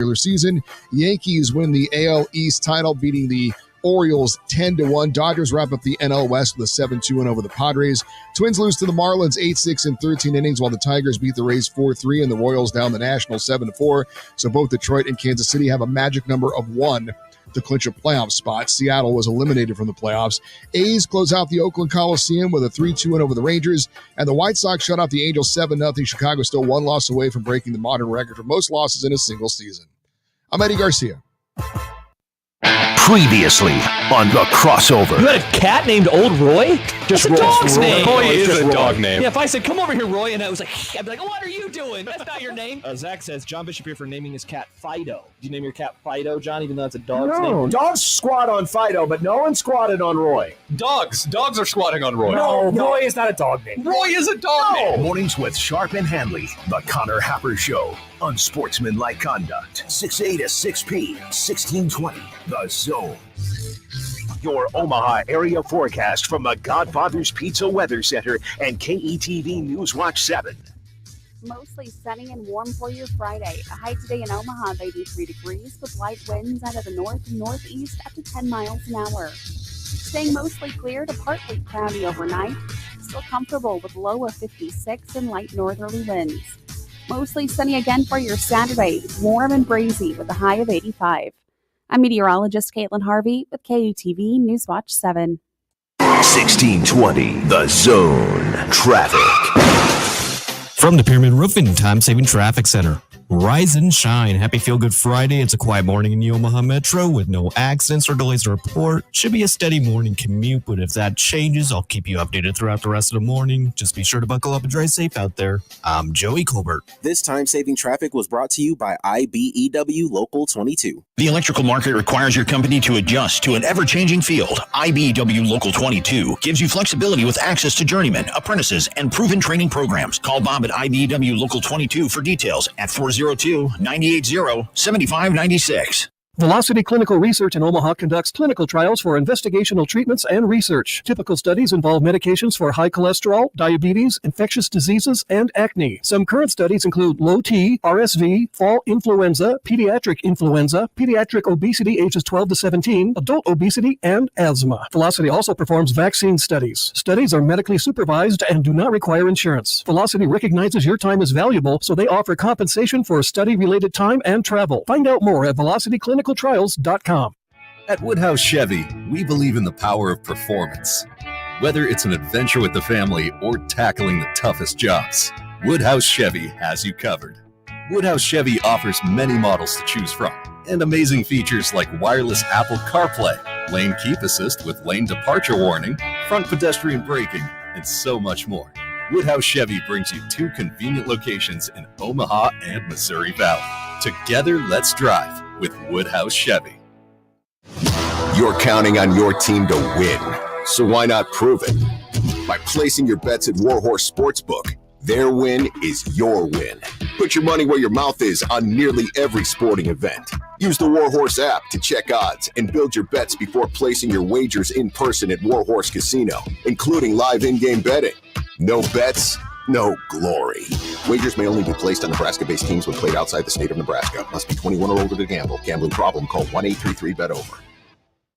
regular season. Yankees win the AL East title, beating the Orioles 10-1. Dodgers wrap up the NL West with a 7-2 win over the Padres. Twins lose to the Marlins 8-6 in 13 innings, while the Tigers beat the Rays 4-3 and the Royals down the Nationals 7-4. So both Detroit and Kansas City have a magic number of 1 to clinch a playoff spot. Seattle was eliminated from the playoffs. A's close out the Oakland Coliseum with a 3-2 win over the Rangers, and the White Sox shut out the Angels 7-0. Chicago still 1 loss away from breaking the modern record for most losses in a single season. I'm Eddie Garcia. Previously on The Crossover. You had a cat named Old Roy? Just That's a dog's name. Roy is a dog name. Yeah, if I said, come over here, Roy, and I was like, I'd be like, what are you doing? That's not your name. Zach says, John Bishop here for naming his cat Fido. Did you name your cat Fido, John, even though it's a dog's name? No, dogs squat on Fido, but no one squatted on Roy. Dogs are squatting on Roy. No, Roy is not a dog name. Roy is a dog name. Mornings with Sharp and Handley. The Connor Happer Show. Unsportsmanlike conduct. 6A to 6P. 1620. The Zone. Your Omaha area forecast from the Godfather's Pizza Weather Center and KETV Newswatch 7. Mostly sunny and warm for your Friday. A high today in Omaha of 83 degrees with light winds out of the north and northeast up to 10 miles an hour. Staying mostly clear to partly cloudy overnight. Still comfortable with low of 56 and light northerly winds. Mostly sunny again for your Saturday. Warm and breezy with a high of 85. I'm meteorologist Caitlin Harvey with KUTV Newswatch 7. 1620, The Zone. Traffic. From the Pyramid Roofing Time-Saving Traffic Center. Rise and shine. Happy Feel Good Friday. It's a quiet morning in the Omaha Metro with no accidents or delays to report. Should be a steady morning commute, but if that changes, I'll keep you updated throughout the rest of the morning. Just be sure to buckle up and drive safe out there. I'm Joey Colbert. This time-saving traffic was brought to you by IBEW Local 22. The electrical market requires your company to adjust to an ever-changing field. IBEW Local 22 gives you flexibility with access to journeymen, apprentices, and proven training programs. Call Bob at IBEW Local 22 for details at 402-980-7596. Velocity Clinical Research in Omaha conducts clinical trials for investigational treatments and research. Typical studies involve medications for high cholesterol, diabetes, infectious diseases, and acne. Some current studies include low T, RSV, fall influenza, pediatric obesity ages 12 to 17, adult obesity, and asthma. Velocity also performs vaccine studies. Studies are medically supervised and do not require insurance. Velocity recognizes your time is valuable, so they offer compensation for study-related time and travel. Find out more at velocityclinicaltrials.com. At Woodhouse Chevy, we believe in the power of performance. Whether it's an adventure with the family or tackling the toughest jobs, Woodhouse Chevy has you covered. Woodhouse Chevy offers many models to choose from and amazing features like wireless Apple CarPlay, lane keep assist with lane departure warning, front pedestrian braking, and so much more. Woodhouse Chevy brings you 2 convenient locations in Omaha and Missouri Valley. Together, let's drive with Woodhouse Chevy. You're counting on your team to win, so why not prove it? By placing your bets at Warhorse Sportsbook. Their win is your win. Put your money where your mouth is on nearly every sporting event. Use the Warhorse app to check odds and build your bets before placing your wagers in person at Warhorse Casino, including live in-game betting. No bets, no glory. Wagers may only be placed on Nebraska-based teams when played outside the state of Nebraska. Must be 21 or older to gamble. Gambling problem? Call 1-833-BET-OVER.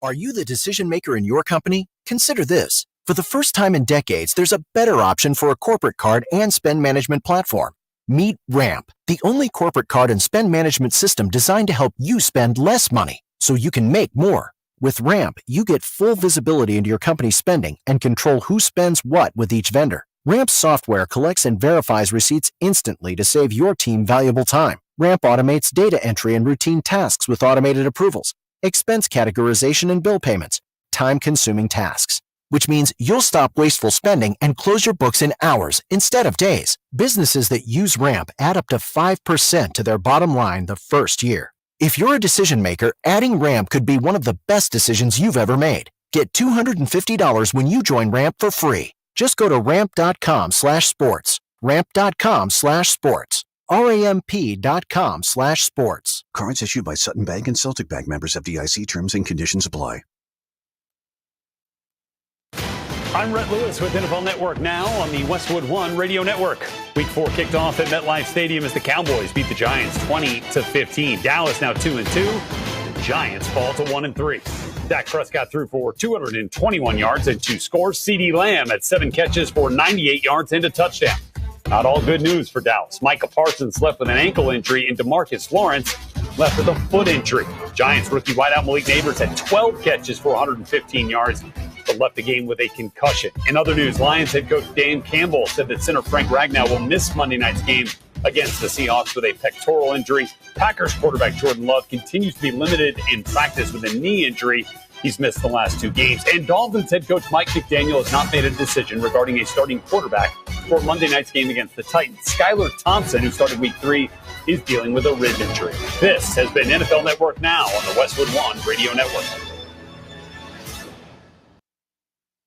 Are you the decision maker in your company? Consider this. For the first time in decades, there's a better option for a corporate card and spend management platform. Meet Ramp, the only corporate card and spend management system designed to help you spend less money so you can make more. With Ramp, you get full visibility into your company's spending and control who spends what with each vendor. Ramp's software collects and verifies receipts instantly to save your team valuable time. Ramp automates data entry and routine tasks with automated approvals, expense categorization and bill payments, time-consuming tasks, which means you'll stop wasteful spending and close your books in hours instead of days. Businesses that use Ramp add up to 5% to their bottom line the first year. If you're a decision maker, adding Ramp could be one of the best decisions you've ever made. Get $250 when you join Ramp for free. Just go to ramp.com/sports. Ramp.com/sports. ramp.com/sports. Cards issued by Sutton Bank and Celtic Bank, members FDIC. Terms and conditions apply. I'm Rhett Lewis with NFL Network now on the Westwood One Radio Network. Week 4 kicked off at MetLife Stadium as the Cowboys beat the Giants 20-15. Dallas now 2-2. The Giants fall to 1-3. Dak Prescott threw for 221 yards and 2 scores. CeeDee Lamb had 7 catches for 98 yards and a touchdown. Not all good news for Dallas. Micah Parsons left with an ankle injury, and DeMarcus Lawrence left with a foot injury. Giants rookie wideout Malik Nabers had 12 catches for 115 yards, but left the game with a concussion. In other news, Lions head coach Dan Campbell said that center Frank Ragnow will miss Monday night's game against the Seahawks with a pectoral injury. Packers quarterback Jordan Love continues to be limited in practice with a knee injury. He's missed the last 2 games. And Dolphins head coach Mike McDaniel has not made a decision regarding a starting quarterback for Monday night's game against the Titans. Skylar Thompson, who started week 3, is dealing with a rib injury. This has been NFL Network Now on the Westwood One Radio Network.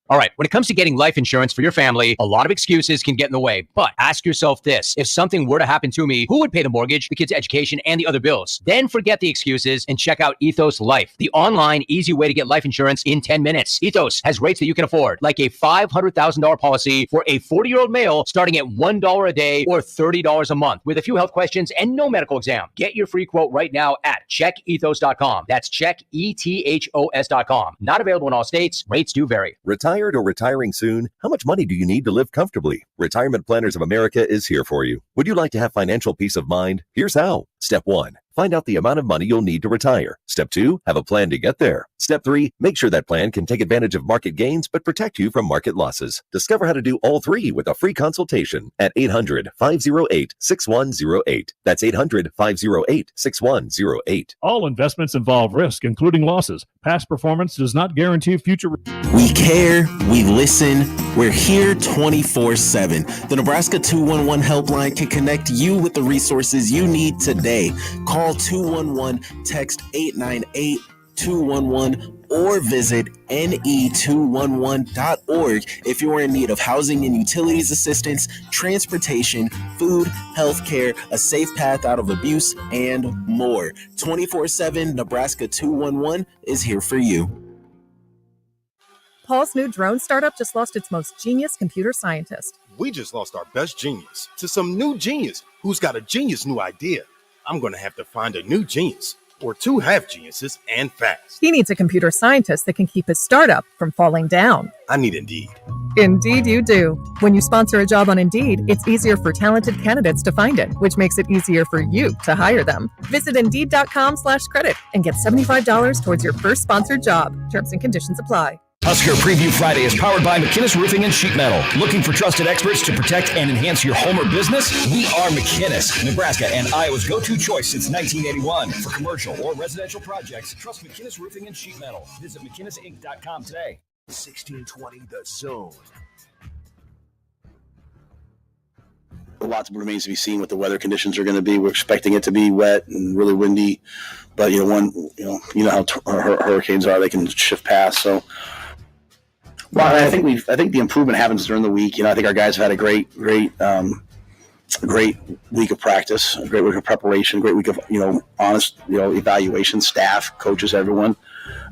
All right, when it comes to getting life insurance for your family, a lot of excuses can get in the way. But ask yourself this. If something were to happen to me, who would pay the mortgage, the kids' education, and the other bills? Then forget the excuses and check out Ethos Life, the online, easy way to get life insurance in 10 minutes. Ethos has rates that you can afford, like a $500,000 policy for a 40-year-old male starting at $1 a day or $30 a month with a few health questions and no medical exam. Get your free quote right now at checkethos.com. That's checkethos.com. Not available in all states. Rates do vary. Retired or retiring soon? How much money do you need to live comfortably? Retirement Planners of America is here for you. Would you like to have financial peace of mind? Here's how. Step 1. Find out the amount of money you'll need to retire. Step 2, have a plan to get there. Step 3, make sure that plan can take advantage of market gains but protect you from market losses. Discover how to do all 3 with a free consultation at 800-508-6108. That's 800-508-6108. All investments involve risk, including losses. Past performance does not guarantee future. We care, we listen, we're here 24/7. The Nebraska 211 helpline can connect you with the resources you need today. Call 211, text 898-211, or visit ne211.org if you are in need of housing and utilities assistance, transportation, food, healthcare, a safe path out of abuse, and more. 24/7 Nebraska 211 is here for you. Paul's new drone startup just lost its most genius computer scientist. We just lost our best genius to some new genius who's got a genius new idea. I'm going to have to find a new genius or 2 half geniuses and fast. He needs a computer scientist that can keep his startup from falling down. I need Indeed. Indeed you do. When you sponsor a job on Indeed, it's easier for talented candidates to find it, which makes it easier for you to hire them. Visit Indeed.com/credit and get $75 towards your first sponsored job. Terms and conditions apply. Husker Preview Friday is powered by McInnes Roofing and Sheet Metal. Looking for trusted experts to protect and enhance your home or business? We are McInnes, Nebraska and Iowa's go-to choice since 1981. For commercial or residential projects, trust McInnes Roofing and Sheet Metal. Visit McInnesInc.com today. 1620 The Zone. Lots remains to be seen what the weather conditions are going to be. We're expecting it to be wet and really windy, but you know how hurricanes are; they can shift past. So, well, I think the improvement happens during the week. I think our guys have had a great week of practice, a great week of preparation, a great week of honest evaluation, staff, coaches, everyone.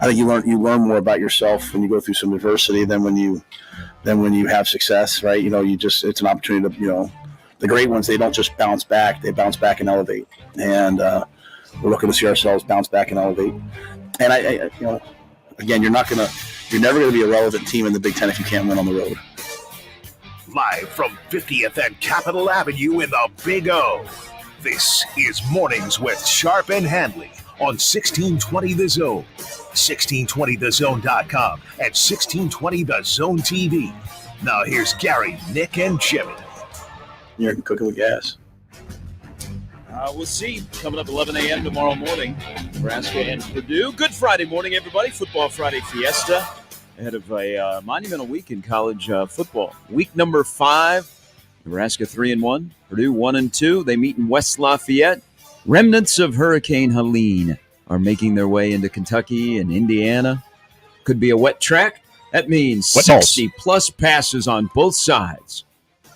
I think you learn more about yourself when you go through some adversity than when you have success, right? It's an opportunity to the great ones, they don't just bounce back; they bounce back and elevate. And we're looking to see ourselves bounce back and elevate. And again, you're never going to be a relevant team in the Big Ten if you can't win on the road. Live from 50th and Capitol Avenue in the Big O. This is Mornings with Sharp and Handley on 1620 The Zone, 1620thezone.com, and 1620 The Zone TV. Now here's Gary, Nick, and Jimmy. You're cooking with gas. We'll see. Coming up 11 a.m. tomorrow morning, Nebraska and Purdue. Good Friday morning, everybody. Football Friday Fiesta ahead of a monumental week in college football. Week number 5, Nebraska 3-1, Purdue 1-2. They meet in West Lafayette. Remnants of Hurricane Helene are making their way into Kentucky and Indiana. Could be a wet track. That means 60-plus passes on both sides.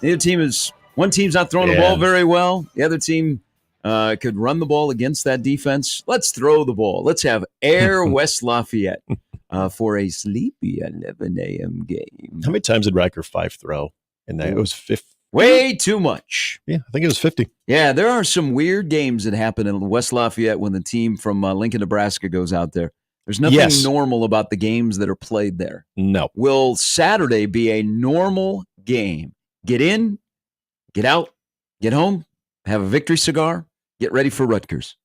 One team's not throwing the ball very well. The other team could run the ball against that defense. Let's throw the ball. Let's have Air West Lafayette. for a sleepy 11 a.m. game. How many times did Riker Fife throw in that? It was 50. Way too much. Yeah, I think it was 50. Yeah, there are some weird games that happen in West Lafayette when the team from Lincoln, Nebraska goes out there. There's nothing normal about the games that are played there. No. Will Saturday be a normal game? Get in, get out, get home, have a victory cigar, get ready for Rutgers.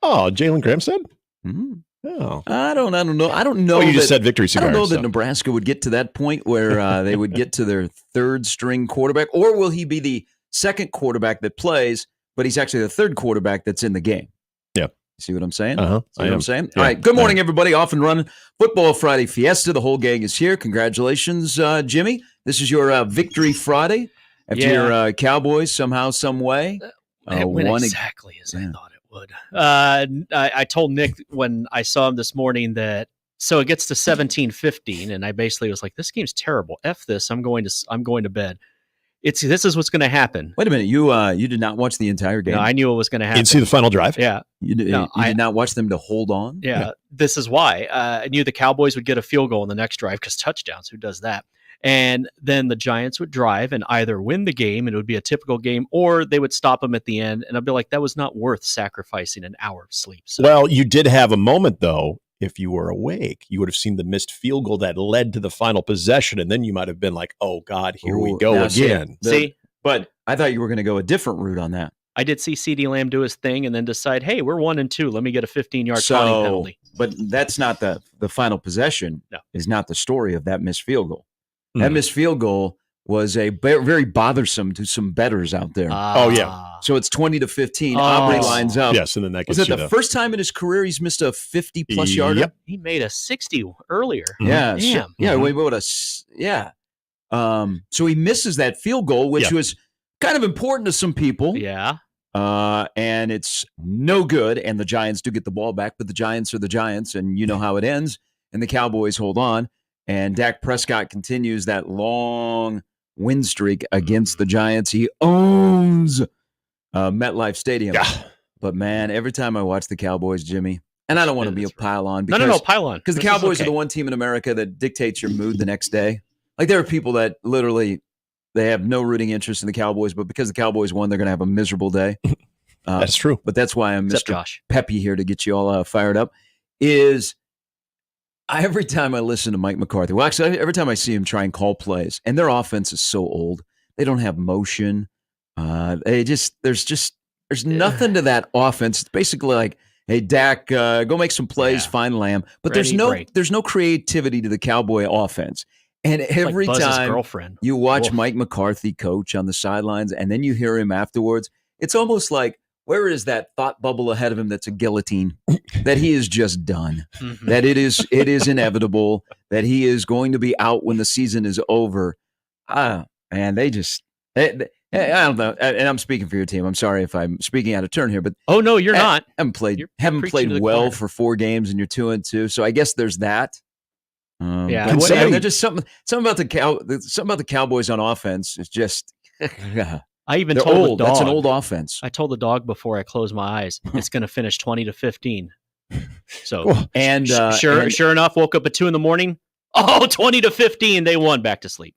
Oh, Jalen Graham said? Mm-hmm. Oh. I don't know. Oh, you just said victory cigar. I don't know that Nebraska would get to that point where they would get to their third string quarterback, or will he be the second quarterback that plays, but he's actually the third quarterback that's in the game? Yeah. See what I'm saying? Uh-huh. See what I'm saying? Yeah. All right. Good morning, everybody. Off and running. Football Friday Fiesta. The whole gang is here. Congratulations, Jimmy. This is your Victory Friday after your Cowboys somehow, some way. It went exactly as I thought it would. I told Nick when I saw him this morning that so it gets to 17-15, and I basically was like, "This game's terrible. F this. I'm going to bed." This is what's going to happen. Wait a minute. You did not watch the entire game? No, I knew it was going to happen. You didn't see the final drive? Yeah. You did not watch them to hold on? Yeah. This is why. I knew the Cowboys would get a field goal in the next drive because touchdowns. Who does that? And then the Giants would drive and either win the game, and it would be a typical game, or they would stop them at the end. And I'd be like, that was not worth sacrificing an hour of sleep. So. Well, you did have a moment, though. If you were awake, you would have seen the missed field goal that led to the final possession, and then you might have been like, oh, God, here we go again. See? But I thought you were going to go a different route on that. I did see CeeDee Lamb do his thing and then decide, hey, we're 1-2. Let me get a 15-yard taunting penalty. But that's not the final possession. No. Is not the story of that missed field goal. That missed field goal was a very bothersome to some bettors out there. Oh, yeah. So it's 20-15. Aubrey lines up. Yes, and then that gets Was it the first time in his career he's missed a 50-plus yarder? Yep. He made a 60 earlier. Yeah. Damn. So he misses that field goal, which was kind of important to some people. Yeah. And it's no good. And the Giants do get the ball back, but the Giants are the Giants, and you know how it ends. And the Cowboys hold on. And Dak Prescott continues that long win streak against the Giants. He owns MetLife Stadium. Yeah. But, man, every time I watch the Cowboys, Jimmy, and I don't want to be a pile-on. No, pile-on. Because the Cowboys are the one team in America that dictates your mood the next day. Like, there are people that literally, they have no rooting interest in the Cowboys, but because the Cowboys won, they're going to have a miserable day. That's true. But that's why I'm Except Mr. Josh. Peppy here to get you all fired up, is every time I listen to Mike McCarthy, well, actually, every time I see him try and call plays, and their offense is so old, they don't have motion. There's nothing to that offense. It's basically like, hey, Dak, go make some plays, find Lamb. But there's no creativity to the Cowboy offense. And every time you watch Mike McCarthy coach on the sidelines, and then you hear him afterwards, it's almost like, where is that thought bubble ahead of him that's a guillotine that he is just done, that it is inevitable, that he is going to be out when the season is over. And they just I don't know. And I'm speaking for your team. I'm sorry if I'm speaking out of turn here, but oh no, you're not. Haven't played well for 4 games, and you're 2-2. So I guess there's that. There's just something about the Cowboys on offense is just. I even told the dog. That's an old offense. I told the dog before I closed my eyes, it's going to finish 20-15. So, sure enough, woke up at 2 a.m. Oh, 20-15. They won. Back to sleep.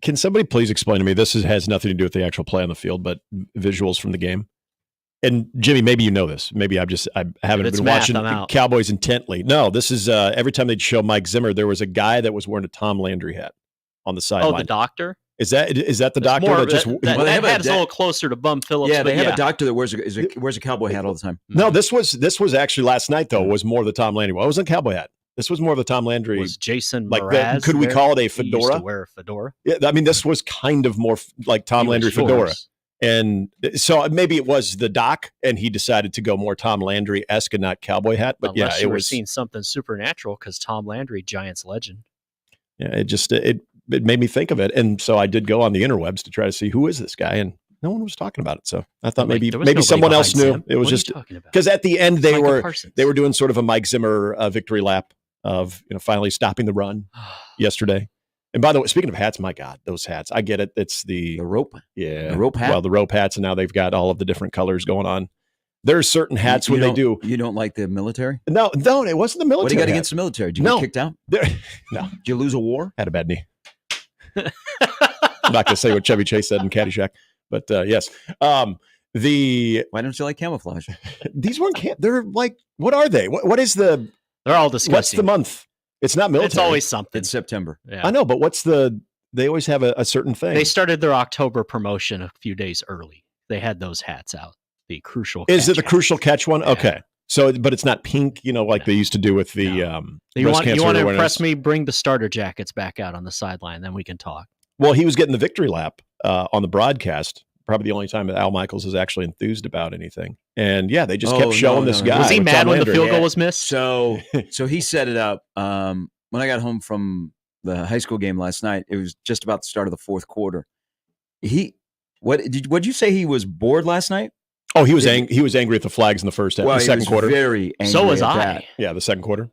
Can somebody please explain to me? This has nothing to do with the actual play on the field, but visuals from the game. And Jimmy, maybe you know this. Maybe I haven't been watching Cowboys intently. No, this is every time they'd show Mike Zimmer, there was a guy that was wearing a Tom Landry hat on the sideline. Oh, the doctor. Is that the doctor that just that hat is a little closer to Bum Phillips? Yeah, they have a doctor that wears a cowboy hat all the time. No, this was actually last night though. Was more of the Tom Landry. Well, it wasn't a cowboy hat. This was more of the Tom Landry. Was Jason like Mraz could we call it a fedora? He used to wear a fedora. Yeah, I mean this was kind of more like Tom Landry fedora. And so maybe it was the doc, and he decided to go more Tom Landry-esque and not cowboy hat. But unless you were seeing something supernatural, because Tom Landry, Giants legend. Yeah, it made me think of it, and so I did go on the interwebs to try to see who is this guy, and no one was talking about it. So I thought maybe someone else knew. It was just because at the end they were doing sort of a Mike Zimmer victory lap of finally stopping the run yesterday. And by the way, speaking of hats, my God, those hats! I get it. It's the rope, yeah, the rope hat. Well, the rope hats, and now they've got all of the different colors going on. There are certain hats when they do. You don't like the military? No, it wasn't the military. What do you got hat. against the military? Did you get kicked out? No. Did you lose a war? Had a bad knee. I'm not going to say what Chevy Chase said in Caddyshack, but yes. Why don't you like camouflage? These weren't. They're like, what are they? What is the? They're all disgusting. What's the month? It's not military. It's always something. It's September. Yeah. I know, but what's the? They always have a certain thing. They started their October promotion a few days early. They had those hats out. The crucial. Is it the hat. crucial catch one? Yeah. Okay. So, but it's not pink, like they used to do with the You want to awareness. impress me? Bring the starter jackets back out on the sideline, then we can talk. Well, he was getting the victory lap on the broadcast. Probably the only time that Al Michaels is actually enthused about anything. And yeah, they just kept showing this guy. Was he mad when the field goal was missed? So he set it up. When I got home from the high school game last night, it was just about the start of the fourth quarter. What'd you say? He was bored last night? Oh, he was angry at the flags in the first half. Well, the second quarter. Very angry. So was I. That. Yeah, the second quarter.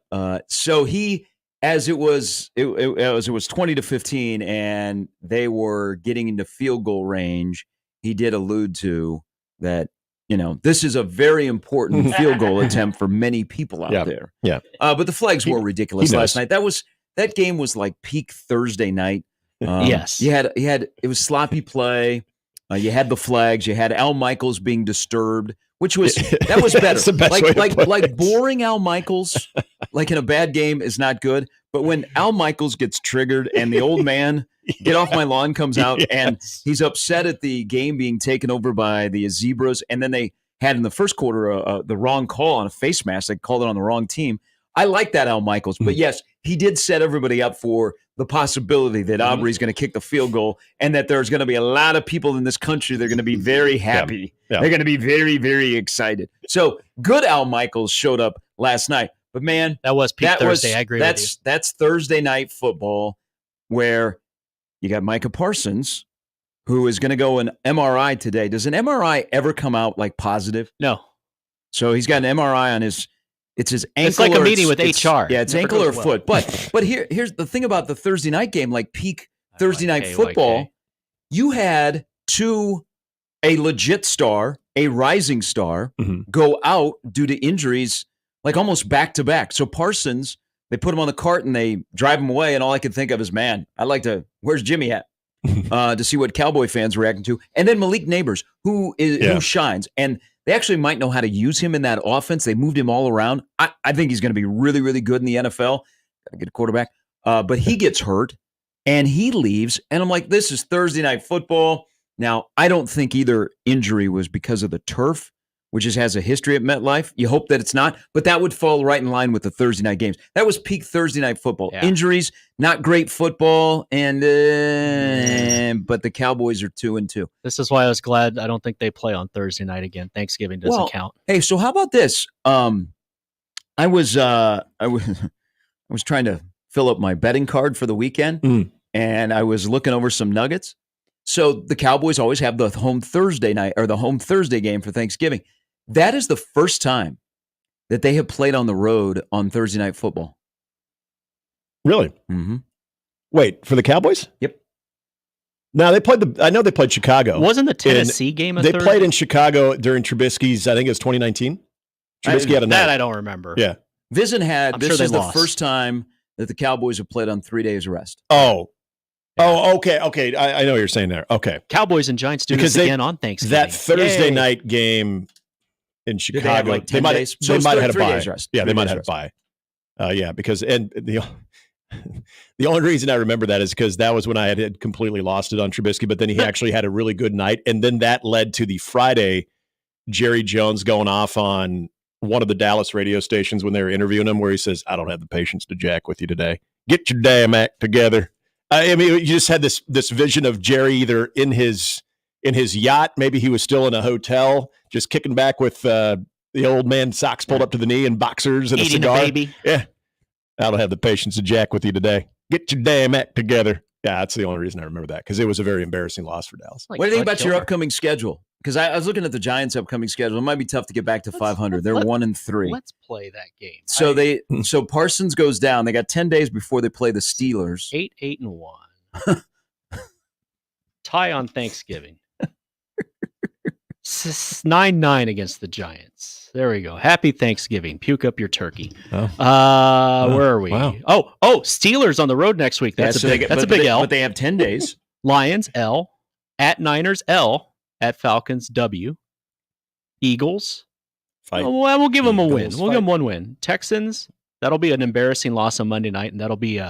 So he, as it was 20-15, and they were getting into field goal range. He did allude to that. This is a very important field goal attempt for many people out there. Yeah. But the flags were ridiculous last night. That game was like peak Thursday night. Yes. It was sloppy play. You had the flags. You had Al Michaels being disturbed, that was better. That's the best way to put it. Boring Al Michaels, like in a bad game, is not good. But when Al Michaels gets triggered and the old man get off my lawn comes out and he's upset at the game being taken over by the Zebras, and then they had in the first quarter the wrong call on a face mask. They called it on the wrong team. I like that Al Michaels, but yes, he did set everybody up for the possibility that Aubrey's going to kick the field goal and that there's going to be a lot of people in this country that are going to be very happy. Yeah. They're going to be very, very excited. So good Al Michaels showed up last night. But man, that was peak Thursday. I agree with you. That's Thursday night football where you got Micah Parsons, who is going to go an MRI today. Does an MRI ever come out like positive? No. So he's got an MRI on his ankle. It's like a meeting with HR. Yeah, it's ankle or foot. But here's the thing about the Thursday night game, like peak Thursday night football, you had a legit star, a rising star, go out due to injuries, like almost back to back. So Parsons, they put him on the cart and they drive him away, and all I could think of is, man, where's Jimmy at? To see what Cowboy fans are reacting to. And then Malik Neighbors, who shines. And they actually might know how to use him in that offense. They moved him all around. I think he's going to be really, really good in the NFL. Got to get a quarterback. But he gets hurt, and he leaves. And I'm like, this is Thursday night football. Now, I don't think either injury was because of the turf, which has a history at MetLife. You hope that it's not, but that would fall right in line with the Thursday night games. That was peak Thursday night football. Yeah. Injuries, not great football, and but the Cowboys are 2-2. This is why I was glad I don't think they play on Thursday night again. Thanksgiving doesn't count. Hey, so how about this? I was trying to fill up my betting card for the weekend, and I was looking over some nuggets. So the Cowboys always have the home Thursday night or the home Thursday game for Thanksgiving. That is the first time that they have played on the road on Thursday night football. Really? Mm-hmm. Wait, for the Cowboys? Yep. No, I know they played Chicago. Wasn't the Tennessee game a They Thursday? played in Chicago during Trubisky's, I think it was 2019. Trubisky had a night. That I don't remember. Yeah. This is the lost. first time that the Cowboys have played on 3 days rest. Oh, okay. I know what you're saying there. Okay. Cowboys and Giants do this again on Thanksgiving. That Thursday night game in Chicago, they might have had a 3 bye. days rest. Yeah, they might have had a bye. Yeah, because the only reason I remember that is because that was when I had completely lost it on Trubisky, but then he actually had a really good night, and then that led to the Friday Jerry Jones going off on one of the Dallas radio stations when they were interviewing him, where he says, "I don't have the patience to jack with you today. Get your damn act together." I mean, you just had this vision of Jerry either in his yacht, maybe he was still in a hotel, just kicking back with the old man socks pulled up to the knee and boxers and eating a cigar. a baby. Yeah, I don't have the patience to jack with you today. Get your damn act together. Yeah, that's the only reason I remember that, because it was a very embarrassing loss for Dallas. What do you think about your upcoming schedule? Because I was looking at the Giants' upcoming schedule. It might be tough to get back to 500. They're 1-3. Let's play that game. So Parsons goes down. They got 10 days before they play the Steelers. 8-1. Tie on Thanksgiving. 9-9 against the Giants. There we go. Happy Thanksgiving. Puke up your turkey. Oh. Where are we? Wow. Oh, Steelers on the road next week. That's a big L. But they have 10 days. Lions, L. At Niners, L. At Falcons, W. Eagles. Fight. Well, we'll give them a win. Eagles We'll give them one win. Texans, that'll be an embarrassing loss on Monday night, and that'll be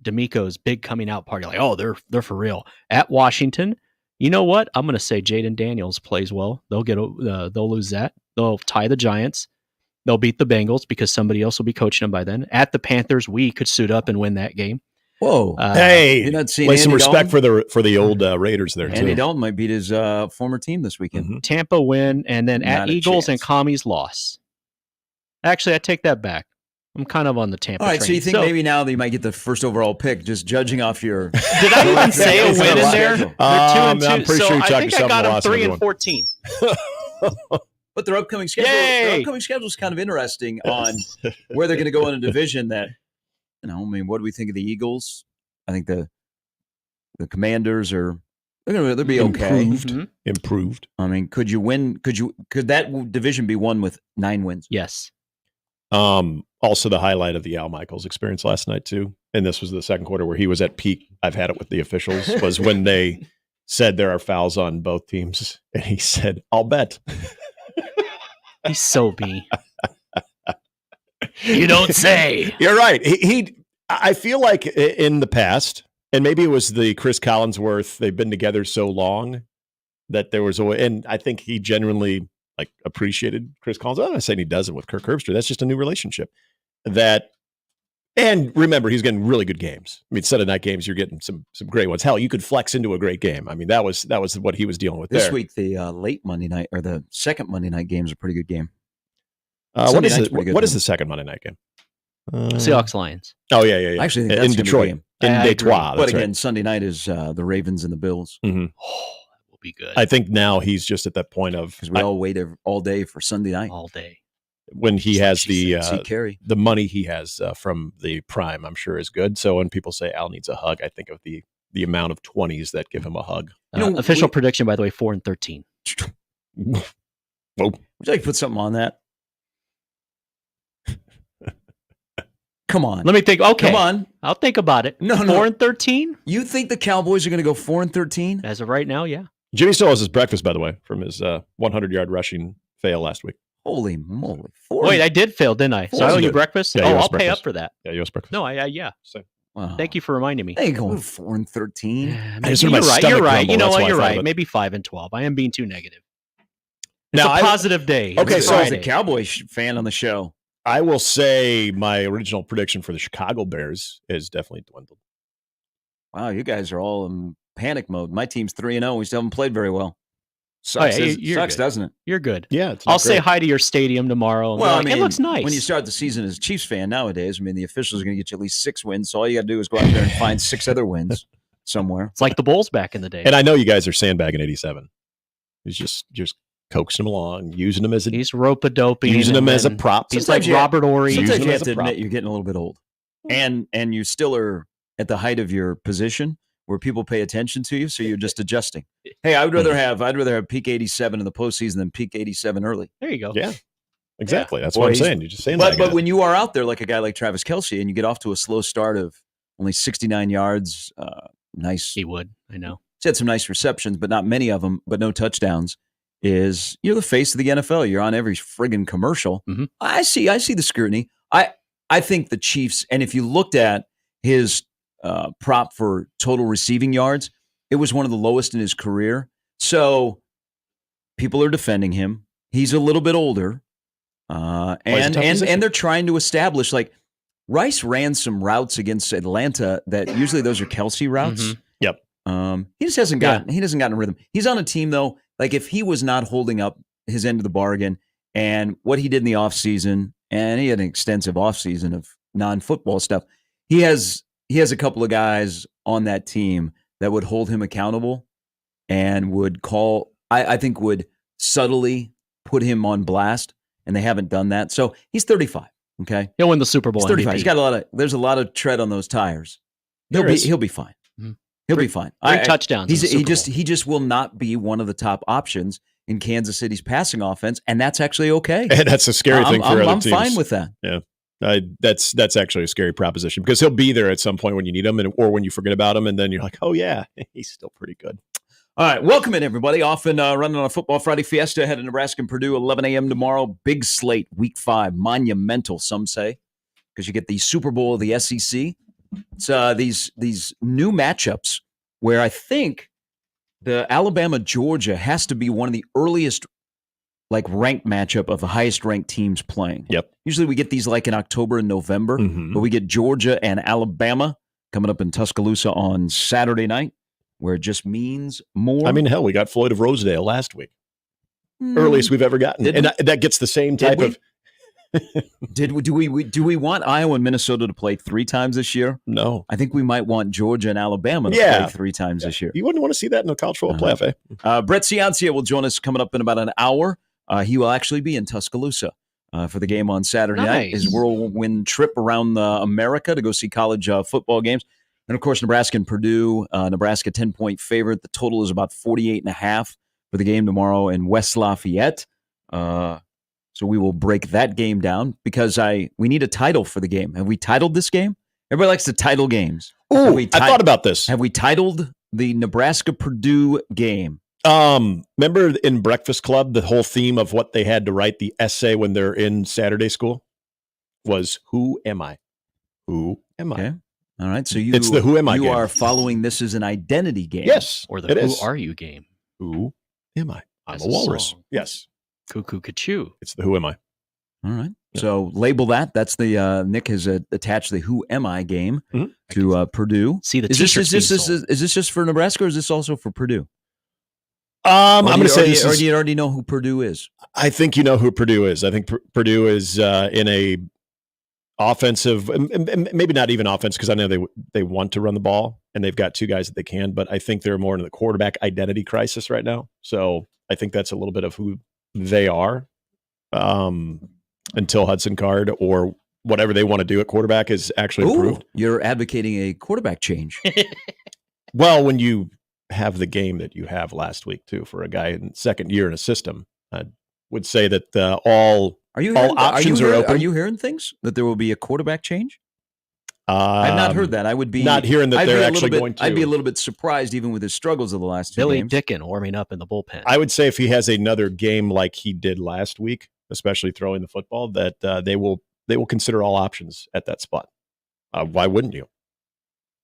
D'Amico's big coming out party. Like, oh, they're for real. At Washington, you know what? I'm going to say Jaden Daniels plays well. They'll lose that. They'll tie the Giants. They'll beat the Bengals because somebody else will be coaching them by then. At the Panthers, we could suit up and win that game. Whoa! Hey, you're not seeing lay some Andy respect Dalton? for the old Raiders there too. Andy Dalton might beat his former team this weekend. Mm-hmm. Tampa win, and then Not at a Eagles chance. and Commies loss. Actually, I take that back. I'm kind of on the Tampa All right, train. so you think maybe now they might get the first overall pick, just judging off your. Did I even say a win in there? They're 2-2. I'm pretty so sure you I talked think I yourself got into them lossing 3-14. But their upcoming schedule is kind of interesting on where they're going to go in a division that, I mean, what do we think of the Eagles? I think the Commanders they'll be okay. Improved. I mean, could that division be won with 9 wins? Yes. Also the highlight of the Al Michaels experience last night too, and this was the second quarter where he was at peak. I've had it with the officials, was when they said there are fouls on both teams, and he said, "I'll bet." He's so B. You don't say. You're right. I feel like in the past, and maybe it was the Chris Collinsworth, they've been together so long that there was and I think he genuinely appreciated Chris Collins. I'm not saying he doesn't with Kirk Herbstreit. That's just a new relationship. And remember, he's getting really good games. I mean, Sunday night games, you're getting some great ones. Hell, you could flex into a great game. I mean, that was what he was dealing with This there. week, the late Monday night or the second Monday night game is a pretty good game. What is the second Monday night game? Seahawks Lions. Oh yeah. I actually think that's in gonna be a Detroit, game. in Detroit. But again, Sunday night is the Ravens and the Bills. Mm-hmm. Oh, that will be good. I think now he's just at that point of because we all wait all day for Sunday night. All day. When he has the carry. The money he has from the Prime, I'm sure is good. So when people say Al needs a hug, I think of the amount of 20s that give him a hug. Official prediction, by the way, 4-13. Whoa. Would you like to put something on that? Come on. Let me think. Okay. Come on. I'll think about it. No. 4-13? You think the Cowboys are going to go 4-13? As of right now, yeah. Jimmy still has his breakfast, by the way, from his 100-yard rushing fail last week. Holy moly. Wait, I did fail, didn't I? So I owe you breakfast? Yeah, I'll pay up for that. Yeah, U.S. breakfast. No, yeah. So, wow. Thank you for reminding me. They ain't going 4-13. You're right. You know what? You're right. Maybe 5-12. I am being too negative. It's a positive day. Okay, It's so as Friday. a Cowboys fan on the show, I will say my original prediction for the Chicago Bears is definitely dwindled. Wow, you guys are all in panic mode. My team's 3-0. We still haven't played very well. Sucks, Sucks, doesn't it? You're good. Yeah, it's I'll say hi to your stadium tomorrow. And Well, it looks nice. When you start the season as a Chiefs fan nowadays, I mean, the officials are going to get you at least 6 wins. So all you got to do is go out there and find 6 other wins somewhere. It's like the Bulls back in the day. And I know you guys are sandbagging 87. He's just coaxing him along, using him as he's rope-a-doping, using him as a prop. He's like Robert Ory. Sometimes you have to admit you're getting a little bit old, and you still are at the height of your position where people pay attention to you, so you're just adjusting. Hey, I'd rather have peak 87 in the postseason than peak 87 early. There you go. Yeah, exactly. That's what I'm saying. You're just saying but that. When you are out there like a guy like Travis Kelce and you get off to a slow start of only 69 yards, nice. He would. I know. He's had some nice receptions, but not many of them, but no touchdowns. You're the face of the NFL. You're on every friggin' commercial. Mm-hmm. I see the scrutiny. I think the Chiefs, and if you looked at his prop for total receiving yards, it was one of the lowest in his career. So people are defending him. He's a little bit older. And they're trying to establish, like, Rice ran some routes against Atlanta that usually those are Kelce routes. Mm-hmm. Yep. He just hasn't gotten a rhythm. He's on a team though. Like if he was not holding up his end of the bargain and what he did in the offseason, and he had an extensive offseason of non-football stuff, he has a couple of guys on that team that would hold him accountable and would I think would subtly put him on blast, and they haven't done that. So he's 35. Okay. He'll win the Super Bowl. He's 35. MVP. He's got there's a lot of tread on those tires. He'll be fine. Mm-hmm. He'll be fine. Three touchdowns. He just will not be one of the top options in Kansas City's passing offense, and that's actually okay. And that's a scary thing for other teams. I'm fine with that. Yeah. That's actually a scary proposition because he'll be there at some point when you need him or when you forget about him, and then you're like, oh, yeah, he's still pretty good. All right, welcome in, everybody. Off and running on a Football Friday Fiesta ahead of Nebraska and Purdue, 11 a.m. tomorrow. Big slate, Week 5, monumental, some say, because you get the Super Bowl of the SEC. It's these new matchups where I think the Alabama-Georgia has to be one of the earliest ranked matchup of the highest ranked teams playing. Yep. Usually we get these in October and November, but we get Georgia and Alabama coming up in Tuscaloosa on Saturday night, where it just means more. I mean, hell, we got Floyd of Rosedale last week. Earliest we've ever gotten. And that gets the same type of... Do we want Iowa and Minnesota to play 3 times this year? No. I think we might want Georgia and Alabama to play 3 times this year. You wouldn't want to see that in the college football playoff, eh? Brett Ciancia will join us coming up in about an hour. He will actually be in Tuscaloosa for the game on Saturday night. His whirlwind trip around America to go see college football games. And, of course, Nebraska and Purdue. Nebraska 10-point favorite. The total is about 48.5 for the game tomorrow in West Lafayette. So we will break that game down because we need a title for the game. Have we titled this game? Everybody likes to title games. Ooh, I thought about this. Have we titled the Nebraska-Purdue game? Remember in Breakfast Club, the whole theme of what they had to write the essay when they're in Saturday school was, who am I? Who am I? Okay. All right. So it's the who am I game. You are following this as an identity game. Yes. Or the who are you game. Who am I? I'm As a a walrus. song. Yes. Cuckoo Cachoo. It's the who am I. All right. So label that. That's the Nick has attached the who am I game to Purdue. See the is t-shirts this just for Nebraska or is this also for Purdue? I'm going to say or do you already know who Purdue is? I think you know who Purdue is. I think Purdue is in a offensive, maybe not even offense, because I know they want to run the ball and they've got 2 guys that they can, but I think they're more in the quarterback identity crisis right now. So I think that's a little bit of who they are until Hudson Card or whatever they want to do at quarterback is actually approved. You're advocating a quarterback change. Well, when you have the game that you have last week too for a guy in second year in a system, I would say that all options are open. Are you hearing things that there will be a quarterback change? I've not heard that. I would be not hearing that they're actually going to. I'd be a little bit surprised, even with his struggles of the last 2 games. Billy Dickin warming up in the bullpen. I would say if he has another game like he did last week, especially throwing the football, that they will consider all options at that spot. Why wouldn't you?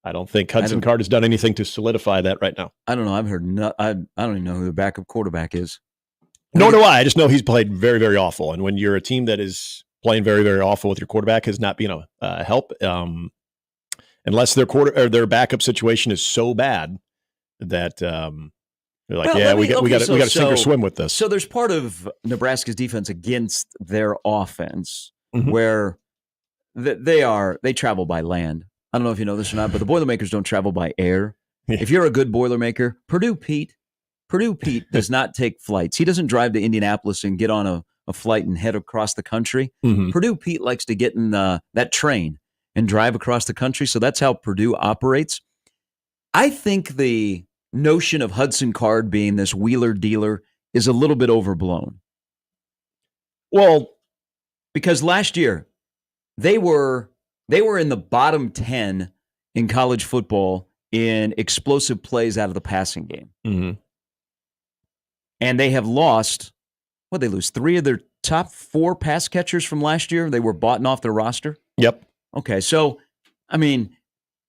I don't think Hudson Card has done anything to solidify that right now. I don't know. I've heard I don't even know who the backup quarterback is. Nor do I. I just know he's played very, very awful. And when you're a team that is playing very, very awful with your quarterback has not been a help. Unless their backup situation is so bad that they're like, we got to sink or swim with this. So there's part of Nebraska's defense against their offense where they travel by land. I don't know if you know this or not, but the Boilermakers don't travel by air. Yeah. If you're a good Boilermaker, Purdue Pete does not take flights. He doesn't drive to Indianapolis and get on a flight and head across the country. Purdue Pete likes to get in that train and drive across the country. So that's how Purdue operates. I think the notion of Hudson Card being this wheeler dealer is a little bit overblown. Well, because last year they were in the bottom 10 in college football in explosive plays out of the passing game. And they have lost, they lose 3 of their top 4 pass catchers from last year. They were bought off their roster. Yep. Okay, so, I mean,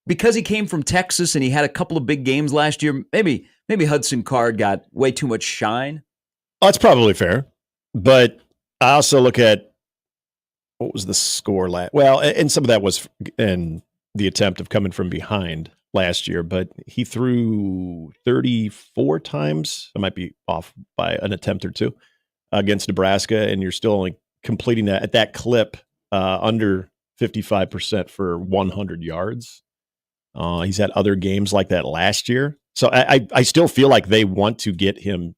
because he came from Texas and he had a couple of big games last year, maybe Hudson Card got way too much shine. Oh, that's probably fair. But I also look at what was the score last. Well, and some of that was in the attempt of coming from behind last year, but he threw 34 times. I might be off by an attempt or 2 against Nebraska, and you're still only completing that at that clip under 55% for 100 yards. He's had other games like that last year. So I still feel like they want to get him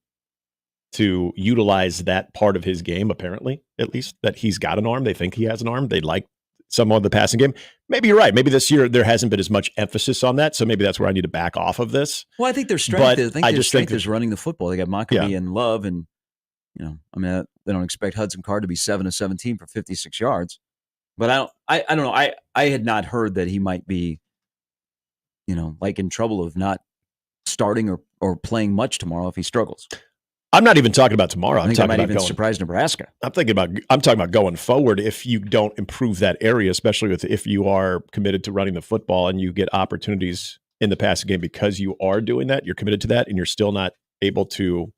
to utilize that part of his game, apparently, at least, that he's got an arm. They think he has an arm. They'd like some of the passing game. Maybe you're right. Maybe this year there hasn't been as much emphasis on that, so maybe that's where I need to back off of this. Well, I think their strength is running the football. They got Maccabee and Love, and they don't expect Hudson Card to be 7 of 17 for 56 yards. But I don't know. I had not heard that he might be, like in trouble of not starting or playing much tomorrow if he struggles. I'm not even talking about tomorrow. I think I might even surprise Nebraska. I'm talking about going forward. If you don't improve that area, especially if you are committed to running the football and you get opportunities in the passing game because you are doing that, you're committed to that, and you're still not able to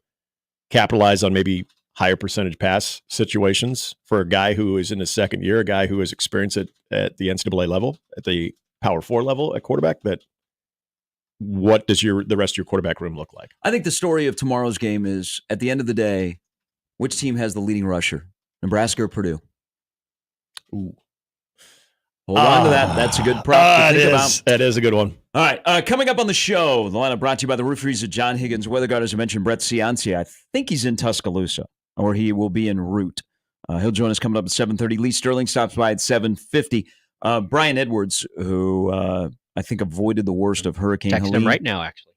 capitalize on maybe higher percentage pass situations for a guy who is in his second year, a guy who has experienced it at the NCAA level, at the Power 4 level at quarterback, that what does the rest of your quarterback room look like? I think the story of tomorrow's game is, at the end of the day, which team has the leading rusher, Nebraska or Purdue? Ooh. Hold on to that. That's a good prop to think about. That is a good one. All right. Coming up on the show, the lineup brought to you by the Roofers at John Higgins. Weather guard, as I mentioned, Brett Ciancia. I think he's in Tuscaloosa, or he will be en route. He'll join us coming up at 7:30. Lee Sterling stops by at 7:50. Brian Edwards, who I think avoided the worst of Hurricane Text Helene. him right now, actually.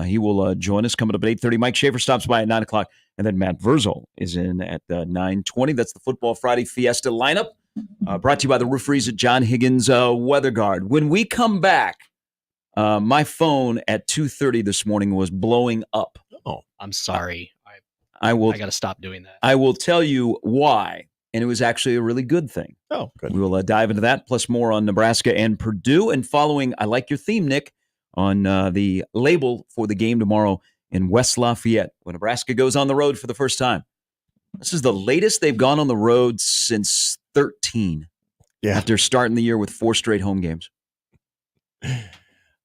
He will join us coming up at 8:30. Mike Schaefer stops by at 9 o'clock. And then Matt Verzel is in at 9:20. That's the Football Friday Fiesta lineup. Brought to you by the Roofers at John Higgins Weather Guard. When we come back, my phone at 2:30 this morning was blowing up. Oh, I'm sorry. I got to stop doing that. I will tell you why. And it was actually a really good thing. Oh, good. We will dive into that, plus more on Nebraska and Purdue. And following, I like your theme, Nick, on the label for the game tomorrow in West Lafayette, when Nebraska goes on the road for the first time. This is the latest they've gone on the road since 13. Yeah. After starting the year with 4 straight home games.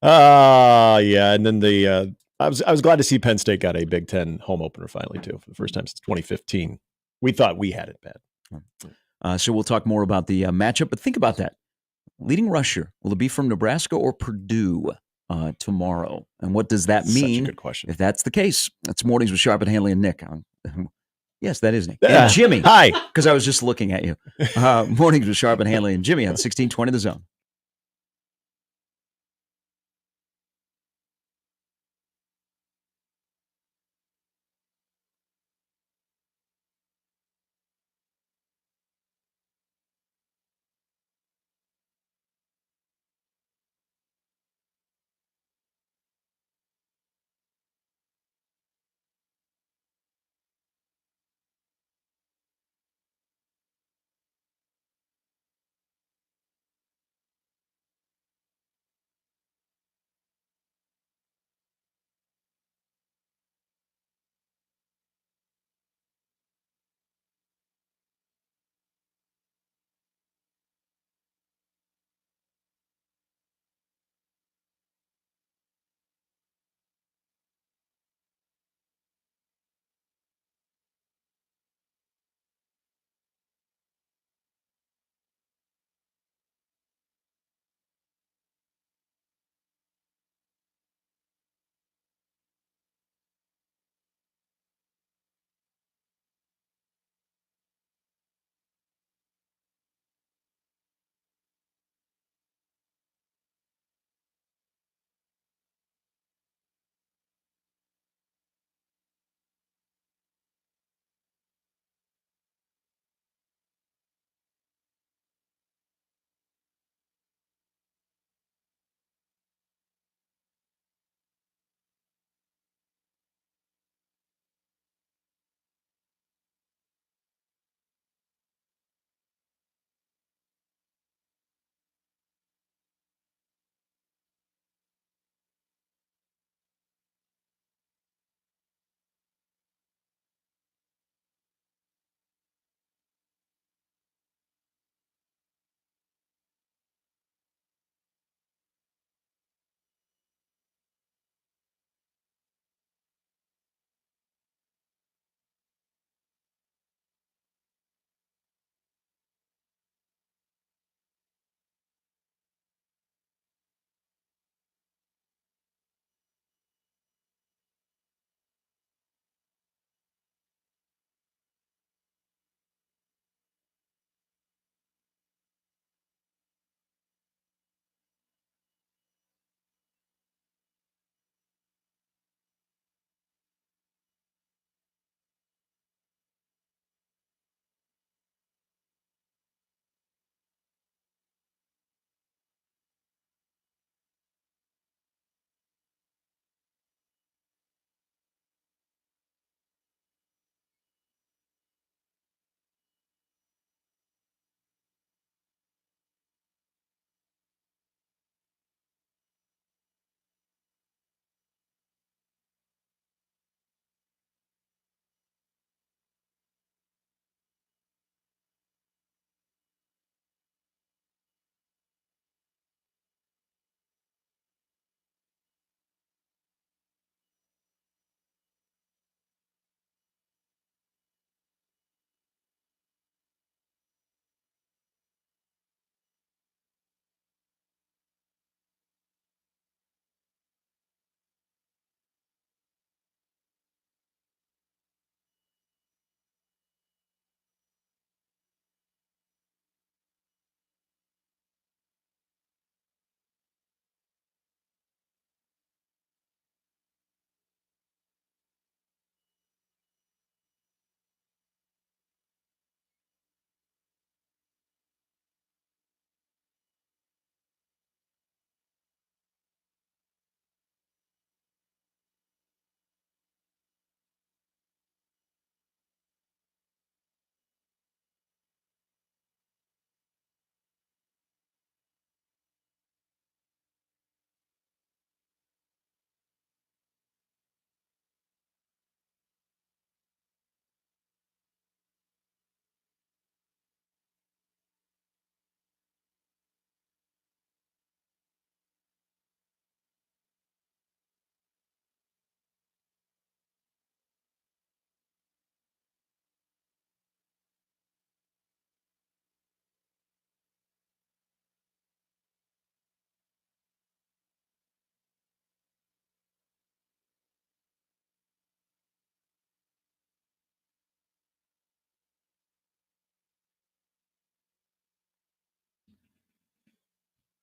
Yeah. And then I was glad to see Penn State got a Big Ten home opener finally, too, for the first time since 2015. We thought we had it bad. So we'll talk more about the matchup, but think about that. Leading rusher, will it be from Nebraska or Purdue tomorrow? And what does that mean? Such a good question. If that's the case, that's Mornings with Sharp and Handley and Nick. Yes, that is Nick. Yeah. And Jimmy. Hi. Because I was just looking at you. Mornings with Sharp and Handley and Jimmy on 1620 The Zone.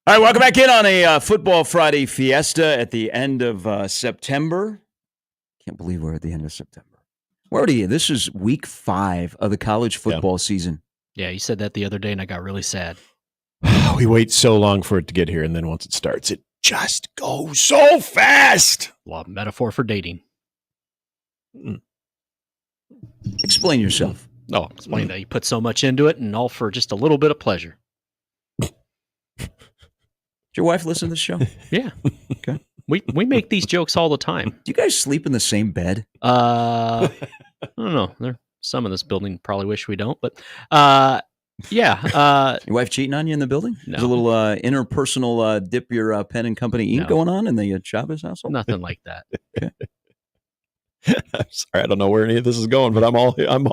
All right, welcome back in on a Football Friday Fiesta at the end of September. Can't believe we're at the end of September. We're already, this is week 5 of the college football season. Yeah, you said that the other day, and I got really sad. We wait so long for it to get here, and then once it starts, it just goes so fast. Well, metaphor for dating. Explain yourself. Oh, explain that you put so much into it, and all for just a little bit of pleasure. Does your wife listen to the show? Yeah. Okay. We make these jokes all the time. Do you guys sleep in the same bed? I don't know. Some in this building probably wish we don't, but yeah. Your wife cheating on you in the building? No. There's a little interpersonal dip your pen and company ink going on in the Chavez household? Nothing like that. Okay. I'm sorry, I don't know where any of this is going, but I'm all for it. I'm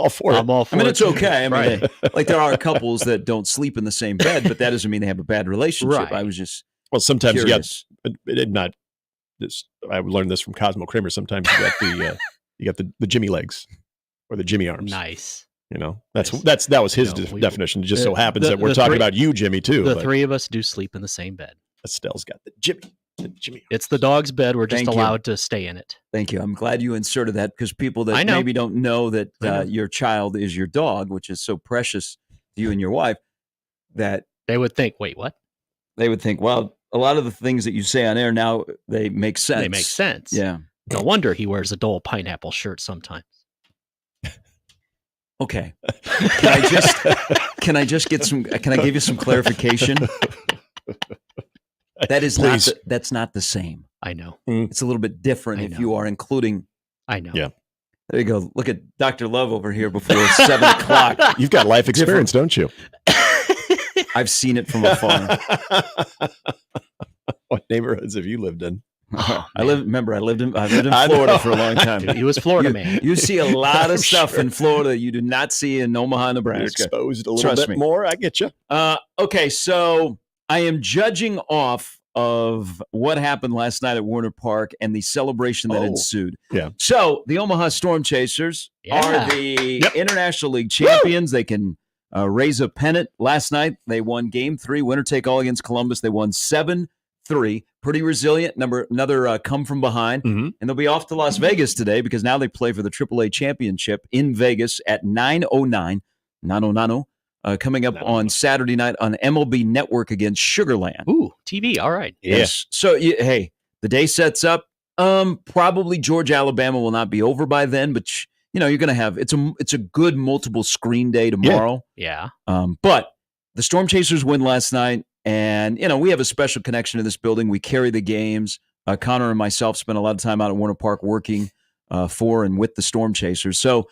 all for it. I mean, it's okay. I mean, Right. like there are couples that don't sleep in the same bed, but that doesn't mean they have a bad relationship. Right. I was just sometimes curious. I learned this from Cosmo Kramer. Sometimes you got the Jimmy legs or the Jimmy arms. Nice. You know, that was his definition. It just so happens that we're talking about you, Jimmy, too. The three of us do sleep in the same bed. Estelle's got the Jimmy. It's the dog's bed. We're just Thank you. allowed to stay in it. Thank you. I'm glad you inserted that because people I that know. maybe don't know that your child is your dog, which is so precious to you and your wife, that they would think, wait, what? They would think, well, a lot of the things that you say on air now, they make sense. They make sense. Yeah. No wonder he wears a Dole pineapple shirt sometimes. Okay. Can I give you some clarification? That is that's not the same. I know. It's a little bit different if you are including. I know. Yeah. There you go. Look at Dr. Love over here before 7 o'clock. You've got life experience, don't you? I've seen it from afar. What neighborhoods have you lived in? Oh, I lived in Florida for a long time. Dude, he was Florida man. You see a lot of stuff in Florida that you do not see in Omaha, Nebraska. You're exposed a little bit more. I get you. Okay, so I am judging off of what happened last night at Warner Park and the celebration that ensued. Yeah. So the Omaha Stormchasers are the International League champions. They can raise a pennant. Last night they won Game 3, winner take all against Columbus. They won 7-3. Pretty resilient. Another come from behind. Mm-hmm. And they'll be off to Las Vegas today because now they play for the AAA championship in Vegas at 9:09. Coming up on Saturday night on MLB Network against Sugarland. Ooh, TV. All right. Yes. So, hey, the day sets up. Probably Georgia, Alabama will not be over by then, but you're going to have it's a good multiple screen day tomorrow. Yeah. But the Stormchasers win last night, and we have a special connection to this building. We carry the games. Connor and myself spent a lot of time out at Warner Park working for and with the Stormchasers. So,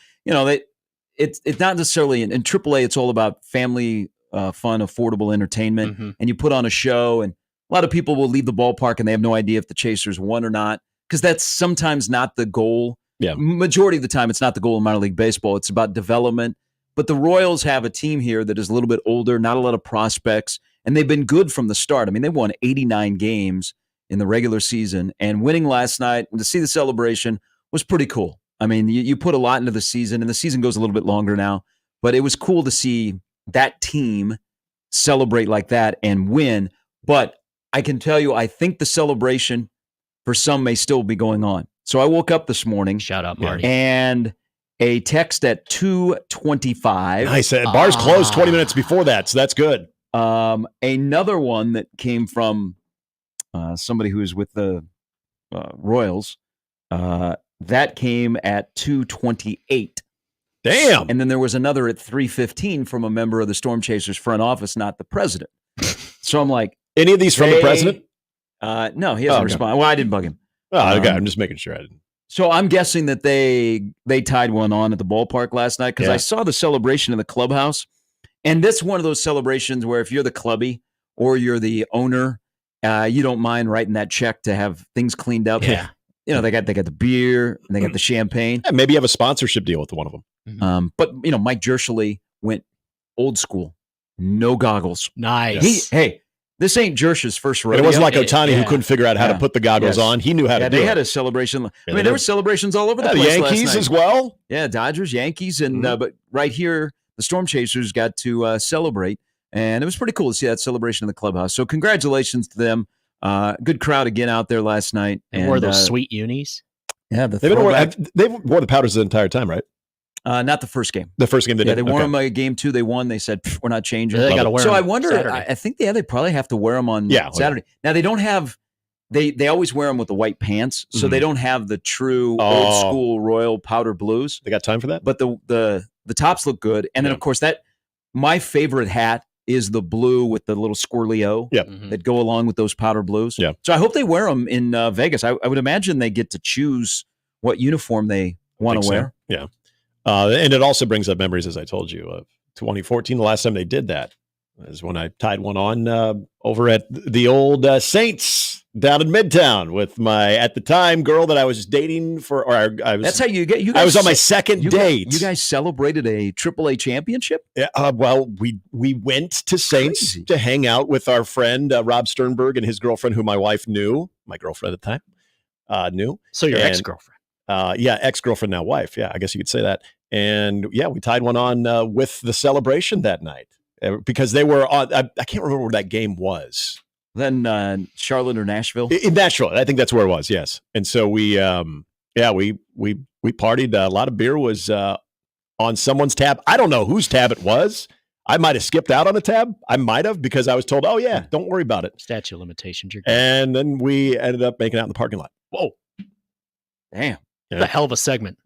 It's not necessarily in AAA. It's all about family, fun, affordable entertainment. Mm-hmm. And you put on a show, and a lot of people will leave the ballpark and they have no idea if the Chasers won or not because that's sometimes not the goal. Yeah, majority of the time, it's not the goal in minor league baseball. It's about development. But the Royals have a team here that is a little bit older, not a lot of prospects, and they've been good from the start. I mean, they won 89 games in the regular season, and winning last night and to see the celebration was pretty cool. I mean, you put a lot into the season, and the season goes a little bit longer now, but it was cool to see that team celebrate like that and win. But I can tell you, I think the celebration for some may still be going on. So I woke up this morning. Shout out, Marty. And a text at 2:25. Nice. Bars closed 20 minutes before that, so that's good. Another one that came from somebody who is with the Royals. That came at 2:28. Damn. And then there was another at 3:15 from a member of the Stormchasers front office, not the president. So I'm like, any of these from the president? No, he hasn't responded. Well, I didn't bug him. Oh, okay. I'm just making sure I didn't. So I'm guessing that they tied one on at the ballpark last night because I saw the celebration in the clubhouse. And this is one of those celebrations where if you're the clubby or you're the owner, you don't mind writing that check to have things cleaned up. Yeah. They got the beer and they got the champagne. Yeah, maybe you have a sponsorship deal with one of them. Mm-hmm. But Mike Jershely went old school, no goggles. Nice. Hey, this ain't Jersh's first rodeo. And it wasn't like Ohtani who couldn't figure out how to put the goggles on. He knew how to do it. They had a celebration. I mean, there were celebrations all over the place. The Yankees last night. as well. Yeah, Dodgers, Yankees, and but right here, the Stormchasers got to celebrate And it was pretty cool to see that celebration in the clubhouse. So congratulations to them. Good crowd again out there last night. And wore those sweet unis. Yeah, they wore the powders the entire time, right? Not the first game. The first game they did. They wore them game 2. They won. They said, we're not changing. They got to wear them. So I wonder, Saturday. I think they probably have to wear them on Saturday. Now, they don't have, they always wear them with the white pants, so they don't have the true old school royal powder blues. They got time for that? But the tops look good. And then, of course, my favorite hat is the blue with the little squirrely O that go along with those powder blues. Yeah. So I hope they wear them in Vegas. I would imagine they get to choose what uniform they want to wear. So. Yeah. And it also brings up memories, as I told you, of 2014. The last time they did that is when I tied one on over at the old Saints down in Midtown with my, at the time, girl that I was dating for. That's how you get. You guys, I was on my second date. You guys celebrated a AAA championship? Yeah. Well, we went to Saints to hang out with our friend Rob Sternberg and his girlfriend, who my wife knew. My girlfriend at the time knew. So your ex-girlfriend. Yeah, ex-girlfriend, now wife. Yeah, I guess you could say that. And yeah, we tied one on with the celebration that night because they were on. I can't remember where that game was. Then Charlotte or Nashville? In Nashville, I think that's where it was. Yes, and so we partied. A lot of beer was on someone's tab. I don't know whose tab it was. I might have skipped out on a tab. I might have because I was told, "Oh yeah, don't worry about it." Statute of limitations. You're good. And then we ended up making out in the parking lot. Whoa, damn! Yeah. The hell of a segment.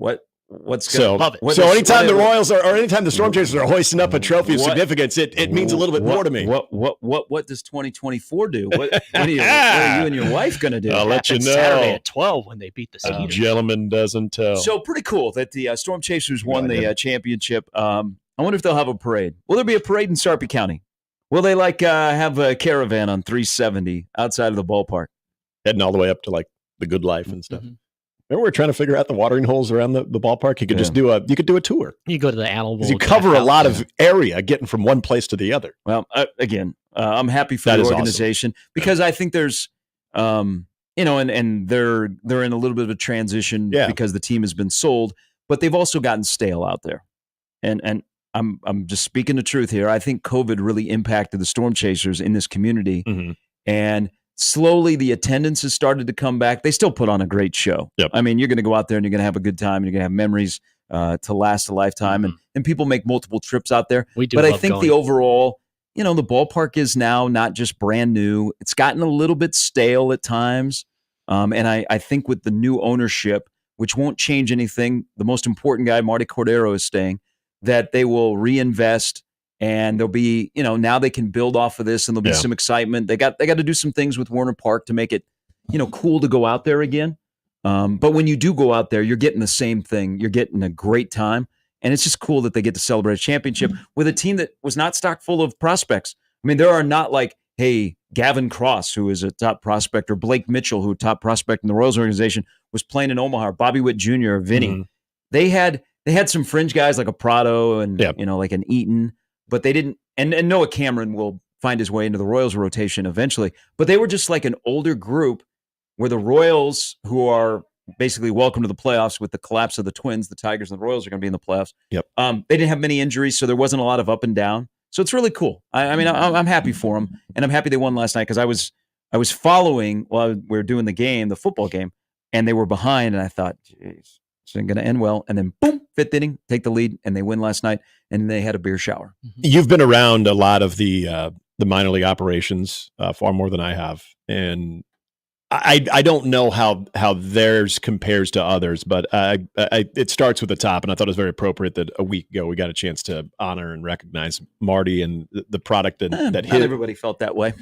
What's so love it? So anytime the Royals or anytime the Stormchasers are hoisting up a trophy of significance, it means a little bit more to me. What does 2024 do? What are you and your wife going to do? I'll let you know. Saturday at 12 when they beat the Cedars. A gentleman doesn't tell. So pretty cool that the Stormchasers won the championship. I wonder if they'll have a parade. Will there be a parade in Sarpy County? Will they have a caravan on 370 outside of the ballpark, heading all the way up to the Good Life and stuff? Mm-hmm. Remember, we were trying to figure out the watering holes around the ballpark. You could just do a tour. You go to the animal. You cover a lot of area getting from one place to the other. Well, again, I'm happy for the organization because I think there's, and they're in a little bit of a transition because the team has been sold, but they've also gotten stale out there. And I'm just speaking the truth here. I think COVID really impacted the Stormchasers in this community, and slowly the attendance has started to come back. They still put on a great show. Yep. I mean, you're going to go out there and you're going to have a good time and you're going to have memories to last a lifetime. And people make multiple trips out there. But I think the overall, the ballpark is now not just brand new. It's gotten a little bit stale at times. And I think with the new ownership, which won't change anything, the most important guy, Marty Cordero, is staying, that they will reinvest. And there'll be, now they can build off of this and there'll be some excitement. They got to do some things with Warner Park to make it, cool to go out there again. But when you do go out there, you're getting the same thing. You're getting a great time. And it's just cool that they get to celebrate a championship with a team that was not stocked full of prospects. I mean, there are not Gavin Cross, who is a top prospect, or Blake Mitchell, who a top prospect in the Royals organization, was playing in Omaha, or Bobby Witt Jr., or Vinny. Mm-hmm. They had some fringe guys like a Prado and, like an Eaton. But they didn't, and Noah Cameron will find his way into the Royals rotation eventually. But they were just like an older group where the Royals, who are basically welcome to the playoffs with the collapse of the Twins, the Tigers and the Royals are going to be in the playoffs. Yep. They didn't have many injuries, so there wasn't a lot of up and down. So it's really cool. I'm happy for them, and I'm happy they won last night because I was following while we were doing the football game, and they were behind, and I thought, geez, it's going to end well. And then boom, fifth inning, take the lead, and they win last night. And they had a beer shower. You've been around a lot of the minor league operations far more than I have, and I don't know how theirs compares to others, but it starts with the top, and I thought it was very appropriate that a week ago we got a chance to honor and recognize Marty and the product that not everybody felt that way.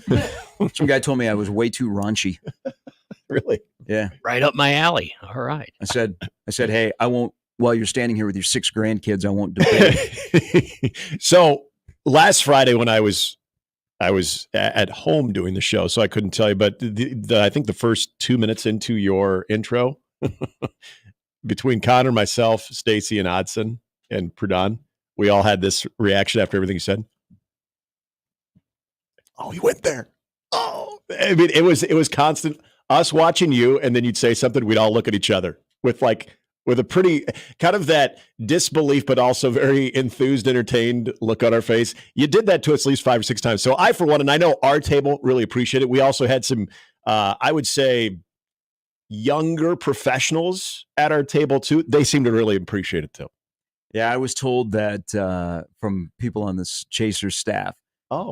Some guy told me I was way too raunchy. Really? Yeah. Right up my alley. All right. I said, hey, I won't. While you're standing here with your 6 grandkids, I won't debate. So last Friday when I was at home doing the show, so I couldn't tell you, but I think the first 2 minutes into your intro, between Connor, myself, Stacy, and Odson, and Prudon, we all had this reaction after everything you said. Oh, he went there. Oh, I mean, it was constant us watching you, and then you'd say something, we'd all look at each other with with a pretty kind of that disbelief, but also very enthused, entertained look on our face. You did that to us at least 5 or 6 times. So I, for one, and I know our table really appreciate it. We also had some, I would say, younger professionals at our table too. They seem to really appreciate it too. Yeah, I was told that from people on this Chasers staff.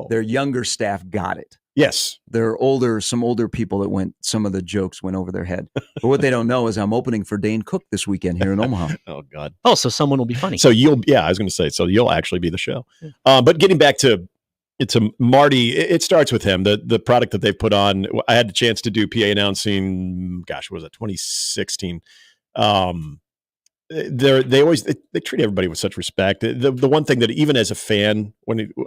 Their younger staff got it. Yes. They're some older people that some of the jokes went over their head. But what they don't know is I'm opening for Dane Cook this weekend here in Omaha. Oh, God. Oh, so someone will be funny. So I was going to say, so you'll actually be the show. Yeah. But getting back to Marty, it starts with him, the product that they've put on. I had the chance to do PA announcing, gosh, what was it, 2016. They treat everybody with such respect. The one thing that even as a fan,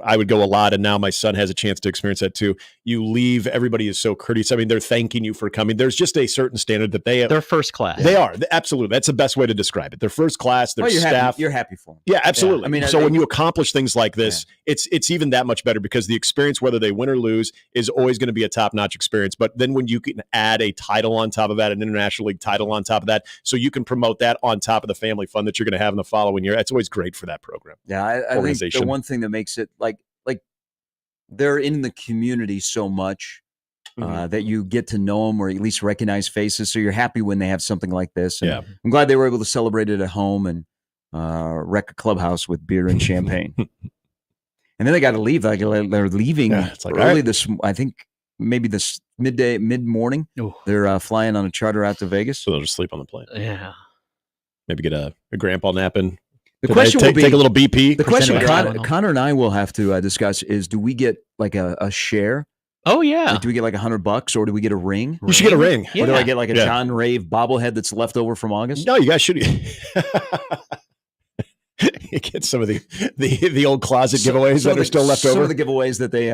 I would go a lot, and now my son has a chance to experience that too. You leave, everybody is so courteous. I mean, they're thanking you for coming. There's just a certain standard that they're first class. They are absolutely. That's the best way to describe it. They're first class. Their staff. You're happy for them. Yeah, absolutely. Yeah. I mean, so when you accomplish things like this, it's even that much better because the experience, whether they win or lose, is always going to be a top-notch experience. But then when you can add a title on top of that, an international league title on top of that, so you can promote that on top of the family fun that you're going to have in the following year. That's always great for that program. Yeah, I think the one thing that makes it like they're in the community so much that you get to know them or at least recognize faces. So you're happy when they have something like this. And I'm glad they were able to celebrate it at home and wreck a clubhouse with beer and champagne. And then they got to leave. Like they're leaving early this. I think maybe this mid morning. They're flying on a charter out to Vegas. So they'll just sleep on the plane. Yeah. Maybe get a grandpa napping. The question will be, take a little BP. The question Connor and I will have to discuss is: do we get like a share? Oh yeah. Like, do we get like $100 or do we get a ring? You should get a ring. Or do I get like a John Rave bobblehead that's left over from August? No, you guys should. You get some of the old closet giveaways that are still left over. Some of the giveaways that they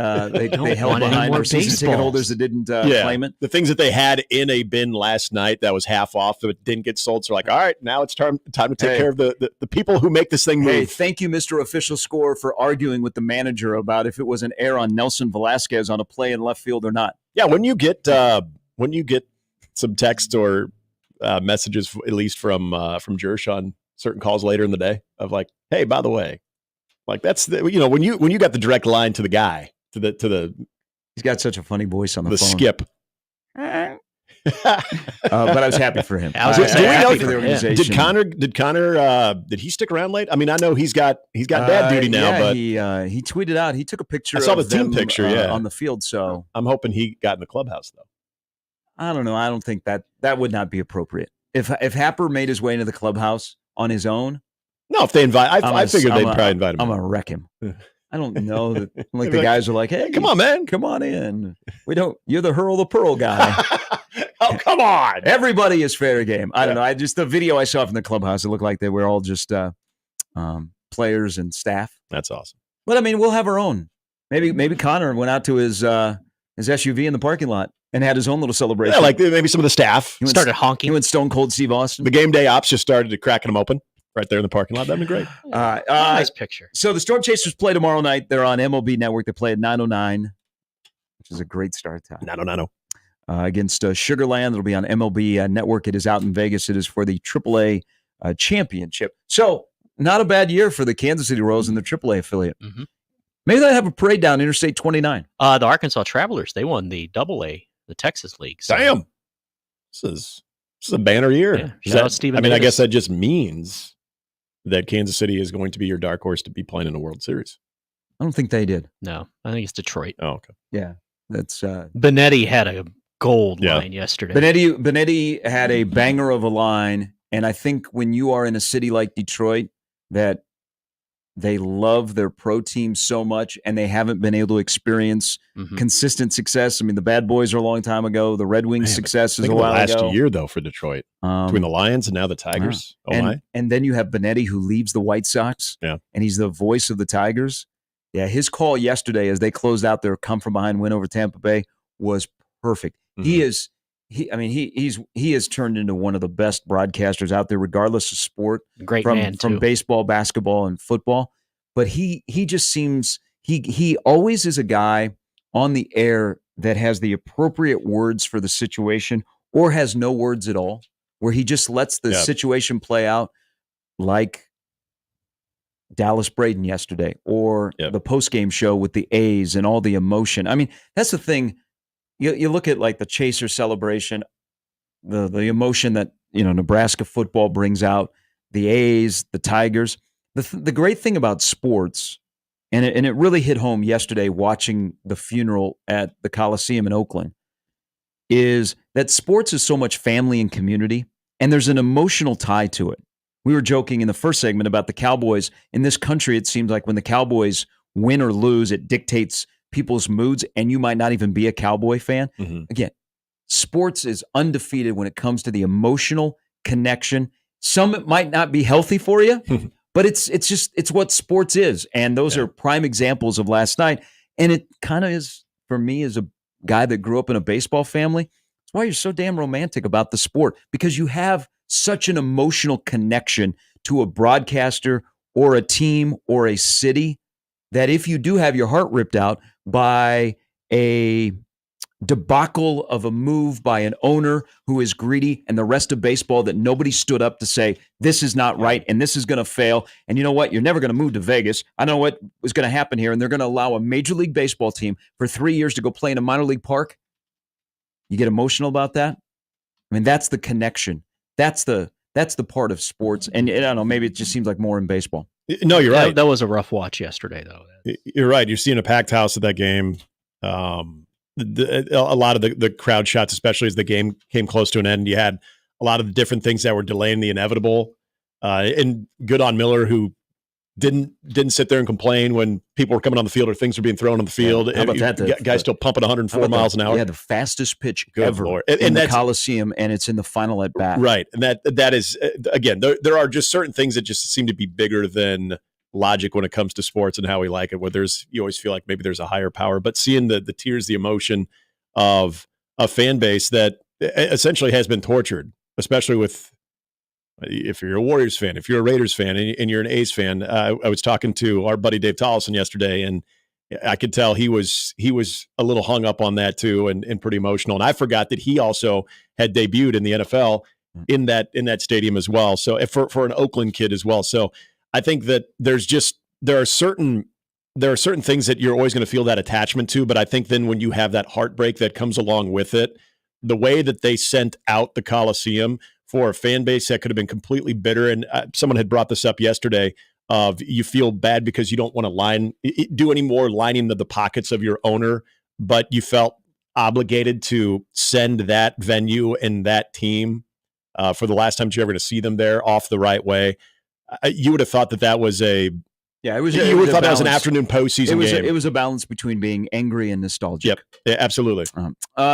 held behind for season ticket holders that didn't claim it. The things that they had in a bin last night that was half off that didn't get sold. So like, all right, now it's time to take care of the people who make this thing move. Hey, thank you, Mr. Official Score, for arguing with the manager about if it was an error on Nelson Velasquez on a play in left field or not. Yeah, when you get some text or messages, at least from Jersh on certain calls later in the day of like, hey, by the way, like that's when you got the direct line to the guy to the he's got such a funny voice on the phone. Skip. But I was happy for him. Did Connor did he stick around late? I mean, I know he's got dad duty now, but he tweeted out, he took a picture. I saw the them, team picture, on the field. So I'm hoping he got in the clubhouse though. I don't know. I don't think that would not be appropriate. If Happer made his way into the clubhouse on his own. No, if they invite, I figured they'd probably invite him. I'm gonna wreck him. I don't know that. Like the guys are like, hey, come on, man, come on in. You're the hurl the pearl guy. Oh, come on. Everybody is fair game. I don't know. The video I saw from the clubhouse, it looked like they were all just players and staff. That's awesome. But I mean, we'll have our own. Maybe Connor went out to his SUV in the parking lot and had his own little celebration. Yeah, like maybe some of the staff started honking. He went Stone Cold Steve Austin. The game day ops just started cracking them open right there in the parking lot. That'd be great. Nice picture. So the Stormchasers play tomorrow night. They're on MLB Network. They play at 9:09, which is a great start time. 9:09. Against Sugarland. It'll be on MLB Network. It is out in Vegas. It is for the AAA championship. So not a bad year for the Kansas City Royals and the AAA affiliate. Mm-hmm. Maybe they'll have a parade down Interstate 29. The Arkansas Travelers, they won the AA, the Texas League. So. Damn. This is a banner year. Yeah. I guess that just means that Kansas City is going to be your dark horse to be playing in a World Series. I don't think they did. No, I think it's Detroit. Oh, okay. Yeah. That's Benetti had a gold line yesterday. Benetti had a banger of a line, and I think when you are in a city like Detroit that they love their pro team so much and they haven't been able to experience consistent success. I mean, the Bad Boys are a long time ago. The Red Wings success is a while ago. Last year, though, for Detroit. Between the Lions and now the Tigers. And then you have Benetti who leaves the White Sox. Yeah. And he's the voice of the Tigers. Yeah, his call yesterday as they closed out their come-from-behind win over Tampa Bay was perfect. Mm-hmm. He has turned into one of the best broadcasters out there, regardless of sport. Great man, from baseball, basketball, and football. But he just seems he always is a guy on the air that has the appropriate words for the situation or has no words at all, where he just lets the situation play out, like Dallas Braden yesterday, or the post-game show with the A's and all the emotion. I mean, that's the thing. You look at like the Chaser celebration, the emotion that Nebraska football brings out, the A's, the Tigers. The great thing about sports, and it really hit home yesterday watching the funeral at the Coliseum in Oakland, is that sports is so much family and community, and there's an emotional tie to it. We were joking in the first segment about the Cowboys. In this country, it seems like when the Cowboys win or lose, it dictates people's moods, and you might not even be a Cowboy fan. Mm-hmm. Again, sports is undefeated when it comes to the emotional connection. Some it might not be healthy for you, but it's what sports is. And those are prime examples of last night. And it kind of is, for me, as a guy that grew up in a baseball family, it's why you're so damn romantic about the sport, because you have such an emotional connection to a broadcaster or a team or a city that if you do have your heart ripped out by a debacle of a move by an owner who is greedy and the rest of baseball that nobody stood up to say, this is not right and this is going to fail. And you know what? You're never going to move to Vegas. I don't know what was going to happen here. And they're going to allow a Major League Baseball team for 3 years to go play in a minor league park. You get emotional about that? I mean, that's the connection. That's the part of sports. And I don't know, maybe it just seems like more in baseball. No, you're right. That was a rough watch yesterday, though. You're right. You're seeing a packed house at that game. A lot of the crowd shots, especially as the game came close to an end, you had a lot of the different things that were delaying the inevitable. And good on Miller, who didn't sit there and complain when people were coming on the field or things were being thrown on the field. How about that? Guys still pumping 104 miles an hour. Yeah, the fastest pitch Good ever Lord. in the Coliseum, and it's in the final at bat. Right. And that is, again, there are just certain things that just seem to be bigger than logic when it comes to sports and how we like it, where you always feel like maybe there's a higher power. But seeing the tears, the emotion of a fan base that essentially has been tortured, especially with, if you're a Warriors fan, if you're a Raiders fan, and you're an A's fan. I was talking to our buddy Dave Tollison yesterday, and I could tell he was a little hung up on that too, and pretty emotional. And I forgot that he also had debuted in the NFL in that stadium as well. So for an Oakland kid as well. So I think that there are certain things that you're always going to feel that attachment to. But I think then when you have that heartbreak that comes along with it, the way that they sent out the Coliseum for a fan base that could have been completely bitter. And someone had brought this up yesterday of you feel bad because you don't want to do any more lining the pockets of your owner, but you felt obligated to send that venue and that team for the last time you're ever going to see them there off the right way. You would have thought that was a Yeah, you would have thought that was an afternoon postseason game. It was a balance between being angry and nostalgic. Yep, yeah, absolutely.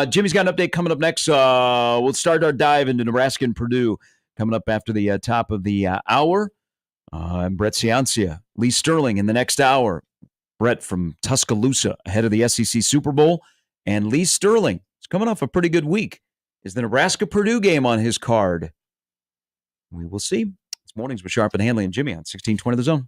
Jimmy's got an update coming up next. We'll start our dive into Nebraska and Purdue coming up after the top of the hour. And Brett Ciancia, Lee Sterling in the next hour. Brett from Tuscaloosa ahead of the SEC Super Bowl. And Lee Sterling is coming off a pretty good week. Is the Nebraska-Purdue game on his card? We will see. It's Mornings with Sharp and Handley and Jimmy on 1620 The Zone.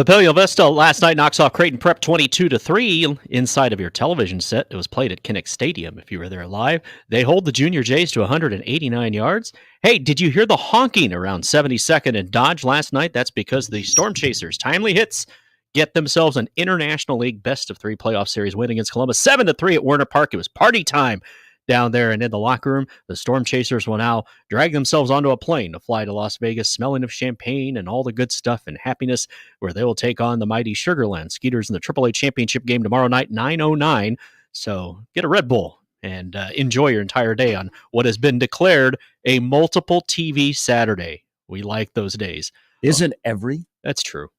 Papilio Vista last night knocks off Creighton Prep 22-3 inside of your television set. It was played at Kinnick Stadium if you were there live. They hold the Junior Jays to 189 yards. Hey, did you hear the honking around 72nd and Dodge last night? That's because the Stormchasers' timely hits get themselves an International League best-of-3 playoff series win against Columbus, 7-3 at Werner Park. It was party time down there and in the locker room. The Stormchasers will now drag themselves onto a plane to fly to Las Vegas, smelling of champagne and all the good stuff and happiness, where they will take on the mighty Sugarland Skeeters in the AAA championship game tomorrow night, 9:09. So get a Red Bull and enjoy your entire day on what has been declared a multiple TV Saturday. We like those days. Isn't every? That's true.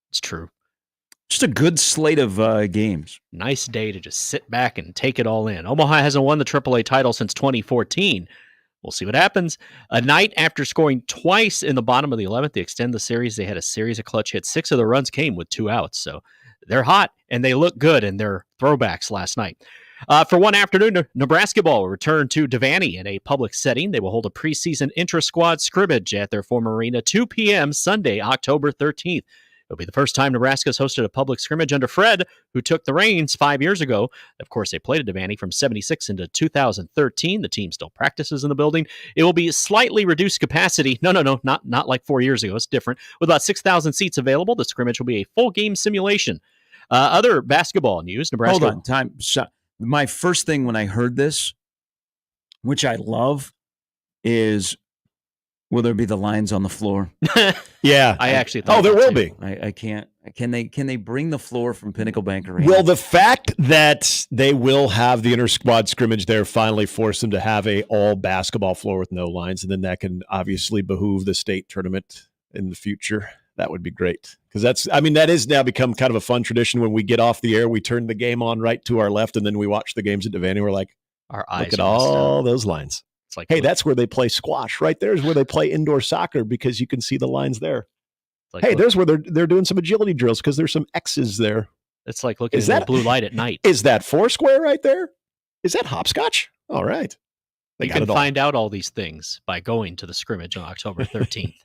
It's true. Just a good slate of games. Nice day to just sit back and take it all in. Omaha hasn't won the AAA title since 2014. We'll see what happens. A night after scoring twice in the bottom of the 11th to extend the series, they had a series of clutch hits. 6 of the runs came with 2 outs. So they're hot, and they look good in their throwbacks last night. For one afternoon, Nebraska ball will return to Devaney in a public setting. They will hold a preseason intra-squad scrimmage at their former arena, 2 p.m. Sunday, October 13th. It'll be the first time Nebraska's hosted a public scrimmage under Fred, who took the reins 5 years ago. Of course, they played at Devaney from 76 into 2013. The team still practices in the building. It will be slightly reduced capacity. No, not like 4 years ago. It's different. With about 6,000 seats available, the scrimmage will be a full game simulation. Other basketball news, Nebraska. Hold on, time. My first thing when I heard this, which I love, is will there be the lines on the floor? Yeah, I actually thought. Oh, there will be. I can't. Can they bring the floor from Pinnacle Bank Arena? Well, the fact that they will have the inter-squad scrimmage there finally force them to have a all basketball floor with no lines, and then that can obviously behoove the state tournament in the future. That would be great, because that is now become kind of a fun tradition. When we get off the air, we turn the game on right to our left, and then we watch the games at Devaney. We're like, our eyes look at all those lines. It's like, hey, that's where they play squash. Right there is where they play indoor soccer, because you can see the lines there. Like, hey, there's where they're doing some agility drills, because there's some X's there. It's like looking at that blue light at night. Is that Foursquare right there? Is that hopscotch? All right. You can find out all these things by going to the scrimmage on October 13th.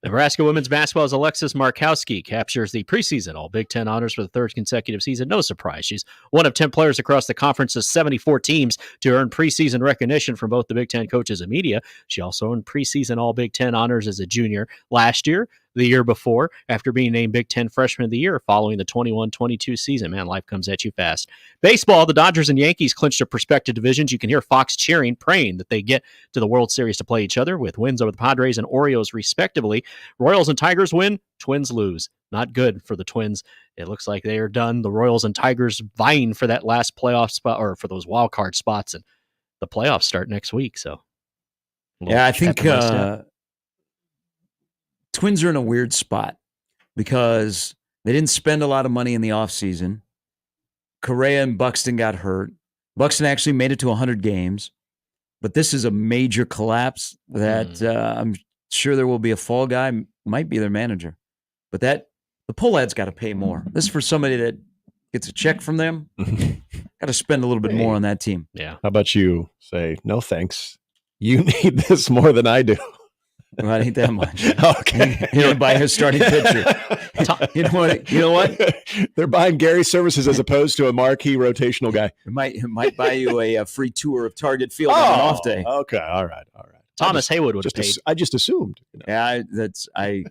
Nebraska women's basketball's Alexis Markowski captures the preseason All Big Ten honors for the 3rd consecutive season. No surprise. She's one of 10 players across the conference's 74 teams to earn preseason recognition from both the Big Ten coaches and media. She also earned preseason All Big Ten honors as a junior last year, the year before, after being named Big Ten Freshman of the Year following the 21-22 season. Man, life comes at you fast. Baseball, the Dodgers and Yankees clinched their prospective divisions. You can hear Fox cheering, praying that they get to the World Series to play each other, with wins over the Padres and Orioles, respectively. Royals and Tigers win, Twins lose. Not good for the Twins. It looks like they are done. The Royals and Tigers vying for that last playoff spot, or for those wild card spots, and the playoffs start next week. So, yeah, I think Twins are in a weird spot because they didn't spend a lot of money in the offseason. Correa and Buxton got hurt. Buxton actually made it to 100 games, but this is a major collapse that I'm sure there will be a fall guy, might be their manager. But the Pollad's got to pay more. This is for somebody that gets a check from them. Got to spend a little bit more on that team. Yeah. How about you say, no thanks. You need this more than I do. Well, it ain't that much. Okay. You know, buy his starting pitcher. You know what? They're buying Gary's services as opposed to a marquee rotational guy. It might buy you a free tour of Target Field on an off day. Okay. All right. Thomas Haywood would have paid. I just assumed. Yeah, he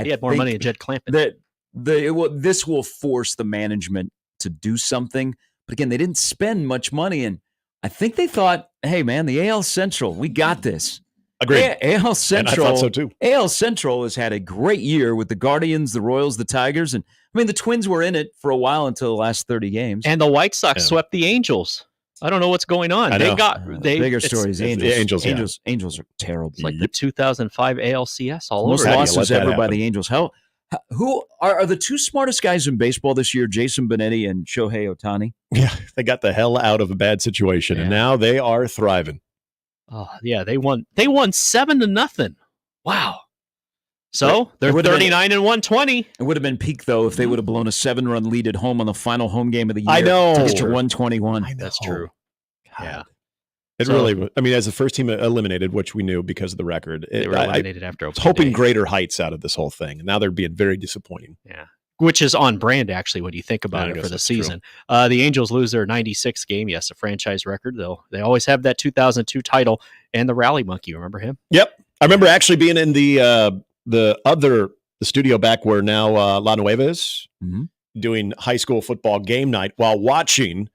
had more money than Jed Clampett. This will force the management to do something. But again, they didn't spend much money, and I think they thought, hey, man, the AL Central, we got this. Agreed. AL Central, and I thought so too. AL Central has had a great year with the Guardians, the Royals, the Tigers, and I mean the Twins were in it for a while until the last 30 games. And the White Sox swept the Angels. I don't know what's going on. Bigger stories. Angels. Angels are terrible. It's like the 2005 ALCS all most over. Most losses ever by the Angels. Who are the two smartest guys in baseball this year? Jason Benetti and Shohei Ohtani. Yeah, they got the hell out of a bad situation, and now they are thriving. Oh yeah, they won 7-0. Wow. So they're 39 and 120. It would have been peak though if they would have blown a 7-run lead at home on the final home game of the year. I know. To get to 121. That's true. God. Yeah. It really. I mean, as the first team eliminated, which we knew because of the record, they were eliminated after. I was hoping greater heights out of this whole thing, and now they're being very disappointing. Yeah. which is on brand, actually, when you think about it for the season. The Angels lose their 96th game. Yes, a franchise record, though. They always have that 2002 title and the Rally Monkey. Remember him? Yep. I remember actually being in the studio back where now La Nueva is, doing high school football game night while watching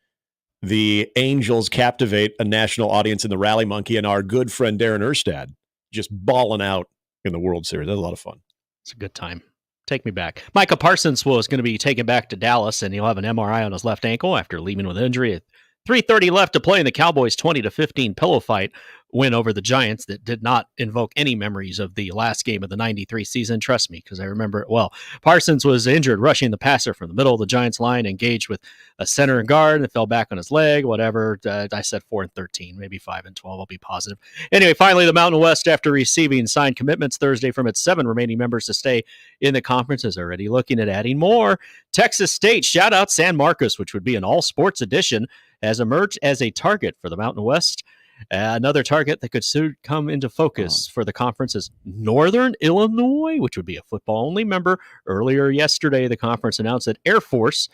the Angels captivate a national audience in the Rally Monkey, and our good friend Darren Erstad just balling out in the World Series. That was a lot of fun. It's a good time. Take me back. Micah Parsons was going to be taken back to Dallas, and he'll have an MRI on his left ankle after leaving with injury. At 3:30 left to play in the Cowboys' 20-15 pillow fight win over the Giants that did not invoke any memories of the last game of the 93 season. Trust me, because I remember it well. Parsons was injured rushing the passer from the middle of the Giants line, engaged with a center and guard, and fell back on his leg, whatever. I said 4-13, maybe 5-12. I'll be positive. Anyway, finally, the Mountain West, after receiving signed commitments Thursday from its 7 remaining members to stay in the conference, is already looking at adding more. Texas State, shout out San Marcos, which would be an all-sports edition, has emerged as a target for the Mountain West. Another target that could soon come into focus for the conference is Northern Illinois, which would be a football-only member. Earlier yesterday, the conference announced that Air Force,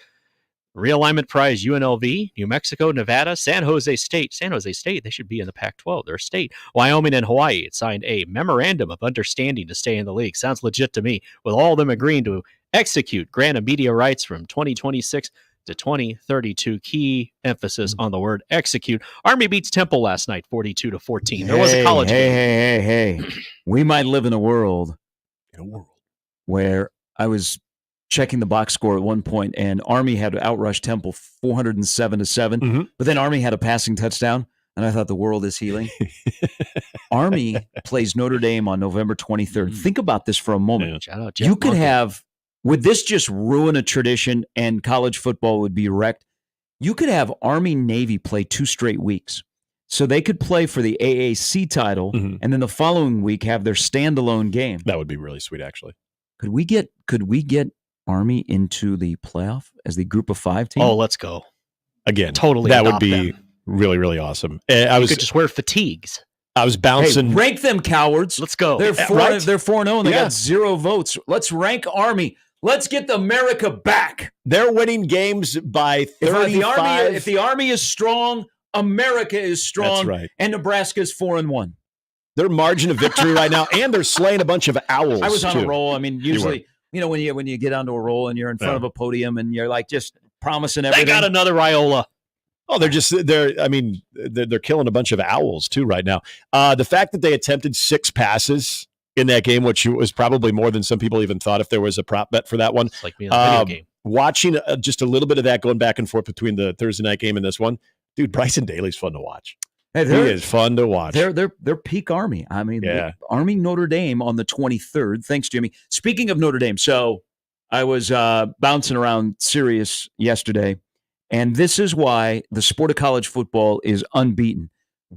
realignment prize UNLV, New Mexico, Nevada, San Jose State, they should be in the Pac-12. They're a state. Wyoming and Hawaii, it signed a memorandum of understanding to stay in the league. Sounds legit to me, with all of them agreeing to execute grant of media rights from 2026 to 2032. Key emphasis on the word execute. Army beats Temple last night, 42-14. There was a college game. Hey. We might live in a world where I was checking the box score at one point, and Army had outrushed Temple 407-7, but then Army had a passing touchdown, and I thought the world is healing. Army plays Notre Dame on November 23rd. Think about this for a moment. Shout out Jeff You could Monken. have... Would this just ruin a tradition and college football would be wrecked? You could have Army-Navy play 2 straight weeks. So they could play for the AAC title and then the following week have their standalone game. That would be really sweet, actually. Could we get Army into the playoff as the group of 5 team? Oh, let's go. Again, totally. That would be really, really awesome. You could just wear fatigues. I was bouncing. Hey, rank them, cowards. Let's go. They're 4-0 and they got 0 votes. Let's rank Army. Let's get America back. They're winning games by 35. If the Army is strong, America is strong. That's right. And Nebraska is 4-1. Their margin of victory right now, and they're slaying a bunch of owls. I was on too. a roll. I mean, usually, when you get onto a roll and you're in front of a podium and you're like just promising everything. They got another Raiola. Oh, they're killing a bunch of owls too right now. The fact that they attempted 6 passes in that game, which was probably more than some people even thought if there was a prop bet for that one. It's like being in a video game. Watching just a little bit of that going back and forth between the Thursday night game and this one, dude, Bryson Daly's fun to watch. Hey, he is fun to watch. They're peak Army. I mean, Army Notre Dame on the 23rd. Thanks, Jimmy. Speaking of Notre Dame, so I was bouncing around Sirius yesterday, and this is why the sport of college football is unbeaten.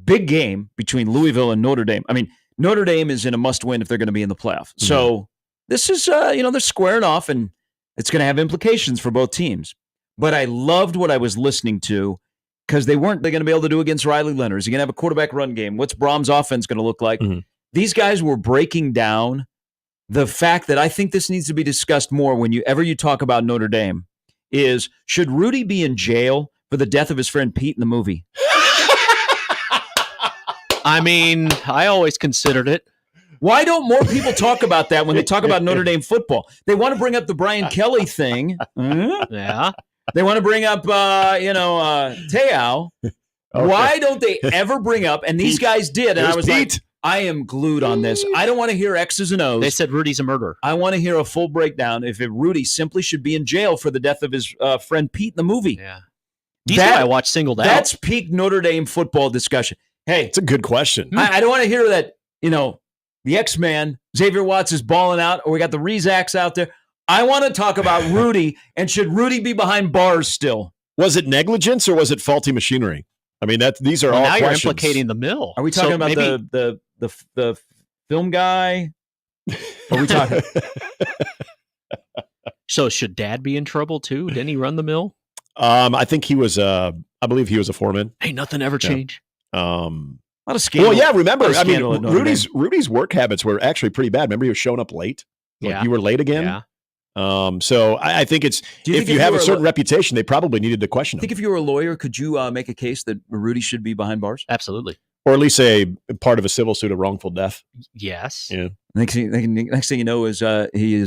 Big game between Louisville and Notre Dame. I mean, Notre Dame is in a must-win if they're going to be in the playoff. So this is, they're squaring off, and it's going to have implications for both teams. But I loved what I was listening to because they're going to be able to do against Riley Leonard. Is he going to have a quarterback run game? What's Brahms' offense going to look like? These guys were breaking down the fact that I think this needs to be discussed more whenever you talk about Notre Dame is, should Rudy be in jail for the death of his friend Pete in the movie? I mean, I always considered it. Why don't more people talk about that when they talk about Notre Dame football? They want to bring up the Brian Kelly thing. Yeah. They want to bring up, Te'o. Okay. Why don't they ever bring up, and these guys did, and I was like, I am glued on this. I don't want to hear X's and O's. They said Rudy's a murderer. I want to hear a full breakdown if Rudy simply should be in jail for the death of his friend Pete in the movie. Yeah. These guys I watched singled out. That's peak Notre Dame football discussion. Hey, it's a good question. I don't want to hear that, the X-Man, Xavier Watts is balling out, or we got the Rezacs out there. I want to talk about Rudy, and should Rudy be behind bars still? Was it negligence or was it faulty machinery? I mean, these are all now questions. You're implicating the mill. Are we talking about the film guy? Are we talking? So should Dad be in trouble too? Didn't he run the mill? I think he was. I believe he was a foreman. Hey, nothing ever changed. A lot of scandal. Well, yeah. Remember, I mean, Rudy's work habits were actually pretty bad. Remember, he was showing up late. Like you were late again. Yeah. So I think it's if you have a certain reputation, they probably needed to question him. I think if you were a lawyer, could you make a case that Rudy should be behind bars? Absolutely. Or at least a part of a civil suit of wrongful death. Yes. Yeah. Next thing you know is he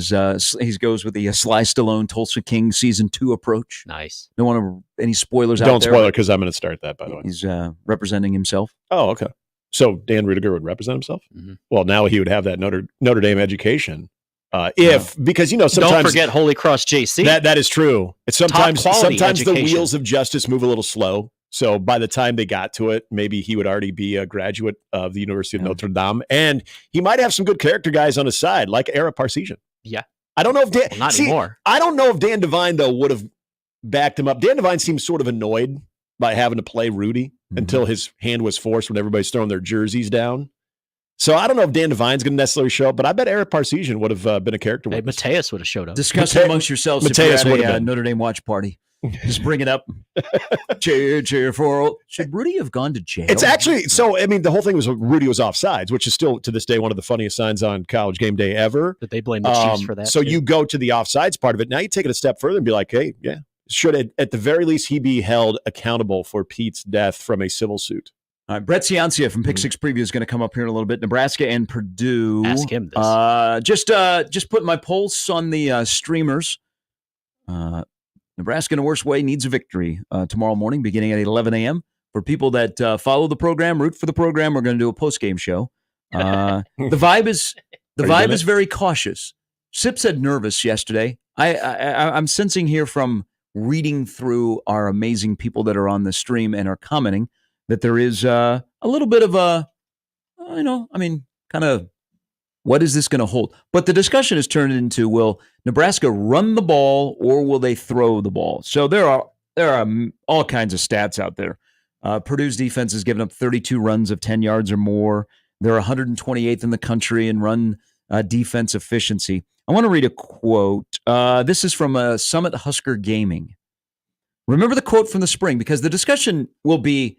goes with the Sly Stallone Tulsa King season 2 approach. Nice. Don't want any spoilers. Don't spoil it because I'm going to start that. By the way, he's representing himself. Oh, okay. So Dan Rudiger would represent himself. Mm-hmm. Well, now he would have that Notre Dame education. Because sometimes don't forget Holy Cross JC. That is true. It's sometimes education. The wheels of justice move a little slow. So by the time they got to it, maybe he would already be a graduate of the University of Notre Dame, and he might have some good character guys on his side, like Ara Parseghian. Yeah, I don't know if Dan. Not anymore. I don't know if Dan Devine though would have backed him up. Dan Devine seems sort of annoyed by having to play Rudy until his hand was forced when everybody's throwing their jerseys down. So I don't know if Dan Devine's going to necessarily show up, but I bet Ara Parseghian would have been a character. Hey, Mateus would have showed up. Discuss it amongst yourselves. Mateus if you're at a Notre Dame watch party. Just bring it up. cheer for. Should Rudy have gone to jail? It's actually so. I mean, the whole thing was Rudy was offsides, which is still to this day one of the funniest signs on College Game Day ever. Did they blame the Chiefs for that? So you go to the offsides part of it. Now you take it a step further and be like, hey, yeah, should at the very least he be held accountable for Pete's death from a civil suit? All right, Brett Ciancia from Pick Six Preview is going to come up here in a little bit. Nebraska and Purdue. Ask him this. Just put my pulse on the streamers. Nebraska, in a worse way, needs a victory tomorrow morning, beginning at 11 a.m. For people that follow the program, root for the program, we're going to do a post-game show. The vibe is very cautious. Sip said nervous yesterday. I'm sensing here from reading through our amazing people that are on the stream and are commenting that there is a little bit of kind of what is this going to hold? But the discussion has turned into, will Nebraska run the ball or will they throw the ball? So there are all kinds of stats out there. Purdue's defense has given up 32 runs of 10 yards or more. They're 128th in the country in run defense efficiency. I want to read a quote. This is from Summit Husker Gaming. Remember the quote from the spring, because the discussion will be,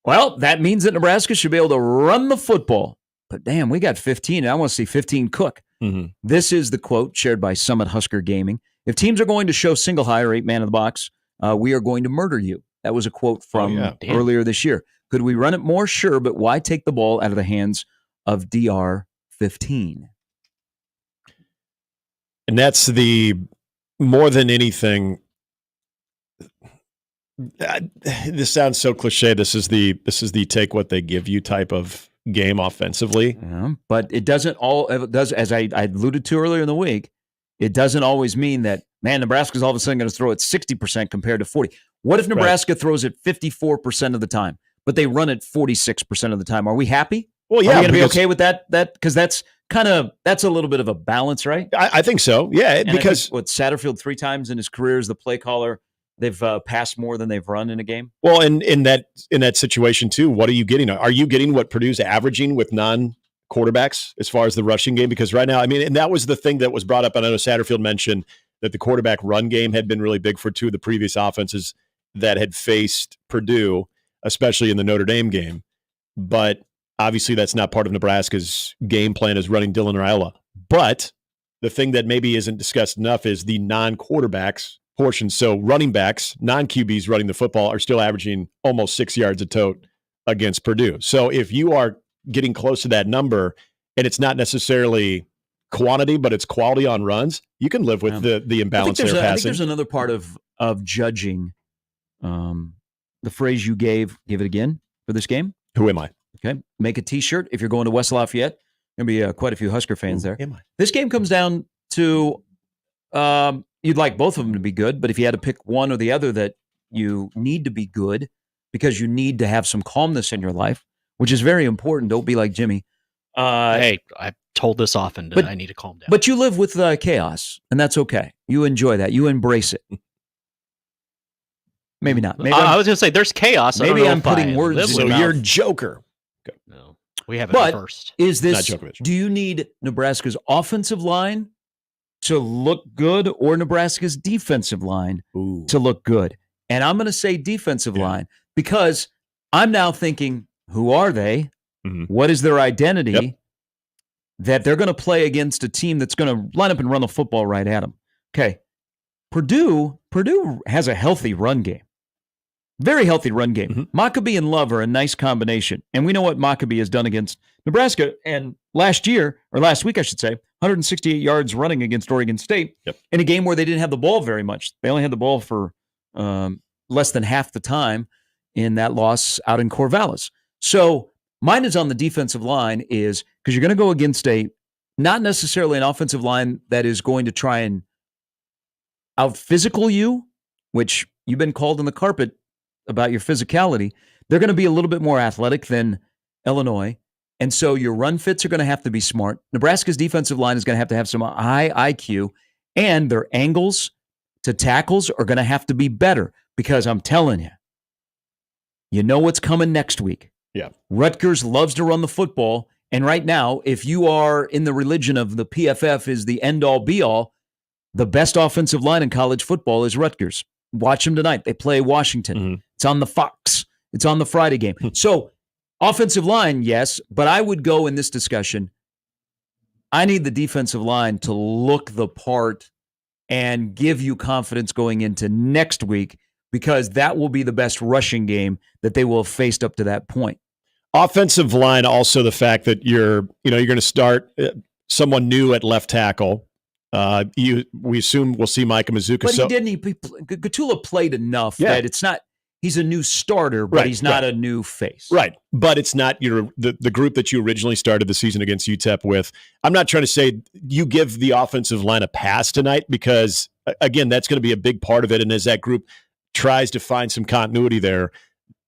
well, that means that Nebraska should be able to run the football. But damn, we got 15, and I want to see 15 cook. Mm-hmm. This is the quote shared by Summit Husker Gaming. If teams are going to show single high or 8-man in the box, we are going to murder you. That was a quote from earlier this year. Could we run it more? Sure, but why take the ball out of the hands of DR15? And that's the, more than anything, this sounds so cliche. This is the take what they give you type of game offensively. Yeah, but it doesn't as I alluded to earlier in the week, it doesn't always mean that, man, Nebraska's all of a sudden going to throw it 60% compared to 40. What if Nebraska throws it 54% of the time, but they run it 46% of the time? Are we happy? Well, yeah. Are we going to be okay with that? Because that's a little bit of a balance, right? I think so. Yeah, and because Satterfield 3 times in his career as the play caller, they've passed more than they've run in a game. Well, in that situation too, what are you getting? Are you getting what Purdue's averaging with non-quarterbacks as far as the rushing game? Because right now, I mean, and that was the thing that was brought up. And I know Satterfield mentioned that the quarterback run game had been really big for two of the previous offenses that had faced Purdue, especially in the Notre Dame game. But obviously, that's not part of Nebraska's game plan, is running Dylan Raiola. But the thing that maybe isn't discussed enough is the non-quarterbacks portion. So running backs, non-QBs running the football, are still averaging almost 6 yards a tote against Purdue. So if you are getting close to that number, and it's not necessarily quantity, but it's quality on runs, you can live with the imbalance there passing. I think there's another part of judging the phrase you gave. Give it again for this game. Who am I? Okay. Make a T-shirt if you're going to West Lafayette. Going to be quite a few Husker fans there. Am I? This game comes down to you'd like both of them to be good, but if you had to pick one or the other, that you need to be good because you need to have some calmness in your life, which is very important. Don't be like Jimmy. Hey, I've told this often that I need to calm down. But you live with chaos, and that's okay. You enjoy that. You embrace it. Maybe not. Maybe I was going to say there's chaos. Maybe I'm putting words. So you're Joker. Okay. No, we have it first. Is this? Do you need Nebraska's offensive line to look good or Nebraska's defensive line to look good? And I'm going to say defensive line because I'm now thinking, who are they? Mm-hmm. What is their identity? That they're going to play against a team that's going to line up and run the football right at them. Okay. Purdue has a healthy run game. Very healthy run game. Mm-hmm. Maccabee and Love are a nice combination. And we know what Maccabee has done against Nebraska. And last week, I should say, 168 yards running against Oregon State in a game where they didn't have the ball very much. They only had the ball for less than half the time in that loss out in Corvallis. So mine is on the defensive line is because you're going to go against not necessarily an offensive line that is going to try and out-physical you, which you've been called on the carpet about your physicality. They're going to be a little bit more athletic than Illinois. And so your run fits are going to have to be smart. Nebraska's defensive line is going to have some high IQ, and their angles to tackles are going to have to be better because I'm telling you know what's coming next week. Yeah. Rutgers loves to run the football. And right now, if you are in the religion of the PFF is the end-all, be-all, the best offensive line in college football is Rutgers. Watch them tonight. They play Washington. Mm-hmm. It's on the Fox. It's on the Friday game. So offensive line, yes, but I would go in this discussion, I need the defensive line to look the part and give you confidence going into next week because that will be the best rushing game that they will have faced up to that point. Offensive line, also the fact that you're going to start someone new at left tackle. We assume we'll see Micah Mazuka. But Gatula played enough that it's not. He's a new starter, but he's not a new face. Right, but it's not the group that you originally started the season against UTEP with. I'm not trying to say you give the offensive line a pass tonight because, again, that's going to be a big part of it. And as that group tries to find some continuity there,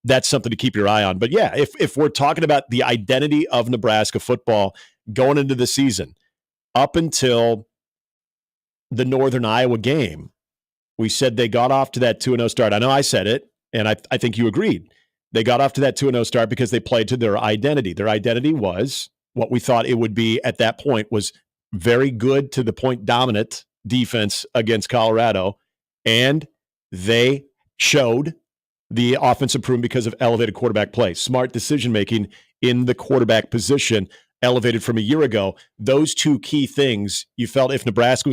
that's something to keep your eye on. But yeah, if we're talking about the identity of Nebraska football going into the season, up until the Northern Iowa game, we said they got off to that 2-0 start. I know I said it, and I think you agreed. They got off to that 2-0 start because they played to their identity. Their identity was what we thought it would be at that point, was very good to the point dominant defense against Colorado, and they showed the offense improved because of elevated quarterback play, smart decision-making in the quarterback position, elevated from a year ago. Those two key things, you felt if Nebraska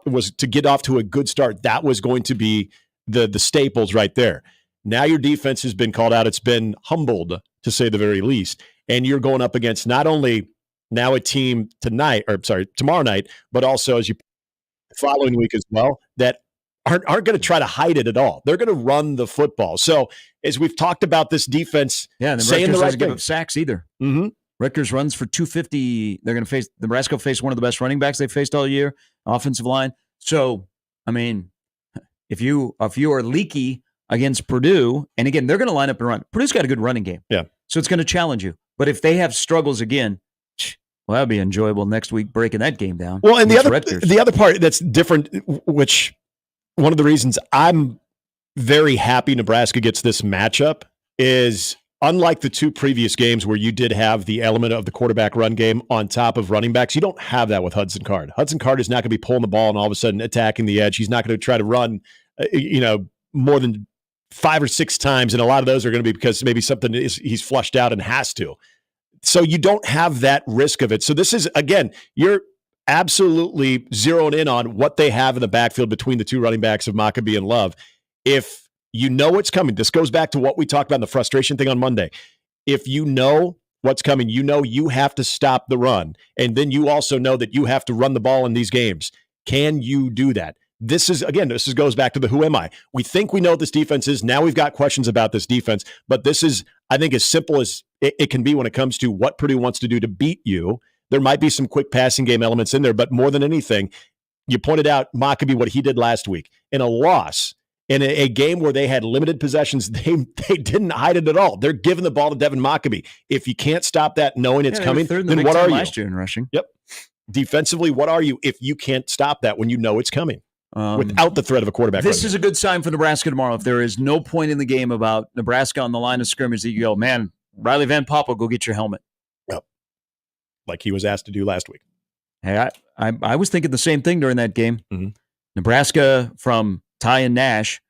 was to get off to a good start, that was going to be the staples right there. Now your defense has been called out. It's been humbled, to say the very least. And you're going up against not only now a team tomorrow night, but also as you following week as well, that aren't going to try to hide it at all. They're going to run the football. So as we've talked about this defense, and saying the right give up sacks either. Mm-hmm. Rutgers runs for 250. They're going to face Nebraska. Will face one of the best running backs they've faced all year. Offensive line. So I mean, if you are leaky against Purdue, and again they're going to line up and run. Purdue's got a good running game. Yeah. So it's going to challenge you. But if they have struggles again, well, that'd be enjoyable next week breaking that game down. Well, and the other part that's different, which one of the reasons I'm very happy Nebraska gets this matchup is unlike the two previous games where you did have the element of the quarterback run game on top of running backs, you don't have that with Hudson Card. Hudson Card is not going to be pulling the ball and all of a sudden attacking the edge. He's not going to try to run, more than 5 or 6 times, and a lot of those are going to be because maybe something he's flushed out and has to. So you don't have that risk of it. So this is, again, you're absolutely zeroing in on what they have in the backfield between the two running backs of Maccabee and Love. If you know what's coming, this goes back to what we talked about in the frustration thing on Monday. If you know what's coming, you know you have to stop the run, and then you also know that you have to run the ball in these games. Can you do that? This goes back to the who am I? We think we know what this defense is. Now we've got questions about this defense, but this is, I think, as simple as it can be when it comes to what Purdue wants to do to beat you. There might be some quick passing game elements in there, but more than anything, you pointed out Maccabee, what he did last week. In a loss, in a game where they had limited possessions, they didn't hide it at all. They're giving the ball to Devin Maccabee. If you can't stop that knowing it's coming, then what are you? Last year in rushing. Yep. Defensively, what are you if you can't stop that when you know it's coming? Without the threat of a quarterback. This is a good sign for Nebraska tomorrow. If there is no point in the game about Nebraska on the line of scrimmage that you go, man, Riley Van Poppel, go get your helmet. Yep. Like he was asked to do last week. Hey, I was thinking the same thing during that game. Mm-hmm. Nebraska, from Ty and Nash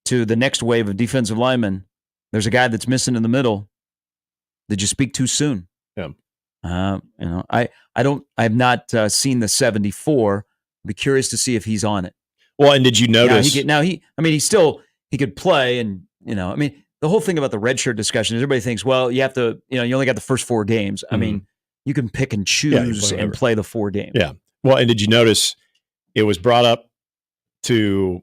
to the next wave of defensive linemen, there's a guy that's missing in the middle. Did you speak too soon? Yeah. I have not seen the 74. I'd be curious to see if he's on it. Well, and did you notice? He could play, and the whole thing about the redshirt discussion is everybody thinks, well, you have to, you only got the first 4 games. I mean, you can pick and choose and play the 4 games. Yeah. Well, and did you notice it was brought up to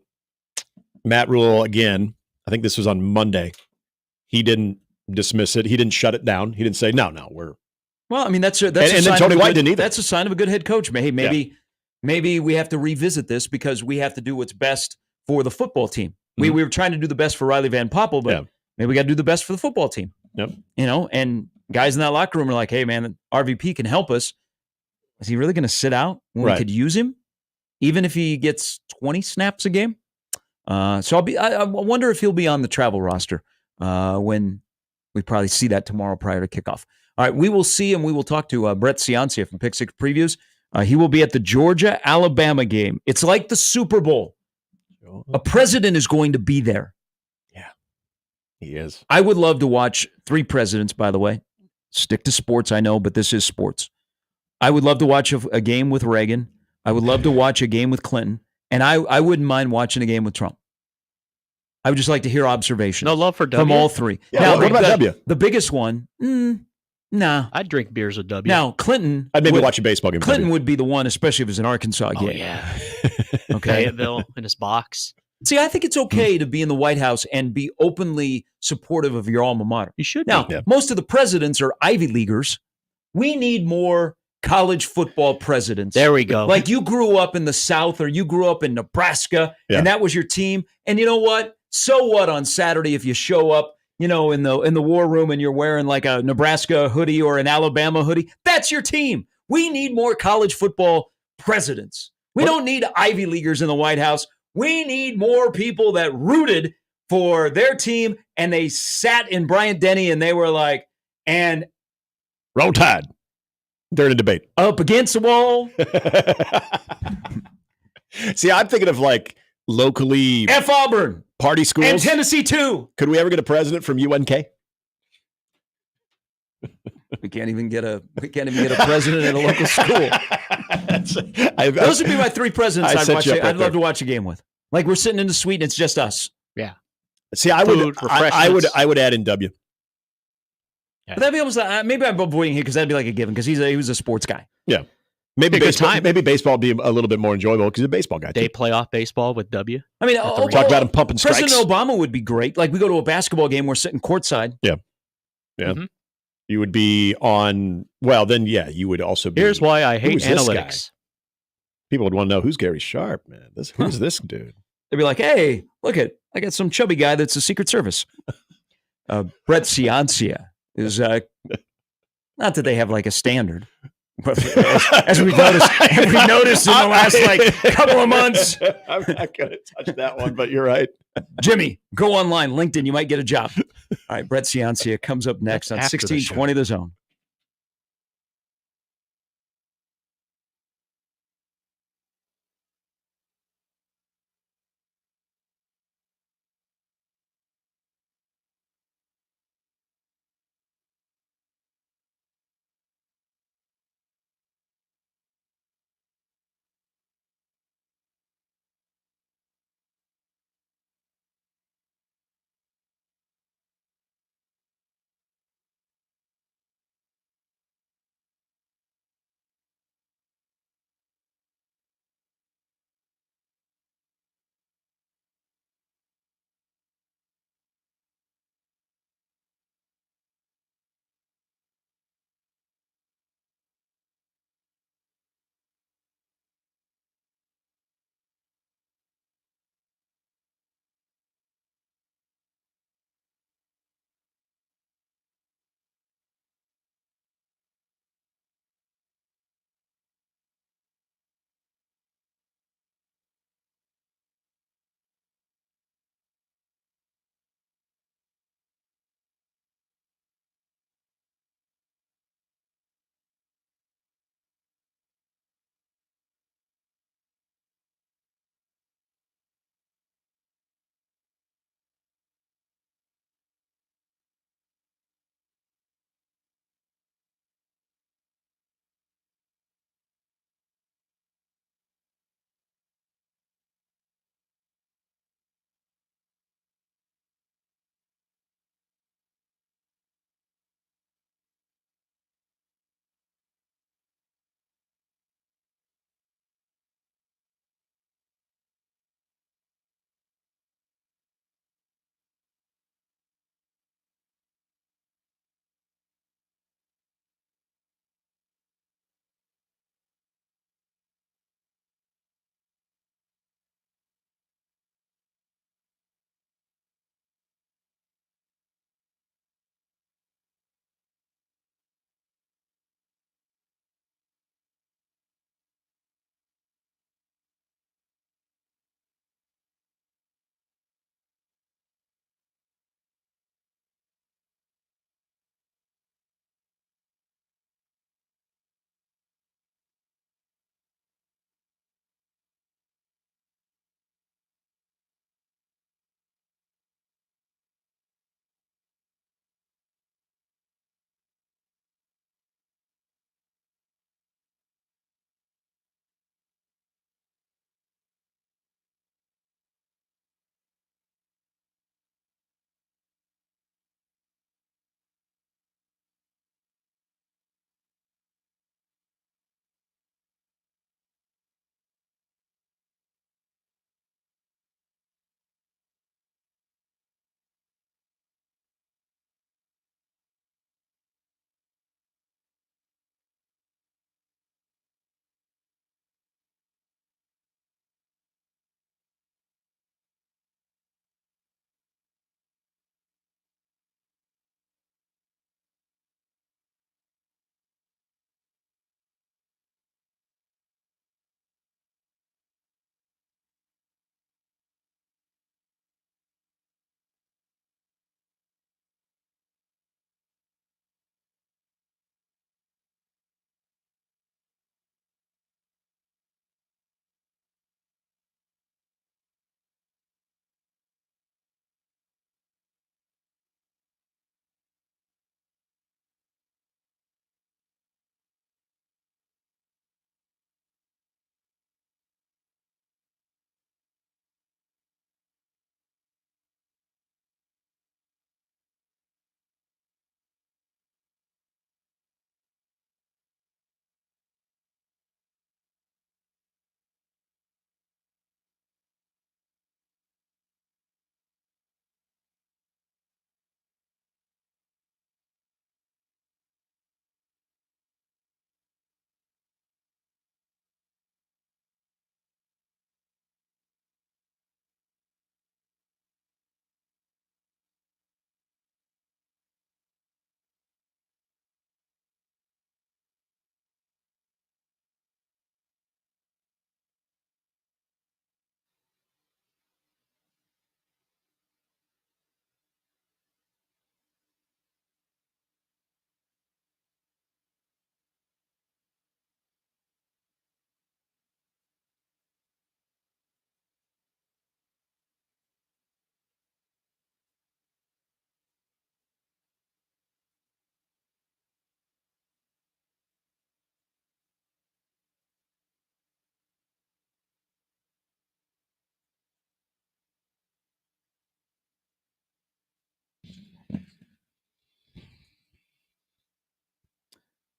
Matt Rule again? I think this was on Monday. He didn't dismiss it. He didn't shut it down. He didn't say, no, we're. Well, I mean, that's and then Tony White didn't either. That's a sign of a good head coach. Hey, maybe we have to revisit this because we have to do what's best for the football team. We were trying to do the best for Riley Van Poppel, but maybe we got to do the best for the football team. Yep. And guys in that locker room are like, hey, man, RVP can help us. Is he really going to sit out when we could use him, even if he gets 20 snaps a game? So I wonder if he'll be on the travel roster when we probably see that tomorrow prior to kickoff. All right, we will see, and we will talk to Brett Ciancia from Pick Six Previews. He will be at the Georgia-Alabama game. It's like the Super Bowl. A president is going to be there. Yeah, he is. I would love to watch 3 presidents, by the way. Stick to sports, I know, but this is sports. I would love to watch a game with Reagan. I would love to watch a game with Clinton. And I wouldn't mind watching a game with Trump. I would just like to hear observations. No love for W? From all 3. Yeah, now, what about W? The biggest one, nah. I'd drink beers with W. Now, Clinton. I'd maybe watch a baseball game. Clinton would be the one, especially if it was an Arkansas game. Oh, yeah. Okay. Fayetteville in his box. See, I think it's okay to be in the White House and be openly supportive of your alma mater. You should Now, be. most of the presidents are Ivy Leaguers. We need more college football presidents. There we go. Like you grew up in the South or you grew up in Nebraska and that was your team. And you know what? So what on Saturday if you show up, in the war room and you're wearing like a Nebraska hoodie or an Alabama hoodie? That's your team. We need more college football presidents. We don't need Ivy Leaguers in the White House. We need more people that rooted for their team and they sat in Bryant-Denny and they were like, and Roll Tide during a debate. Up against the wall. See, I'm thinking of like locally F Auburn. Party schools. And Tennessee too. Could we ever get a president from UNK? We can't even get a president at a local school. Those would be my 3 presidents I'd love to watch a game with. Like we're sitting in the suite and it's just us. Yeah. See, I would add in W. Yeah. But that'd be almost maybe I'm avoiding here because that'd be like a given because he was a sports guy. Yeah. Maybe baseball would be a little bit more enjoyable because he's a baseball guy. They play off baseball with W. I mean, talk about him pumping strikes. President Obama would be great. Like we go to a basketball game, we're sitting courtside. Yeah. Yeah. Mm-hmm. You would be on, you would also be. Here's why I hate analytics. People would want to know who's Gary Sharp, man. Who's this dude? They'd be like, hey, I got some chubby guy that's a Secret Service. Brett Ciancia is, not that they have like a standard. But as we've noticed in the last couple of months. I'm not going to touch that one, but you're right. Jimmy, go online, LinkedIn, you might get a job. All right, Brett Ciancia comes up next on 1620 The Zone.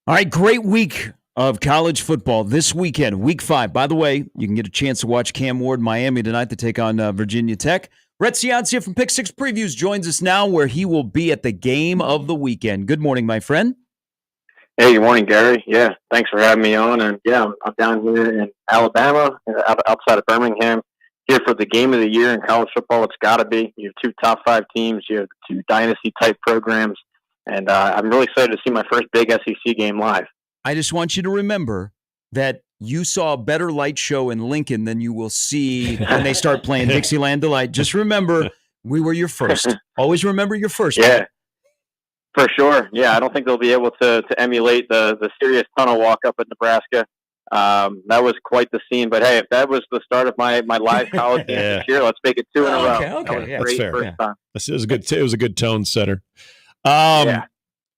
All right, great week of college football this weekend, week 5. By the way, you can get a chance to watch Cam Ward Miami tonight to take on Virginia Tech. Rhett Ciancia from Pick 6 Previews joins us now, where he will be at the game of the weekend. Good morning, my friend. Hey, good morning, Gary. Yeah, thanks for having me on. And yeah, I'm down here in Alabama, outside of Birmingham, here for the game of the year in college football. It's got to be. You have 2 top 5 teams. You have 2 dynasty-type programs. And I'm really excited to see my first big SEC game live. I just want you to remember that you saw a better light show in Lincoln than you will see when they start playing Dixieland Delight. Just remember, we were your first. Always remember your first. Yeah, for sure. Yeah, I don't think they'll be able to emulate the serious tunnel walk up at Nebraska. That was quite the scene. But, hey, if that was the start of my live college game this year, let's make it 2 in a row. Okay. That was great first time. It was a good tone setter.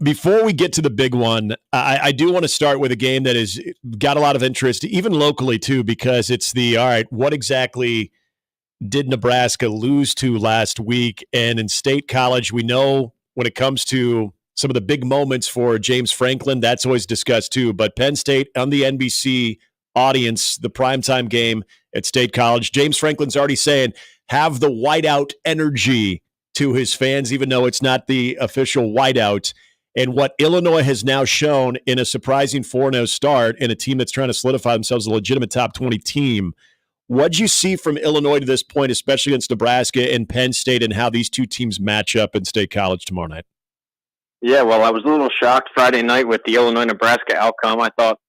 Before we get to the big one, I do want to start with a game that has got a lot of interest, even locally too, because it's all right, what exactly did Nebraska lose to last week? And in State College, we know when it comes to some of the big moments for James Franklin, that's always discussed too. But Penn State on the NBC audience, the primetime game at State College, James Franklin's already saying, have the whiteout energy to his fans, even though it's not the official whiteout. And what Illinois has now shown in a surprising 4-0 start in a team that's trying to solidify themselves as a legitimate top 20 team, what'd you see from Illinois to this point, especially against Nebraska and Penn State, and how these 2 teams match up in State College tomorrow night? Yeah, well, I was a little shocked Friday night with the Illinois-Nebraska outcome. I thought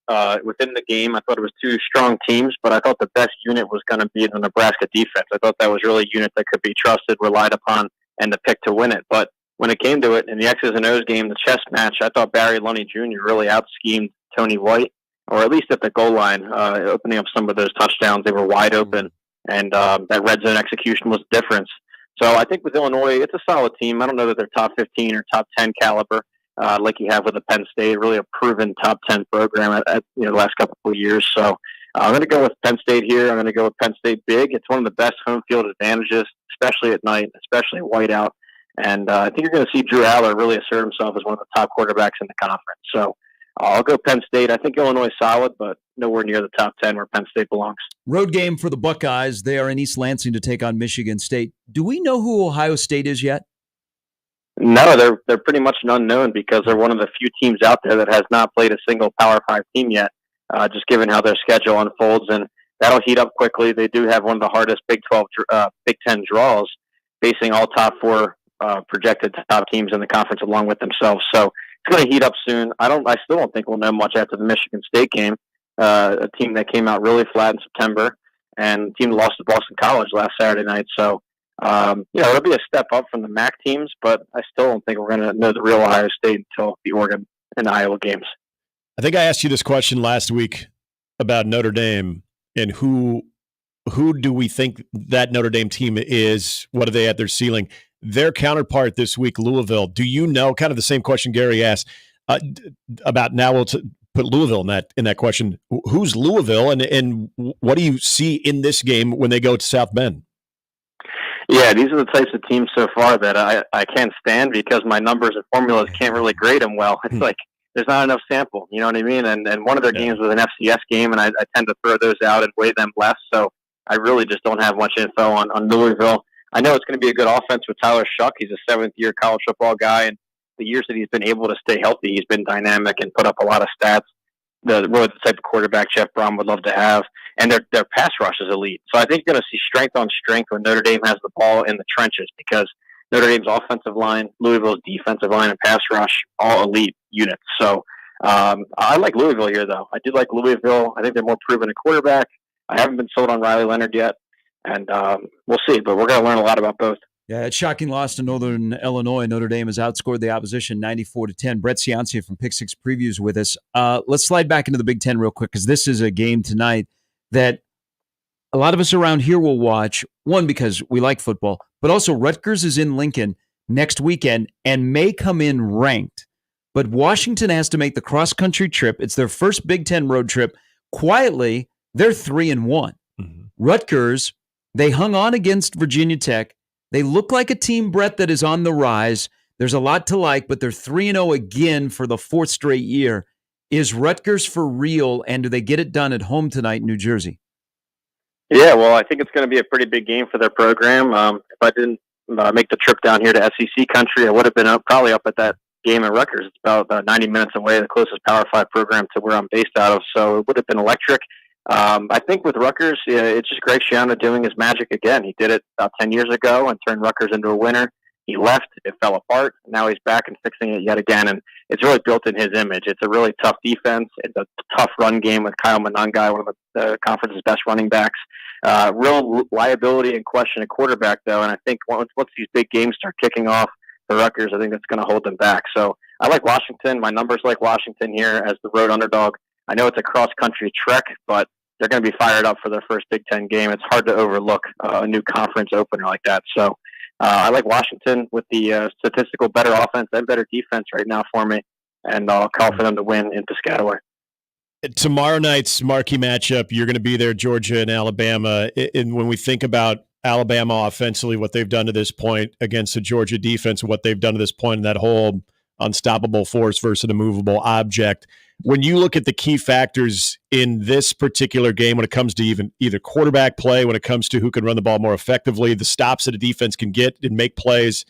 within the game, I thought it was 2 strong teams, but I thought the best unit was going to be the Nebraska defense. I thought that was really a unit that could be trusted, relied upon, and the pick to win it. But when it came to it, in the X's and O's game, the chess match, I thought Barry Lunny Jr. really out-schemed Tony White, or at least at the goal line, opening up some of those touchdowns. They were wide open, and that red zone execution was the difference. So I think with Illinois, it's a solid team. I don't know that they're top 15 or top 10 caliber like you have with the Penn State, really a proven top 10 program at the last couple of years. So I'm going to go with Penn State here. I'm going to go with Penn State big. It's one of the best home field advantages, especially at night, especially whiteout. And I think you're going to see Drew Aller really assert himself as one of the top quarterbacks in the conference. So I'll go Penn State. I think Illinois is solid, but nowhere near the top 10 where Penn State belongs. Road game for the Buckeyes. They are in East Lansing to take on Michigan State. Do we know who Ohio State is yet? No, they're pretty much an unknown because they're one of the few teams out there that has not played a single Power 5 team yet, just given how their schedule unfolds. And that'll heat up quickly. They do have one of the hardest Big 10 draws, facing all top 4 projected top teams in the conference along with themselves. So it's going to heat up soon. I still don't think we'll know much after the Michigan State game, a team that came out really flat in September, and a team that lost to Boston College last Saturday night. So, it'll be a step up from the MAC teams, but I still don't think we're going to know the real Ohio State until the Oregon and Iowa games. I think I asked you this question last week about Notre Dame and who do we think that Notre Dame team is? What are they at their ceiling? Their counterpart this week, Louisville. Do you know, kind of the same question Gary asked about now, we'll put Louisville in that question. Who's Louisville, and what do you see in this game when they go to South Bend? Yeah, these are the types of teams so far that I can't stand because my numbers and formulas can't really grade them well. It's like there's not enough sample, you know what I mean? And one of their games was an FCS game, and I tend to throw those out and weigh them less. So I really just don't have much info on Louisville. I know it's going to be a good offense with Tyler Shuck. He's a 7th-year college football guy, and the years that he's been able to stay healthy, he's been dynamic and put up a lot of stats. Really the type of quarterback Jeff Brom would love to have, and their pass rush is elite. So I think you're going to see strength on strength when Notre Dame has the ball in the trenches because Notre Dame's offensive line, Louisville's defensive line, and pass rush, all elite units. So I like Louisville here, though. I do like Louisville. I think they're more proven at quarterback. I haven't been sold on Riley Leonard yet. And we'll see, but we're going to learn a lot about both. Yeah, it's shocking loss to Northern Illinois. Notre Dame has outscored the opposition 94-10. Brett Ciancia from Pick 6 Previews with us. Let's slide back into the Big Ten real quick because this is a game tonight that a lot of us around here will watch, one, because we like football, but also Rutgers is in Lincoln next weekend and may come in ranked. But Washington has to make the cross-country trip. It's their first Big Ten road trip. Quietly, they're 3-1. Mm-hmm. Rutgers, they hung on against Virginia Tech. They look like a team, Brett, that is on the rise. There's a lot to like, but they're 3-0 again for the 4th straight year. Is Rutgers for real, and do they get it done at home tonight in New Jersey? Yeah, well, I think it's going to be a pretty big game for their program. If I didn't make the trip down here to SEC country, I would have been probably up at that game in Rutgers. It's about 90 minutes away, the closest Power 5 program to where I'm based out of, so it would have been electric. I think with Rutgers, it's just Greg Schiano doing his magic again. He did it about 10 years ago and turned Rutgers into a winner. He left, it fell apart. Now he's back and fixing it yet again, and it's really built in his image. It's a really tough defense. It's a tough run game with Kyle Monangai, one of the conference's best running backs. Real liability and question at quarterback, though, and I think once these big games start kicking off for Rutgers, I think that's going to hold them back. So I like Washington. My numbers like Washington here as the road underdog. I know it's a cross-country trek, but they're going to be fired up for their first Big Ten game. It's hard to overlook a new conference opener like that. So I like Washington with the statistical better offense and better defense right now for me, and I'll call for them to win in Piscataway. Tomorrow night's marquee matchup, you're going to be there, Georgia and Alabama. And when we think about Alabama offensively, what they've done to this point against the Georgia defense, what they've done to this point in that whole unstoppable force versus an immovable object, when you look at the key factors in this particular game, when it comes to even either quarterback play, when it comes to who can run the ball more effectively, the stops that a defense can get and make plays,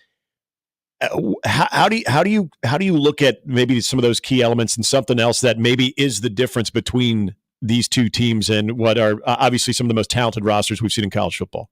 how do you look at maybe some of those key elements and something else that maybe is the difference between these two teams and what are obviously some of the most talented rosters we've seen in college football?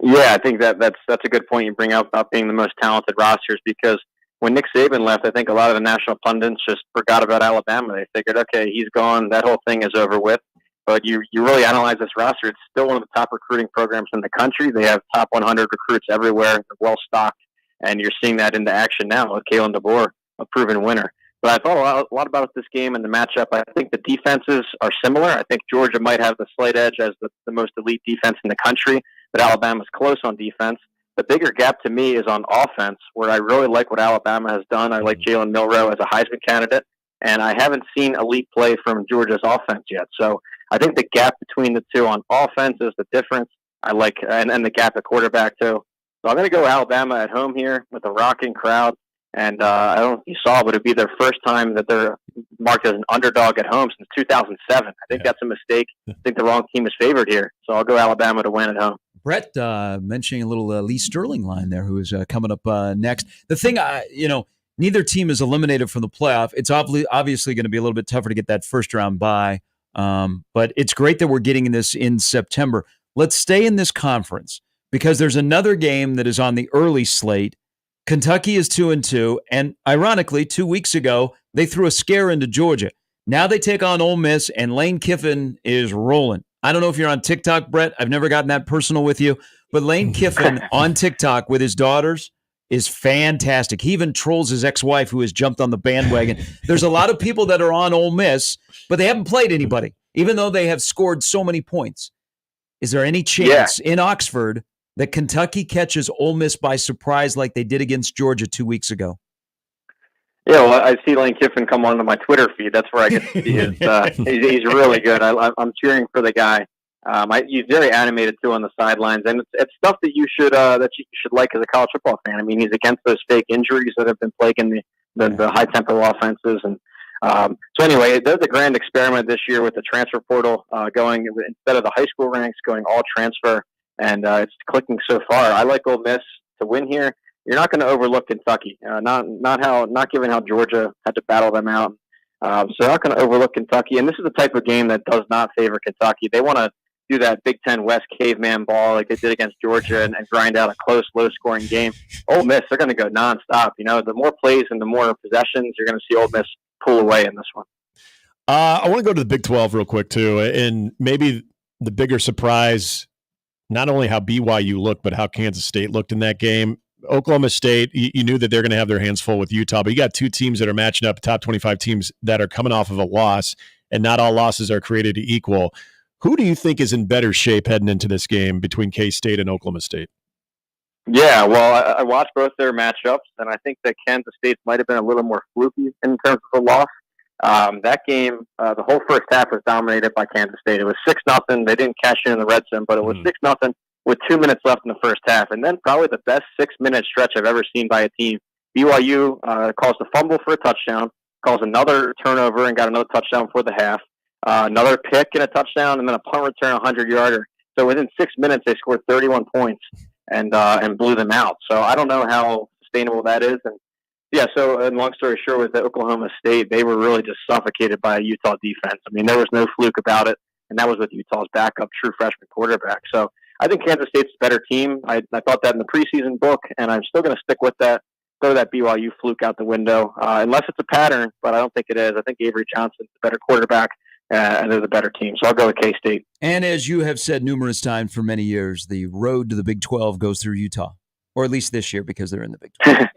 Yeah, I think that's a good point you bring up about being the most talented rosters, because when Nick Saban left, I think a lot of the national pundits just forgot about Alabama. They figured, okay, he's gone, that whole thing is over with. But you really analyze this roster, it's still one of the top recruiting programs in the country. They have top 100 recruits everywhere. They're well-stocked, and you're seeing that into action now with Kalen DeBoer, a proven winner. But I thought a lot about this game and the matchup. I think the defenses are similar. I think Georgia might have the slight edge as the most elite defense in the country, but Alabama's close on defense. The bigger gap to me is on offense, where I really like what Alabama has done. I like Jalen Milroe as a Heisman candidate, and I haven't seen elite play from Georgia's offense yet. So I think the gap between the two on offense is the difference. I like, and the gap at quarterback too. So I'm going to go Alabama at home here with a rocking crowd. And I don't know if you saw, but it'd be their first time that they're marked as an underdog at home since 2007. I think that's a mistake. I think the wrong team is favored here. So I'll go Alabama to win at home. Brett mentioning a little Lee Sterling line there, who is coming up next. The thing, neither team is eliminated from the playoff. It's obviously going to be a little bit tougher to get that first round bye, but it's great that we're getting this in September. Let's stay in this conference because there's another game that is on the early slate. Kentucky is 2-2, and ironically, 2 weeks ago, they threw a scare into Georgia. Now they take on Ole Miss, and Lane Kiffin is rolling. I don't know if you're on TikTok, Brett. I've never gotten that personal with you, but Lane Kiffin on TikTok with his daughters is fantastic. He even trolls his ex-wife who has jumped on the bandwagon. There's a lot of people that are on Ole Miss, but they haven't played anybody, even though they have scored so many points. Is there any chance in Oxford that Kentucky catches Ole Miss by surprise like they did against Georgia 2 weeks ago? Yeah, well, I see Lane Kiffin come onto my Twitter feed. That's where I get to see his. He's really good. I'm cheering for the guy. He's very animated too on the sidelines, and it's stuff that you should like as a college football fan. I mean, he's against those fake injuries that have been plaguing the high tempo offenses, and so anyway, there's a grand experiment this year with the transfer portal going instead of the high school ranks going all transfer, and it's clicking so far. I like Ole Miss to win here. You're not going to overlook Kentucky, not given how Georgia had to battle them out. So they're not going to overlook Kentucky, and this is the type of game that does not favor Kentucky. They want to do that Big Ten West caveman ball like they did against Georgia and grind out a close, low-scoring game. Ole Miss, they're going to go nonstop. You know, the more plays and the more possessions, you're going to see Ole Miss pull away in this one. I want to go to the Big 12 real quick too, and maybe the bigger surprise, not only how BYU looked, but how Kansas State looked in that game. Oklahoma State, you knew that they're going to have their hands full with Utah, but you got two teams that are matching up, top 25 teams that are coming off of a loss, and not all losses are created equal. Who do you think is in better shape heading into this game between K-State and Oklahoma State? Yeah, well, I watched both their matchups, and I think that Kansas State might have been a little more fluky in terms of the loss. That game, the whole first half was dominated by Kansas State. It was 6-0. They didn't cash in the red zone, but it was 6-0 with 2 minutes left in the first half. And then probably the best 6-minute stretch I've ever seen by a team. BYU calls the fumble for a touchdown, calls another turnover and got another touchdown before the half, another pick and a touchdown, and then a punt return, 100-yarder. So within 6 minutes, they scored 31 points and blew them out. So I don't know how sustainable that is. And yeah, so and long story short, with Oklahoma State, they were really just suffocated by a Utah defense. I mean, there was no fluke about it, and that was with Utah's backup, true freshman quarterback. So I think Kansas State's a better team. I thought that in the preseason book, and I'm still going to stick with that. Throw that BYU fluke out the window, unless it's a pattern, but I don't think it is. I think Avery Johnson's a better quarterback, and they're the better team. So I'll go with K-State. And as you have said numerous times for many years, the road to the Big 12 goes through Utah, or at least this year because they're in the Big 12.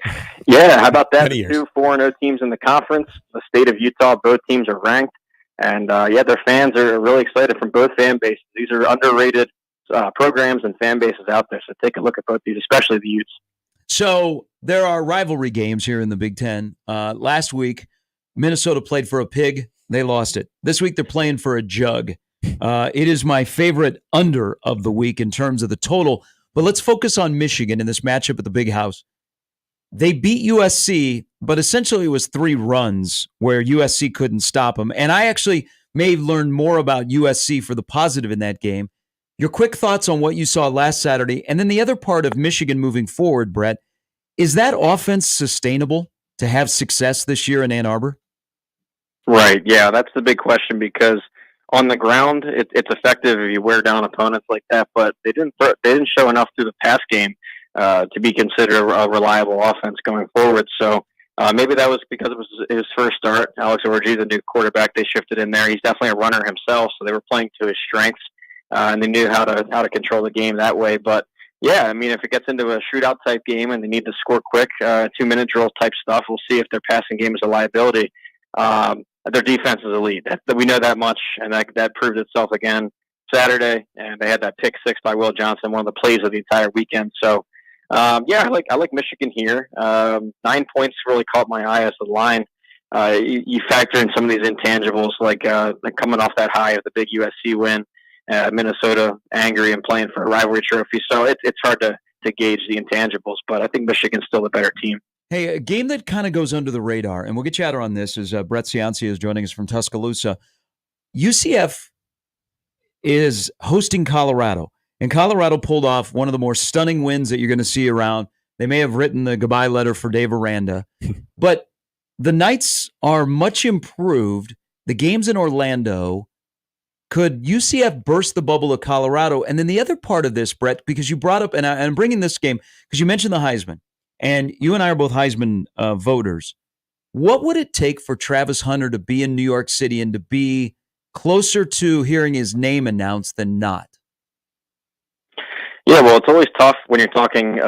Yeah, how about that? 2 4-0 teams in the conference. The state of Utah, both teams are ranked. And, their fans are really excited from both fan bases. These are underrated programs and fan bases out there. So take a look at both these, especially the Utes. So there are rivalry games here in the Big Ten. Last week, Minnesota played for a pig. They lost it. This week, they're playing for a jug. It is my favorite under of the week in terms of the total. But let's focus on Michigan in this matchup at the Big House. They beat USC, but essentially it was 3 runs where USC couldn't stop them. And I actually may have learned more about USC for the positive in that game. Your quick thoughts on what you saw last Saturday, and then the other part of Michigan moving forward, Brett, is that offense sustainable to have success this year in Ann Arbor? Right, yeah, that's the big question because on the ground, it's effective if you wear down opponents like that, but they didn't show enough through the pass game to be considered a reliable offense going forward. So maybe that was because it was his first start. Alex Orji, the new quarterback, they shifted in there. He's definitely a runner himself, so they were playing to his strengths, and they knew how to control the game that way. But yeah, I mean, if it gets into a shootout type game and they need to score quick, 2-minute drill type stuff, we'll see if their passing game is a liability. Their defense is elite. We know that much, and that proved itself again Saturday. And they had that pick 6 by Will Johnson, one of the plays of the entire weekend. So, I like Michigan here. 9 points really caught my eye as the line. You factor in some of these intangibles, like coming off that high of the big USC win, Minnesota angry and playing for a rivalry trophy. So it's hard to gauge the intangibles, but I think Michigan's still the better team. Hey, a game that kind of goes under the radar, and we'll get you out on this, is Brett Ciancia is joining us from Tuscaloosa. UCF is hosting Colorado, and Colorado pulled off one of the more stunning wins that you're going to see around. They may have written the goodbye letter for Dave Aranda, but the Knights are much improved. The game's in Orlando. Could UCF burst the bubble of Colorado? And then the other part of this, Brett, because you brought up, and I'm bringing this game, because you mentioned the Heisman. And you and I are both Heisman voters. What would it take for Travis Hunter to be in New York City and to be closer to hearing his name announced than not? Yeah, well, it's always tough when you're talking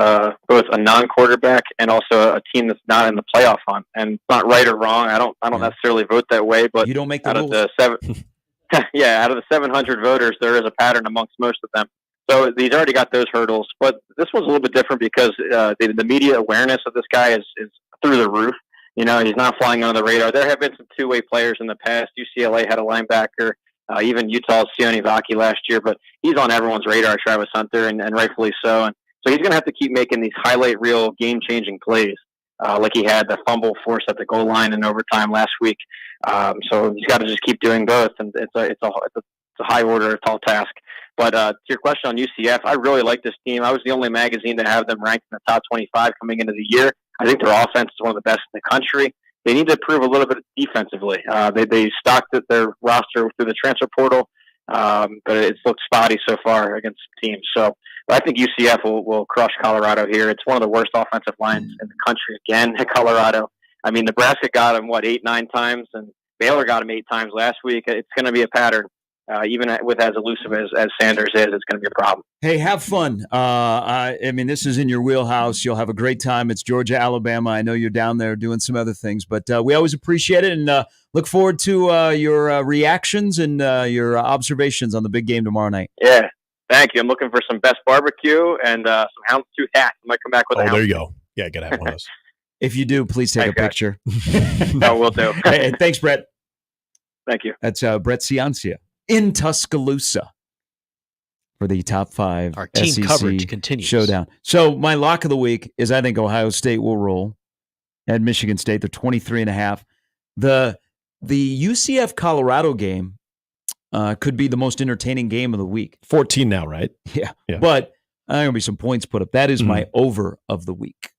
both a non-quarterback and also a team that's not in the playoff hunt. And it's not right or wrong. I don't necessarily vote that way, but you don't make the out rules. Of the out of the 700 voters, there is a pattern amongst most of them. So he's already got those hurdles, but this one's a little bit different because the media awareness of this guy is through the roof. You know, he's not flying under the radar. There have been some two-way players in the past. UCLA had a linebacker, even Utah's Sione Vaki last year, but he's on everyone's radar, Travis Hunter, and rightfully so. And so he's going to have to keep making these highlight reel, game-changing plays, like he had the fumble forced at the goal line in overtime last week. So he's got to just keep doing both, and it's a high order, a tall task. But to your question on UCF, I really like this team. I was the only magazine to have them ranked in the top 25 coming into the year. I think their offense is one of the best in the country. They need to improve a little bit defensively. They stocked their roster through the transfer portal, but it's looked spotty so far against teams. So but I think UCF will crush Colorado here. It's one of the worst offensive lines in the country again at Colorado. I mean, Nebraska got him, 8-9 times, and Baylor got him 8 times last week. It's going to be a pattern. Even with as elusive as Sanders is, it's going to be a problem. Hey, have fun. I mean, this is in your wheelhouse. You'll have a great time. It's Georgia, Alabama. I know you're down there doing some other things, but we always appreciate it and look forward to your reactions and your observations on the big game tomorrow night. Yeah, thank you. I'm looking for some best barbecue and some houndstooth hats. I might come back with a houndstooth. There you go. Yeah, got to have one of those. If you do, please take a picture. No, we'll do. Hey, thanks, Brett. Thank you. That's Brett Ciancia in Tuscaloosa for the top 5 Our team SEC coverage continues. showdown. So my lock of the week is I think Ohio State will roll at Michigan State. They're 23.5. The UCF Colorado game could be the most entertaining game of the week. 14 now, right? Yeah. But going to be some points put up. That is my over of the week.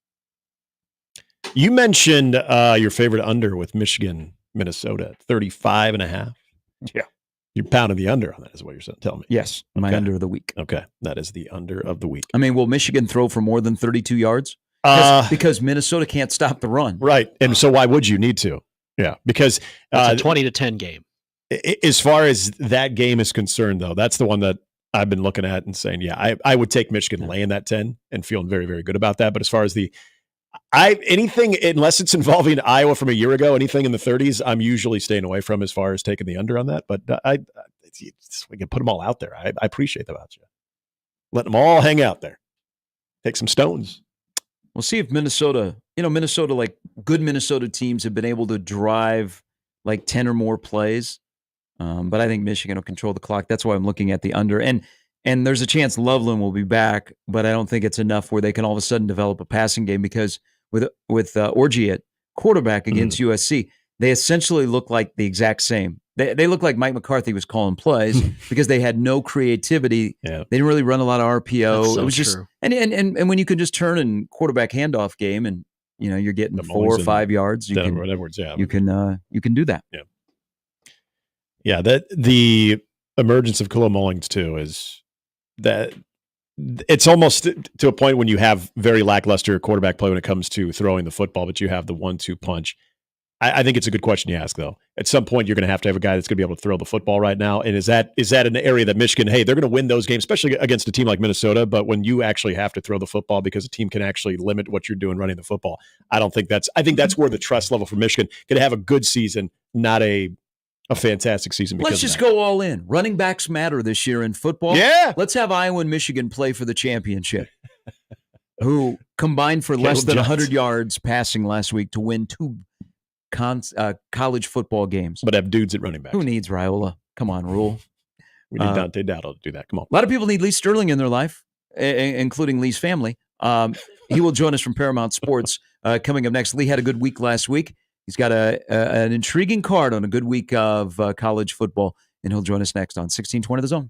You mentioned your favorite under with Michigan, Minnesota, 35.5. Yeah. You're pounding the under on that, is what you're telling me. Yes, my under of the week. Okay, that is the under of the week. I mean, will Michigan throw for more than 32 yards? Because Minnesota can't stop the run. Right, and so why would you need to? Yeah, because it's a 20-10 game. As far as that game is concerned, though, that's the one that I've been looking at and saying, yeah, I would take Michigan laying that 10 and feeling very, very good about that. But as far as anything, unless it's involving Iowa from a year ago, anything in the 30s, I'm usually staying away from as far as taking the under on that. But we can put them all out there. I appreciate that about you. Let them all hang out there. Take some stones. We'll see if Minnesota, like good Minnesota teams have been able to drive like 10 or more plays. But I think Michigan will control the clock. That's why I'm looking at the under. And there's a chance Loveland will be back, but I don't think it's enough where they can all of a sudden develop a passing game because with Orji at quarterback against USC, they essentially look like the exact same. They look like Mike McCarthy was calling plays because they had no creativity. Yeah. They didn't really run a lot of RPO. That's so it was just and when you can just turn in quarterback handoff game and you're getting 4 or 5 yards, you can do that. Yeah. Yeah, that the emergence of Khalil Mullings too is that it's almost to a point when you have very lackluster quarterback play when it comes to throwing the football, but you have the 1-2 punch. I think it's a good question you ask, though. At some point, you're going to have a guy that's going to be able to throw the football right now. And is that an area that Michigan, hey, they're going to win those games, especially against a team like Minnesota. But when you actually have to throw the football because a team can actually limit what you're doing running the football, I think that's where the trust level for Michigan could have a good season, not a fantastic season. Let's just go all in. Running backs matter this year in football. Yeah. Let's have Iowa and Michigan play for the championship. Who combined for less than 100 yards passing last week to win 2 college football games. But have dudes at running back. Who needs Raiola? Come on, Rule. We need Dante Dowdle to do that. Come on. A lot of people need Lee Sterling in their life, including Lee's family. He will join us from Paramount Sports coming up next. Lee had a good week last week. He's got an intriguing card on a good week of college football, and he'll join us next on 1620 The Zone.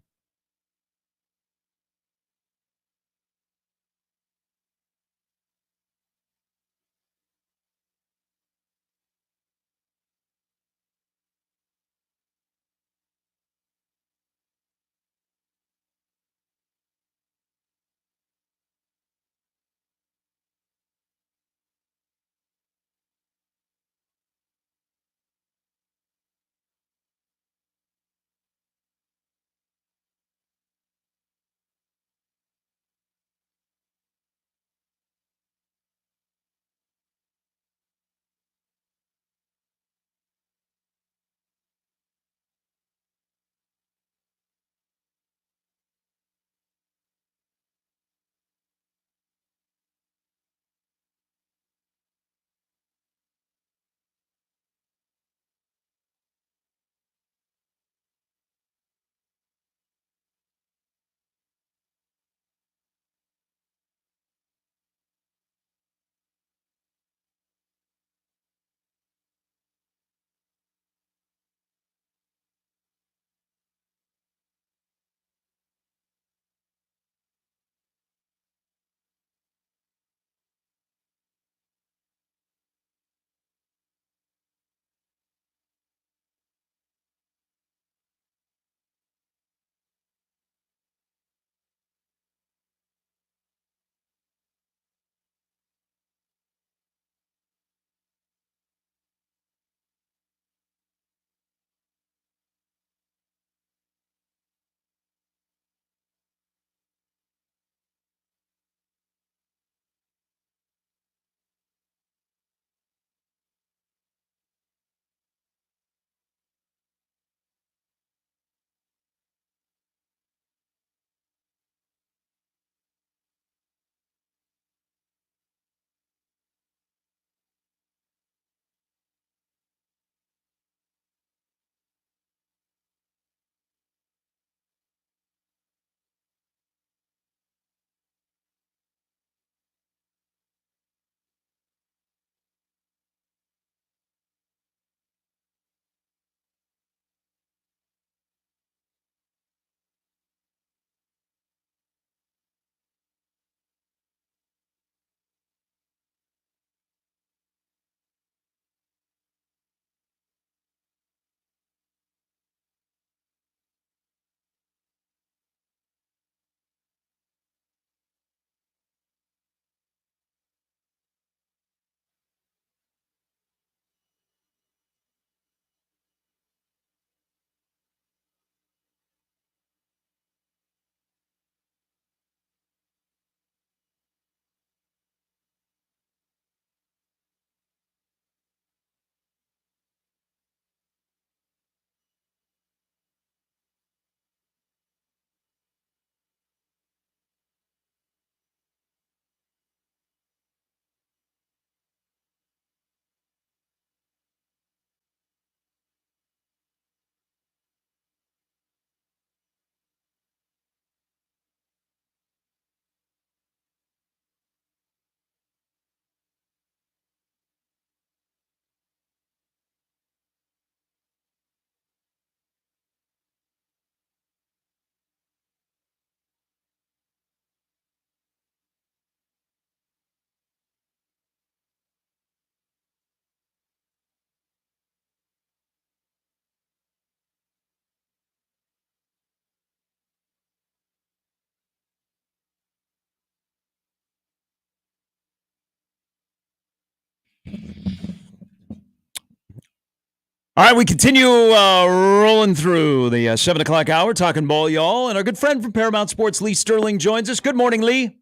All right, we continue rolling through the 7 o'clock hour, talking ball, y'all. And our good friend from Paramount Sports, Lee Sterling, joins us. Good morning, Lee.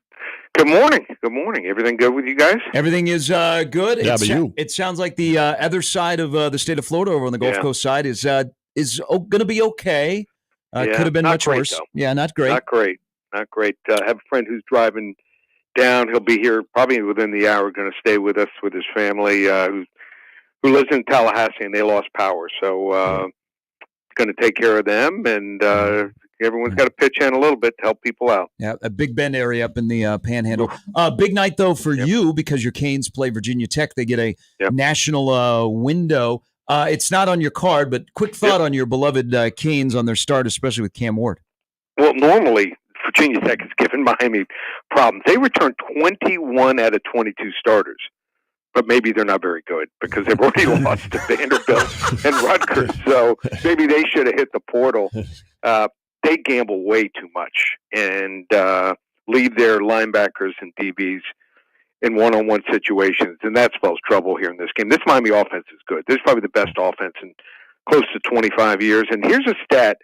Good morning. Good morning. Everything good with you guys? Everything is good. Yeah, but you. It sounds like the other side of the state of Florida over on the Gulf Coast side is going to be okay. Could have been much worse. Though. Yeah, not great. Not great. Not great. I have a friend who's driving down. He'll be here probably within the hour, going to stay with us with his family who lives in Tallahassee, and they lost power. So going to take care of them, and everyone's got to pitch in a little bit to help people out. Yeah, a Big Bend area up in the Panhandle. Big night, though, for you because your Canes play Virginia Tech. They get a national window. It's not on your card, but quick thought on your beloved Canes on their start, especially with Cam Ward. Well, normally Virginia Tech has given Miami problems. They returned 21 out of 22 starters. But maybe they're not very good because they've already lost to Vanderbilt and Rutgers. So maybe they should have hit the portal. They gamble way too much and leave their linebackers and DBs in one-on-one situations, and that spells trouble here in this game. This Miami offense is good. This is probably the best offense in close to 25 years. And here's a stat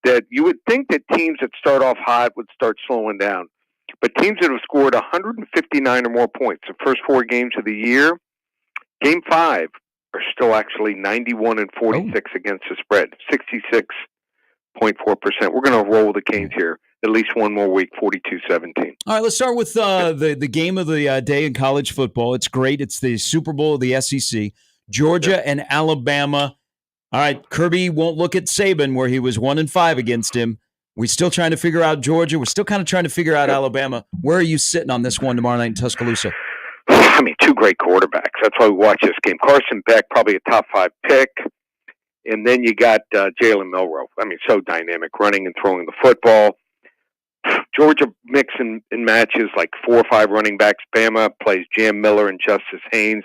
that you would think that teams that start off hot would start slowing down. But teams that have scored 159 or more points the first 4 games of the year, Game 5 are still actually 91 and 46 against the spread, 66.4%. We're going to roll the Canes here at least one more week, 42-17. All right, let's start with the game of the day in college football. It's great. It's the Super Bowl of the SEC. Georgia and Alabama. All right, Kirby won't look at Saban where he was 1-5 against him. We're still trying to figure out Georgia. We're still kind of trying to figure out Alabama. Where are you sitting on this one tomorrow night in Tuscaloosa? I mean, 2 great quarterbacks. That's why we watch this game. Carson Beck, probably a top 5 pick. And then you got Jalen Milroe. I mean, so dynamic, running and throwing the football. Georgia mix and matches like 4 or 5 running backs. Bama plays Jam Miller and Justice Haynes.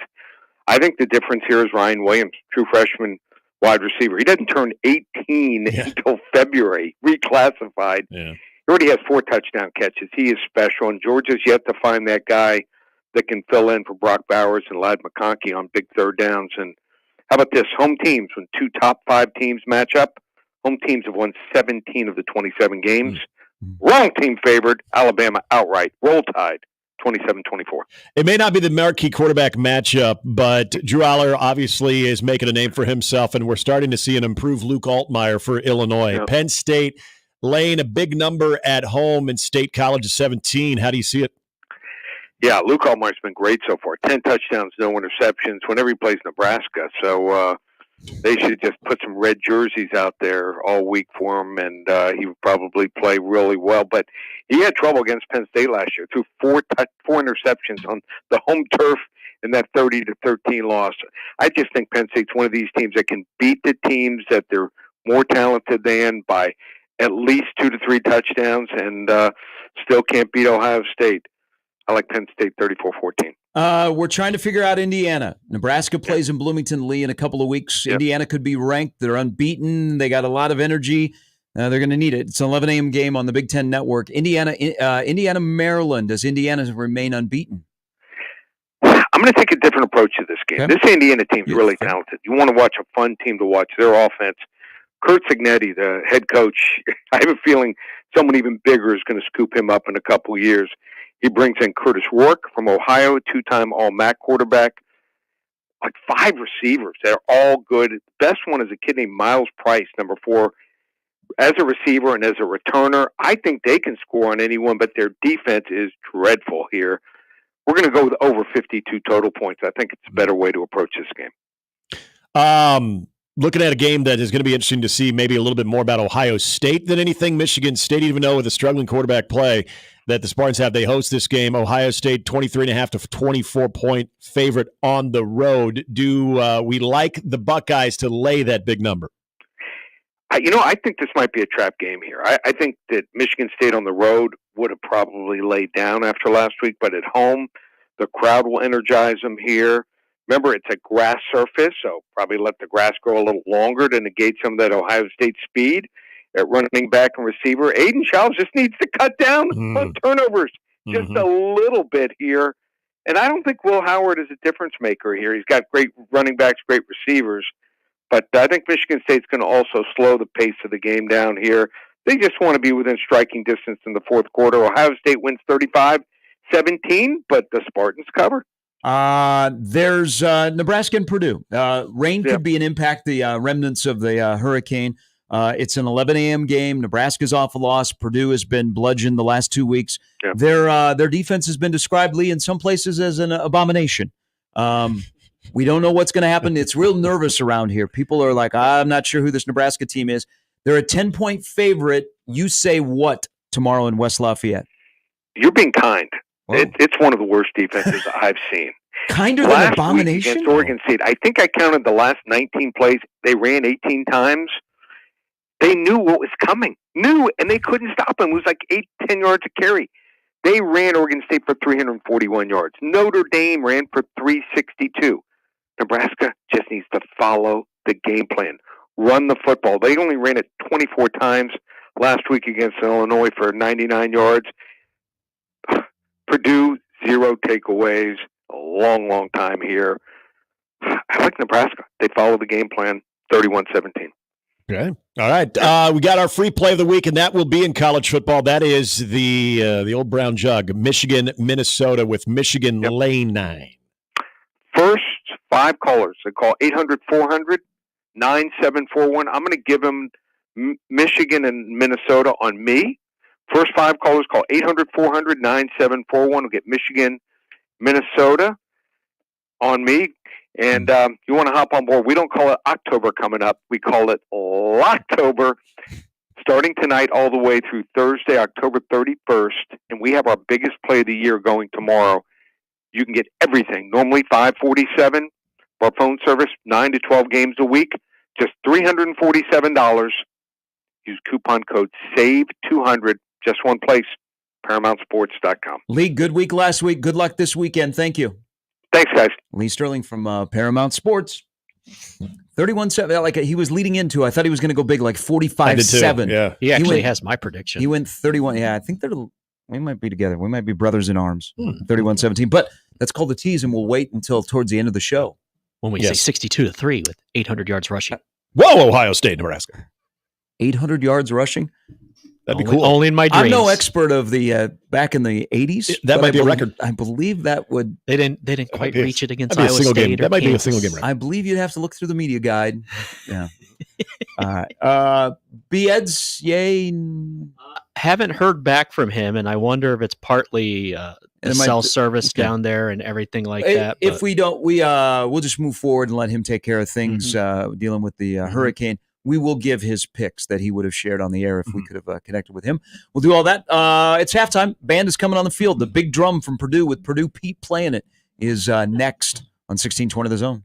I think the difference here is Ryan Williams, true freshman wide receiver. He doesn't turn 18 until February, reclassified. Yeah. He already has 4 touchdown catches. He is special, and Georgia's yet to find that guy that can fill in for Brock Bowers and Ladd McConkey on big third downs. And how about this? Home teams, when 2 top 5 teams match up, home teams have won 17 of the 27 games. Wrong team favored, Alabama outright. Roll Tide. 27-24. It may not be the marquee quarterback matchup, but Drew Aller obviously is making a name for himself, and we're starting to see an improved Luke Altmaier for Illinois. Yep. Penn State laying a big number at home in State College of 17. How do you see it? Yeah, Luke Altmaier's been great so far. 10 touchdowns, no interceptions whenever he plays Nebraska. So they should just put some red jerseys out there all week for him, and he would probably play really well. But he had trouble against Penn State last year. Threw 4 interceptions on the home turf in that 30-13 loss. I just think Penn State's one of these teams that can beat the teams that they're more talented than by at least 2 to 3 touchdowns, and still can't beat Ohio State. I like Penn State 34-14. We're trying to figure out Indiana. Nebraska plays in Bloomington Lee in a couple of weeks. Yep. Indiana could be ranked. They're unbeaten. They got a lot of energy. They're going to need it. It's an 11 a.m. game on the Big Ten Network. Indiana, Maryland. Does Indiana remain unbeaten? I'm going to take a different approach to this game. Okay. This Indiana team's really talented. You want to watch a fun team to watch. Their offense. Curt Cignetti, the head coach, I have a feeling someone even bigger is going to scoop him up in a couple of years. He brings in Curtis Rourke from Ohio, 2-time All-MAC quarterback. Like 5 receivers. They're all good. The best one is a kid named Miles Price, number 4, as a receiver and as a returner. I think they can score on anyone, but their defense is dreadful here. We're going to go with over 52 total points. I think it's a better way to approach this game. Looking at a game that is going to be interesting to see maybe a little bit more about Ohio State than anything. Michigan State, even though with a struggling quarterback play that the Spartans have, they host this game. Ohio State, 23.5 to 24-point favorite on the road. Do we like the Buckeyes to lay that big number? I think this might be a trap game here. I think that Michigan State on the road would have probably laid down after last week, but at home, the crowd will energize them here. Remember, it's a grass surface, so probably let the grass grow a little longer to negate some of that Ohio State speed at running back and receiver. Aiden Childs just needs to cut down on turnovers just a little bit here. And I don't think Will Howard is a difference maker here. He's got great running backs, great receivers, But I think Michigan State's going to also slow the pace of the game down here. They just want to be within striking distance in the fourth quarter. Ohio State wins 35-17, but the Spartans cover. There's Nebraska and Purdue. Rain could be an impact, the remnants of the hurricane. It's an 11 a.m. game. Nebraska's off a loss. Purdue has been bludgeoned the last 2 weeks. Yep. Their defense has been described, Lee, in some places as an abomination. We don't know what's going to happen. It's real nervous around here. People are like, I'm not sure who this Nebraska team is. They're a 10-point favorite. You say what tomorrow in West Lafayette? You're being kind. It's one of the worst defenses I've seen. Kinder than last abomination? Week against Oregon State, I think I counted the last 19 plays. They ran 18 times. They knew what was coming. And they couldn't stop them. It was like 8-10 yards a carry. They ran Oregon State for 341 yards. Notre Dame ran for 362. Nebraska just needs to follow the game plan. Run the football. They only ran it 24 times last week against Illinois for 99 yards. Purdue, 0 takeaways. A long, long time here. I like Nebraska. They follow the game plan, 31-17. Okay. All right. We got our free play of the week, and that will be in college football. That is the old brown jug, Michigan, Minnesota, with Michigan lane 9. First 5 callers. They call 800-400-9741. I'm going to give them Michigan and Minnesota on me. First 5 callers call 800-400-9741. We'll get Michigan, Minnesota on me. And you want to hop on board. We don't call it October coming up. We call it Locktober, starting tonight all the way through Thursday, October 31st. And we have our biggest play of the year going tomorrow. You can get everything. Normally $547. Our phone service, 9 to 12 games a week. Just $347. Use coupon code SAVE200. Just one place, ParamountSports.com. Lee, good week last week. Good luck this weekend. Thank you. Thanks, guys. Lee Sterling from Paramount Sports. 31-7. Like he was leading into, I thought he was going to go big, like 45-7. Yeah, he actually has my prediction. He went 31. Yeah, I think we might be together. We might be brothers in arms. 31-17. But that's called the tease, and we'll wait until towards the end of the show when we say 62-3 with 800 yards rushing. Whoa, Ohio State, Nebraska. 800 yards rushing. That'd be cool. Only in my dreams. I'm no expert of the back in the 80s. That might be a record. I believe that would. They didn't quite reach it against Iowa State. Game. That might be a single game record. I believe you'd have to look through the media guide. Yeah. All right. B-Eds, yay. Haven't heard back from him, and I wonder if it's partly the cell service down there and everything like that. If we don't, we'll just move forward and let him take care of things dealing with the hurricane. We will give his picks that he would have shared on the air if we could have connected with him. We'll do all that. It's halftime. Band is coming on the field. The big drum from Purdue with Purdue Pete playing it is next on 1620 The Zone.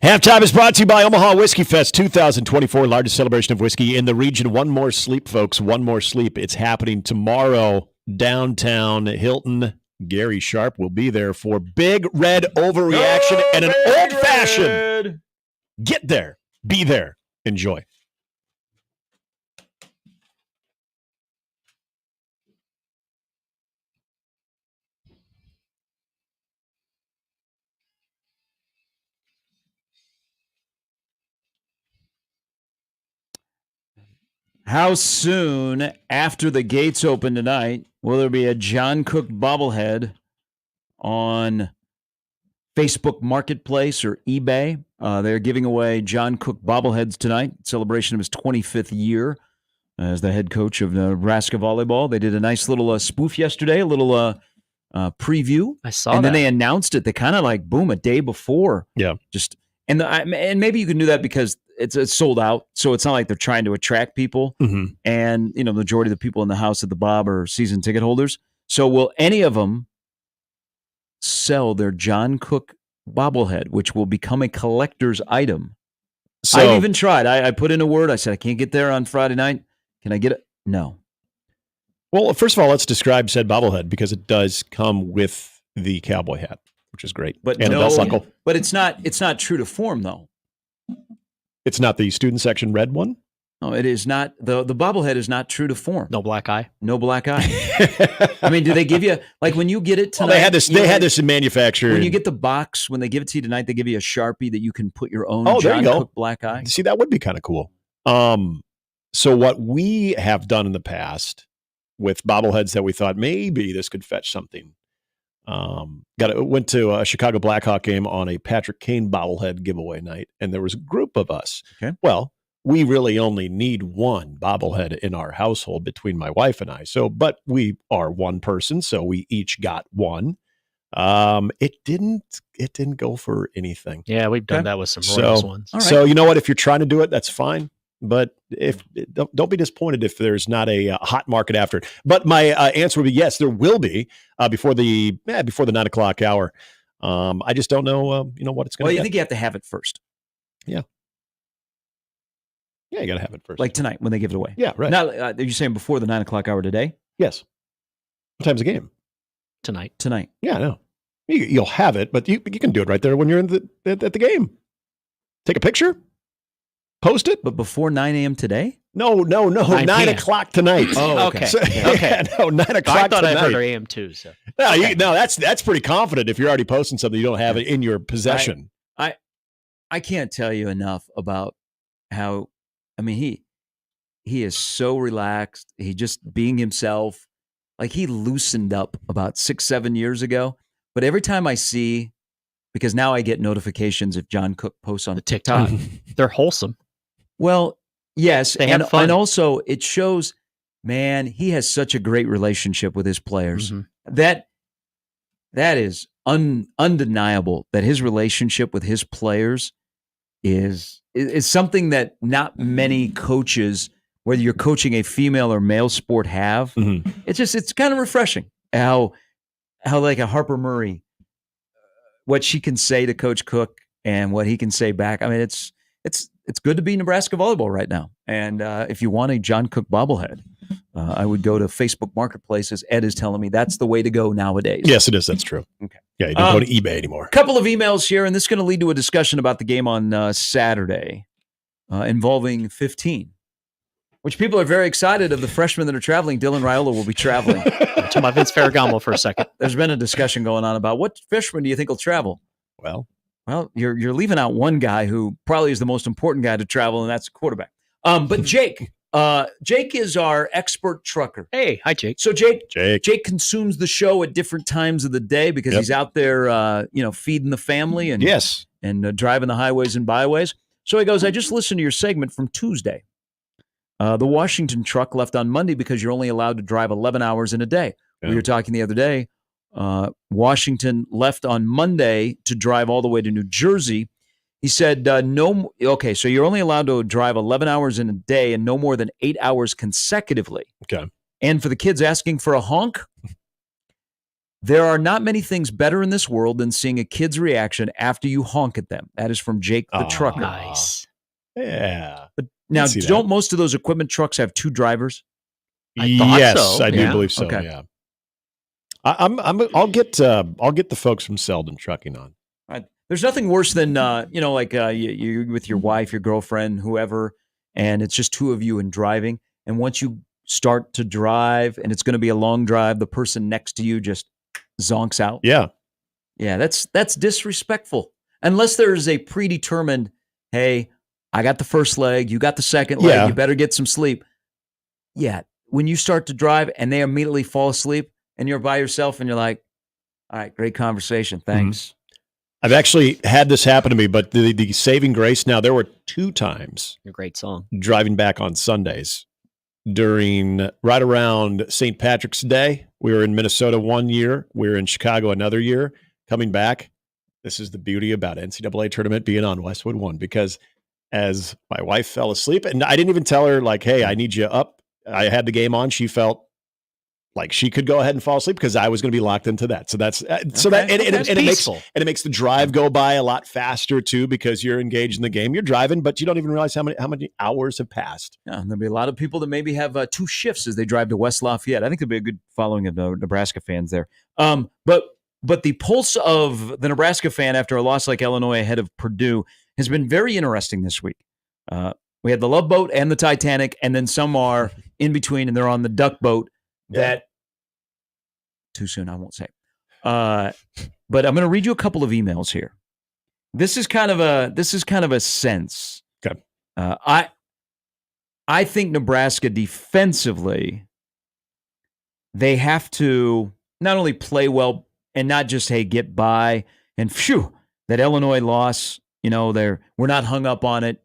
Halftime is brought to you by Omaha Whiskey Fest 2024, largest celebration of whiskey in the region. One more sleep, folks. One more sleep. It's happening tomorrow, downtown Hilton. Gary Sharp will be there for Big Red Overreaction and an old-fashioned. Get there. Be there. Enjoy. How soon after the gates open tonight will there be a John Cook bobblehead on Facebook Marketplace or eBay? They're giving away John Cook bobbleheads tonight, celebration of his 25th year as the head coach of Nebraska volleyball. They did a nice little spoof yesterday, a little preview. I saw that. And then they announced it. They kind of like, boom, a day before. Yeah. And maybe you can do that because it's sold out, so it's not like they're trying to attract people. Mm-hmm. And the majority of the people in the house at the Bob are season ticket holders. So will any of them sell their John Cook bobblehead, which will become a collector's item? So, I even tried. I put in a word. I said, I can't get there on Friday night. Can I get it? No. Well, first of all, let's describe said bobblehead because it does come with the cowboy hat, which is great. But and a belt buckle. But it's not true to form, though. It's not the student section red one? No, it is not. The bobblehead is not true to form. No black eye? No black eye. I mean, do they give you, like when you get it tonight? Well, they had this manufactured. When you get the box, when they give it to you tonight, they give you a Sharpie that you can put your own John Cook black eye. See, that would be kind of cool. So what we have done in the past with bobbleheads that we thought maybe this could fetch something. Went to a Chicago Blackhawk game on a Patrick Kane bobblehead giveaway night, and there was a group of us. Okay. Well, we really only need one bobblehead in our household between my wife and I. But we are one person, so we each got one. It didn't go for anything. Yeah, we've done that with some Royals ones. Right. So you know what? If you're trying to do it, that's fine. But don't be disappointed if there's not a hot market after it. But my answer would be yes, there will be before the 9 o'clock hour. I just don't know what it's going to be. Well, you think you have to have it first. Yeah. Yeah, you got to have it first. Like tonight when they give it away. Yeah, right. Now, are you saying before the 9 o'clock hour today? Yes. What time's the game? Tonight. Yeah, I know. You'll have it, but you can do it right there when you're at the game. Take a picture. Post it. But before 9 a.m. today? No. 9 o'clock tonight. Oh, okay. So, okay. No, 9 o'clock I thought tonight. I heard AM too. So. No, that's pretty confident if you're already posting something you don't have it in your possession. I can't tell you enough about how, I mean, he is so relaxed. He just being himself. Like he loosened up about 6-7 years ago. But every time I see, because now I get notifications if John Cook posts on TikTok. They're wholesome. Well, yes. They have fun. And also it shows, man, he has such a great relationship with his players. Mm-hmm. That is undeniable that his relationship with his players is something that not many coaches, whether you're coaching a female or male sport, have. Mm-hmm. It's kind of refreshing how like a Harper Murray, what she can say to Coach Cook and what he can say back. I mean, it's good to be Nebraska volleyball right now. And if you want a John Cook bobblehead, I would go to Facebook Marketplace, as Ed is telling me. That's the way to go nowadays. Yes, it is. That's true. Okay. Yeah, you don't go to eBay anymore. A couple of emails here, and this is going to lead to a discussion about the game on Saturday involving 15, which people are very excited of. The freshmen that are traveling, Dylan Raiola will be traveling. To my Vince Ferragamo for a second. There's been a discussion going on about what freshman do you think will travel? Well, you're leaving out one guy who probably is the most important guy to travel, and that's the quarterback. But Jake is our expert trucker. Hey, hi Jake. So Jake consumes the show at different times of the day because he's out there, feeding the family and and driving the highways and byways. So he goes, I just listened to your segment from Tuesday. The Washington truck left on Monday because you're only allowed to drive 11 hours in a day. Yeah. We were talking the other day. Washington left on Monday to drive all the way to New Jersey. He said, so you're only allowed to drive 11 hours in a day and no more than 8 hours consecutively. Okay. And for the kids asking for a honk, There are not many things better in this world than seeing a kid's reaction after you honk at them. That is from Jake the trucker. Nice. Yeah. But now, don't most of those equipment trucks have two drivers? Yes, I do believe so. Okay. Yeah. I'll get the folks from Selden Trucking on. There's nothing worse than you with your wife, your girlfriend, whoever, and it's just two of you and driving. And once you start to drive, and it's going to be a long drive, the person next to you just zonks out. Yeah, that's disrespectful. Unless there's a predetermined, hey, I got the first leg, you got the second leg, you better get some sleep. Yeah, when you start to drive and they immediately fall asleep, and you're by yourself, and you're like, all right, great conversation, thanks. Mm-hmm. I've actually had this happen to me, but the saving grace now, there were 2 times. A great song. Driving back on Sundays during right around St. Patrick's Day. We were in Minnesota one year. We were in Chicago another year. Coming back, this is the beauty about NCAA tournament being on Westwood One, because as my wife fell asleep, and I didn't even tell her, like, hey, I need you up. I had the game on. She felt like she could go ahead and fall asleep because I was going to be locked into that. So that's it makes the drive go by a lot faster too, because you're engaged in the game. You're driving, but you don't even realize how many hours have passed. Yeah, and there'll be a lot of people that maybe have 2 shifts as they drive to West Lafayette. I think there'll be a good following of Nebraska fans there. But the pulse of the Nebraska fan after a loss like Illinois ahead of Purdue has been very interesting this week. We had the Love Boat and the Titanic, and then some are in between, and they're on the Duck Boat. That too soon, I won't say. But I'm going to read you a couple of emails here. This is kind of a sense. Okay. I think Nebraska defensively, they have to not only play well and not just, hey, get by and phew, that Illinois loss, we're not hung up on it,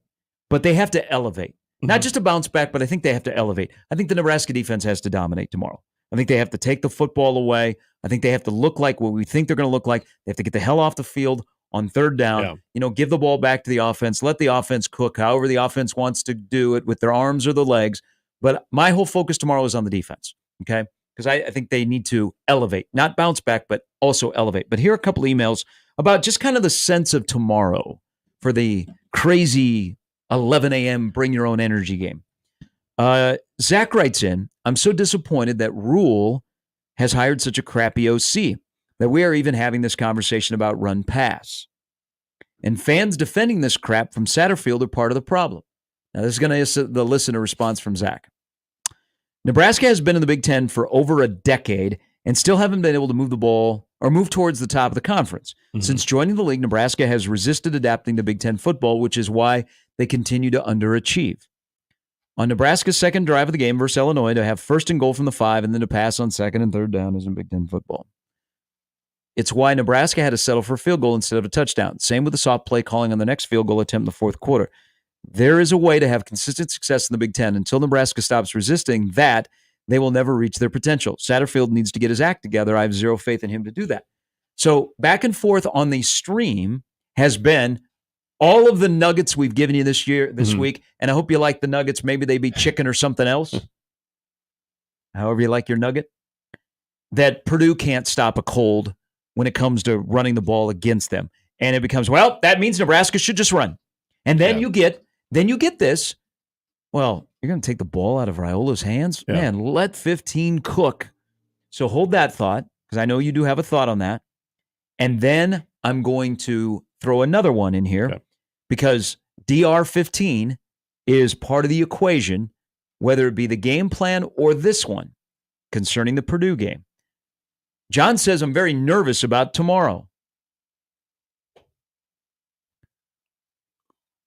but they have to elevate. Not just to bounce back, but I think they have to elevate. I think the Nebraska defense has to dominate tomorrow. I think they have to take the football away. I think they have to look like what we think they're going to look like. They have to get the hell off the field on third down. Give the ball back to the offense. Let the offense cook however the offense wants to do it with their arms or their legs. But my whole focus tomorrow is on the defense, okay? Because I think they need to elevate, not bounce back, but also elevate. But here are a couple of emails about just kind of the sense of tomorrow for the crazy 11 a.m. bring your own energy game. Zach writes in, I'm so disappointed that Rule has hired such a crappy OC that we are even having this conversation about run pass. And fans defending this crap from Satterfield are part of the problem. Now, this is going to the listener response from Zach. Nebraska has been in the Big Ten for over a decade and still haven't been able to move the ball or move towards the top of the conference. Mm-hmm. Since joining the league, Nebraska has resisted adapting to Big Ten football, which is why they continue to underachieve. On Nebraska's second drive of the game versus Illinois, to have first and goal from the 5 and then to pass on second and third down is in Big Ten football. It's why Nebraska had to settle for a field goal instead of a touchdown. Same with the soft play calling on the next field goal attempt in the fourth quarter. There is a way to have consistent success in the Big Ten. Until Nebraska stops resisting that, they will never reach their potential. Satterfield needs to get his act together. I have zero faith in him to do that. So back and forth on the stream has been all of the nuggets we've given you this week, and I hope you like the nuggets. Maybe they be chicken or something else. However you like your nugget. That Purdue can't stop a cold when it comes to running the ball against them. And it becomes, well, that means Nebraska should just run. And then you get this, well, you're going to take the ball out of Raiola's hands? Yeah. Man, let 15 cook. So hold that thought, because I know you do have a thought on that. And then I'm going to throw another one in here, because DR15 is part of the equation, whether it be the game plan or this one concerning the Purdue game. John says, I'm very nervous about tomorrow.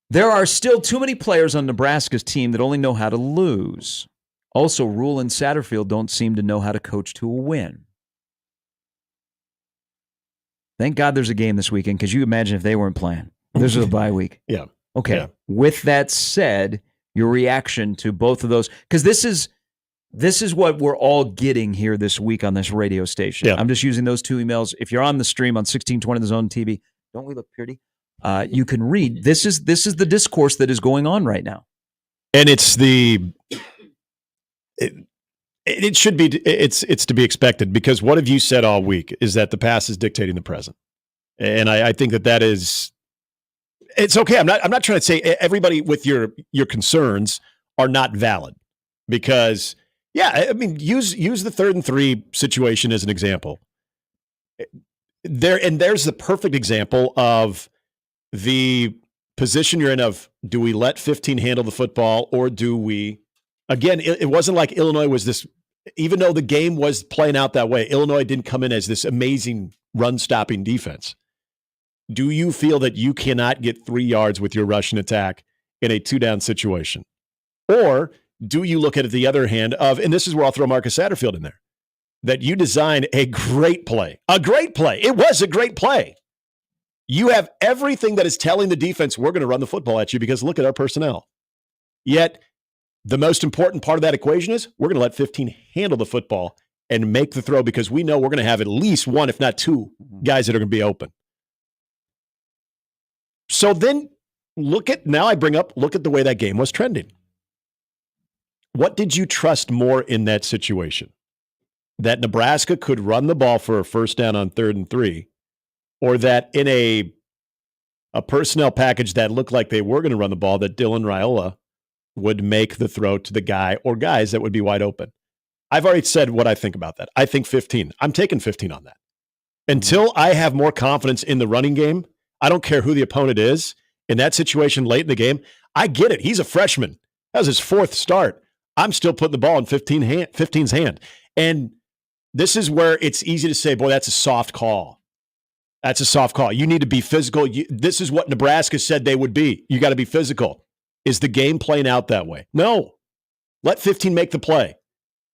There are still too many players on Nebraska's team that only know how to lose. Also, Rule and Satterfield don't seem to know how to coach to a win. Thank God there's a game this weekend, because you imagine if they weren't playing. This is a bye week. Yeah. Okay. Yeah. With that said, your reaction to both of those, because this is what we're all getting here this week on this radio station. Yeah. I'm just using those 2 emails. If you're on the stream on 1620 The Zone TV, don't we look pretty? You can read. This is the discourse that is going on right now. And it's It should be. It's to be expected, because what have you said all week is that the past is dictating the present, and I think that is. It's okay. I'm not trying to say everybody with your concerns are not valid, because I mean use the 3rd and 3 situation as an example. There's the perfect example of the position you're in of, do we let 15 handle the football, or do we? Again, it wasn't like Illinois was this, even though the game was playing out that way, Illinois didn't come in as this amazing run-stopping defense. Do you feel that you cannot get 3 yards with your rushing attack in a 2-down situation? Or do you look at it the other hand of, and this is where I'll throw Marcus Satterfield in there, that you design a great play. A great play. It was a great play. You have everything that is telling the defense, we're going to run the football at you because look at our personnel. Yet, the most important part of that equation is we're going to let 15 handle the football and make the throw, because we know we're going to have at least 1, if not 2, guys that are going to be open. So then look at the way that game was trending. What did you trust more in that situation? That Nebraska could run the ball for a first down on 3rd and 3, or that in a personnel package that looked like they were going to run the ball, that Dylan Raiola would make the throw to the guy or guys that would be wide open? I've already said what I think about that. I think 15. I'm taking 15 on that. Until I have more confidence in the running game, I don't care who the opponent is. In that situation late in the game, I get it. He's a freshman. That was his 4th start. I'm still putting the ball in 15's hand. And this is where it's easy to say, boy, that's a soft call. That's a soft call. You need to be physical. This is what Nebraska said they would be. You got to be physical. Is the game playing out that way? No. Let 15 make the play.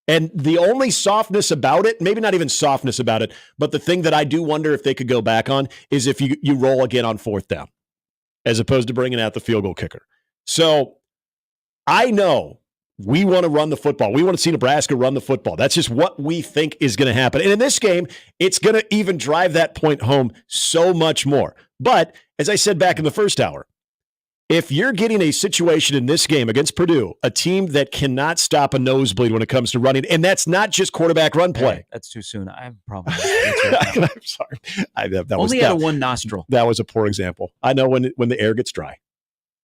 And the only softness about it, maybe not even softness about it, but the thing that I do wonder if they could go back on is if you roll again on 4th down, as opposed to bringing out the field goal kicker. So I know we want to run the football. We want to see Nebraska run the football. That's just what we think is going to happen. And in this game, it's going to even drive that point home so much more. But as I said back in the first hour, if you're getting a situation in this game against Purdue, a team that cannot stop a nosebleed when it comes to running, and that's not just quarterback run play. Hey, that's too soon. I have a problem with that. I'm sorry. That Only out of one nostril. That was a poor example. I know when the air gets dry.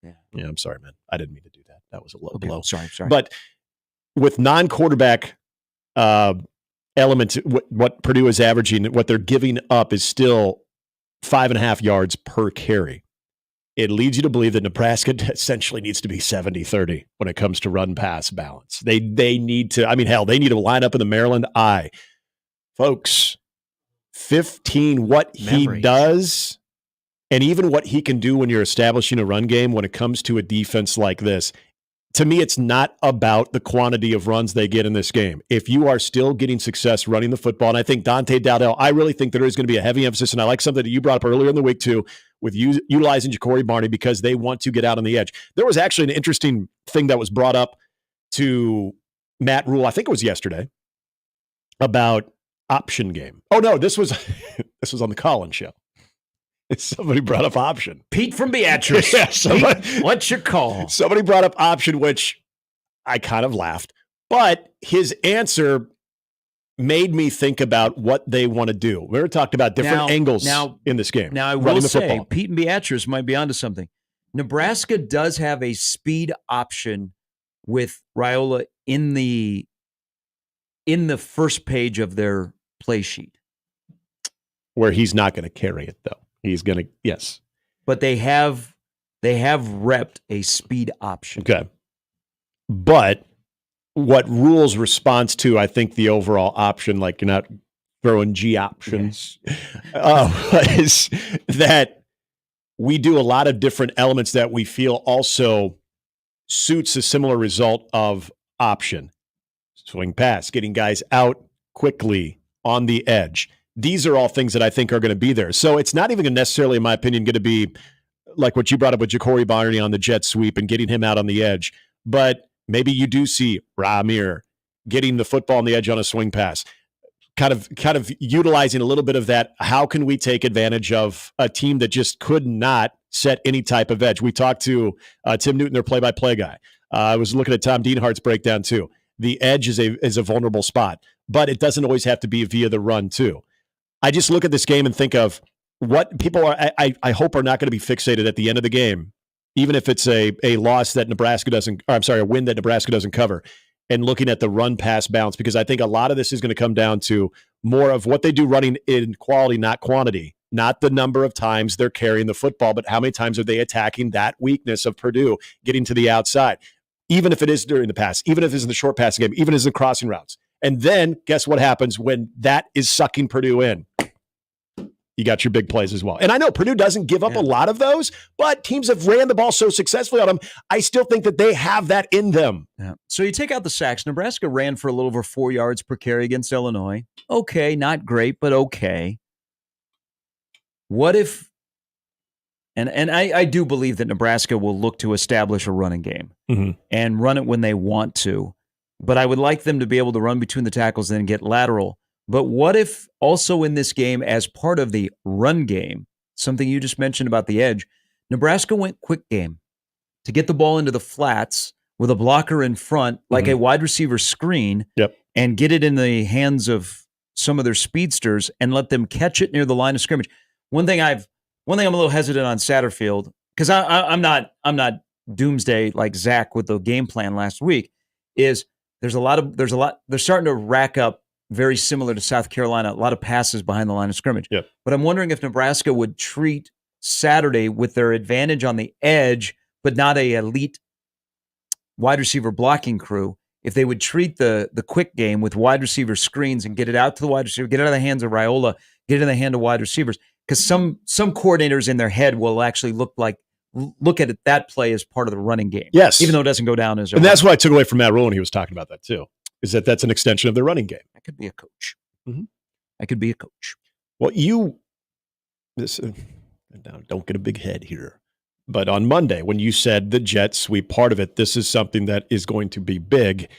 Yeah, I'm sorry, man. I didn't mean to do that. That was a low blow. Sorry. But with non-quarterback elements, what Purdue is averaging, what they're giving up is still 5.5 yards per carry. It leads you to believe that Nebraska essentially needs to be 70-30 when it comes to run-pass balance. They need to, they need to line up in the Maryland eye. Folks, 15, what he does, and even what he can do when you're establishing a run game when it comes to a defense like this, to me, it's not about the quantity of runs they get in this game. If you are still getting success running the football, and I think Dante Dowdell, I really think there is going to be a heavy emphasis, and I like something that you brought up earlier in the week too, with utilizing Ja'Cory Barney because they want to get out on the edge. There was actually an interesting thing that was brought up to Matt Rule, I think it was yesterday, about option game. Oh, no, this was on the Collins show. Somebody brought up option. Pete from Beatrice. Yeah, Pete, what's your call? Somebody brought up option, which I kind of laughed. But his answer made me think about what they want to do. We were talking about different angles in this game. Now, I will say, Pete and Beatrice might be onto something. Nebraska does have a speed option with Raiola in the first page of their play sheet. Where he's not going to carry it, though. He's going to, yes. But they have repped a speed option. Okay. But what Rule's response to, I think, the overall option, like you're not throwing G options, is that we do a lot of different elements that we feel also suits a similar result of option. Swing pass, getting guys out quickly on the edge. These are all things that I think are going to be there. So it's not even necessarily, in my opinion, going to be like what you brought up with Ja'Cory Barney on the jet sweep and getting him out on the edge. But maybe you do see Ramir getting the football on the edge on a swing pass, kind of utilizing a little bit of that. How can we take advantage of a team that just could not set any type of edge? We talked to Tim Newton, their play-by-play guy. I was looking at Tom Dienhart's breakdown too. the edge is a vulnerable spot, but it doesn't always have to be via the run too. I just look at this game and think of what people are, I hope are not going to be fixated at the end of the game, even if it's a loss that Nebraska doesn't, or I'm sorry, a win that Nebraska doesn't cover, and looking at the run pass balance, because I think a lot of this is going to come down to more of what they do running in quality, not quantity, not the number of times they're carrying the football, but how many times are they attacking that weakness of Purdue, getting to the outside, even if it is during the pass, even if it's in the short passing game, even if it's the crossing routes. And then guess what happens when that is sucking Purdue in? You got your big plays as well. And I know Purdue doesn't give up a lot of those, but teams have ran the ball so successfully on them. I still think that they have that in them. Yeah. So you take out the sacks. Nebraska ran for a little over 4 yards per carry against Illinois. Okay, not great, but okay. What if, and I do believe that Nebraska will look to establish a running game and run it when they want to, but I would like them to be able to run between the tackles and then get lateral. But what if also in this game, as part of the run game, something you just mentioned about the edge, Nebraska went quick game to get the ball into the flats with a blocker in front, like a wide receiver screen, and get it in the hands of some of their speedsters and let them catch it near the line of scrimmage. One thing I'm a little hesitant on Satterfield, because I'm not doomsday like Zach with the game plan last week, is they're starting to rack up very similar to South Carolina, a lot of passes behind the line of scrimmage. But I'm wondering if Nebraska would treat Saturday with their advantage on the edge, but not a elite wide receiver blocking crew, if they would treat the quick game with wide receiver screens and get it out to the wide receiver, get it out of the hands of Raiola, get it in the hand of wide receivers. Because some coordinators in their head will actually look at it, that play as part of the running game. Yes. Even though it doesn't go down as a And that's what I took away from Matt Rule when he was talking about that too, is that's an extension of the running game. I could be a coach. I could be a coach. Well, don't get a big head here. But on Monday, when you said the jet sweep part of it, this is something that is going to be big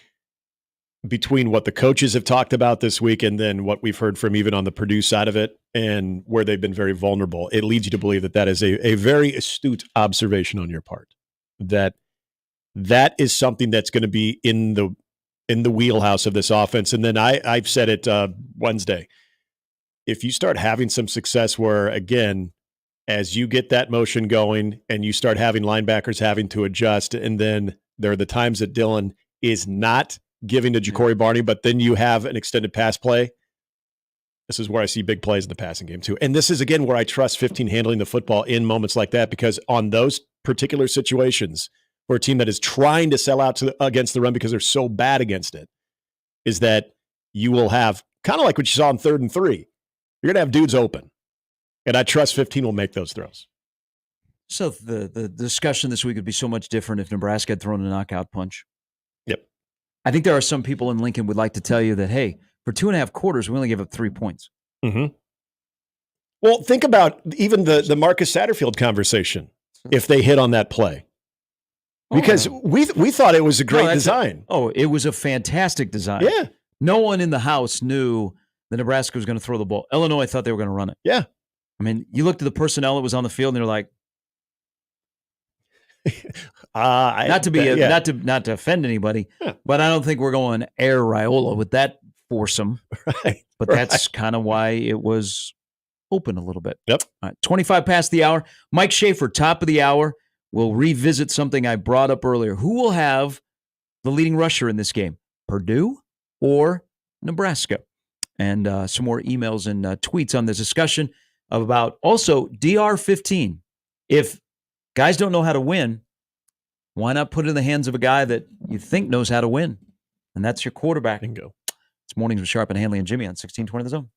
between what the coaches have talked about this week and then what we've heard from even on the Purdue side of it and where they've been very vulnerable. It leads you to believe that is a very astute observation on your part, that is something that's going to be in the wheelhouse of this offense. And then I've said it Wednesday. If you start having some success where, again, as you get that motion going and you start having linebackers having to adjust, and then there are the times that Dylan is not giving to Ja'Cory Barney, but then you have an extended pass play. This is where I see big plays in the passing game too. And this is, again, where I trust 15 handling the football in moments like that, because on those particular situations for a team that is trying to sell out against the run because they're so bad against it, is that you will have kind of like what you saw in 3rd and 3. You're going to have dudes open. And I trust 15 will make those throws. So the discussion this week would be so much different if Nebraska had thrown a knockout punch. Yep. I think there are some people in Lincoln would like to tell you that, hey, for 2.5 quarters, we only gave up 3 points. Well, think about even the Marcus Satterfield conversation, if they hit on that play. Because we thought it was a great design. It was a fantastic design. Yeah. No one in the house knew that Nebraska was going to throw the ball. Illinois thought they were going to run it. Yeah. I mean, you looked at the personnel that was on the field, and they're like, not to offend anybody, but I don't think we're going air Raiola with that foursome. Right. But that's kind of why it was open a little bit. Yep. All right, 25 past the hour. Mike Schaefer, top of the hour. We'll revisit something I brought up earlier. Who will have the leading rusher in this game, Purdue or Nebraska? And some more emails and tweets on this discussion about also DR15. If guys don't know how to win, why not put it in the hands of a guy that you think knows how to win? And that's your quarterback. Bingo. It's Mornings with Sharp and Handley and Jimmy on 1620 The Zone.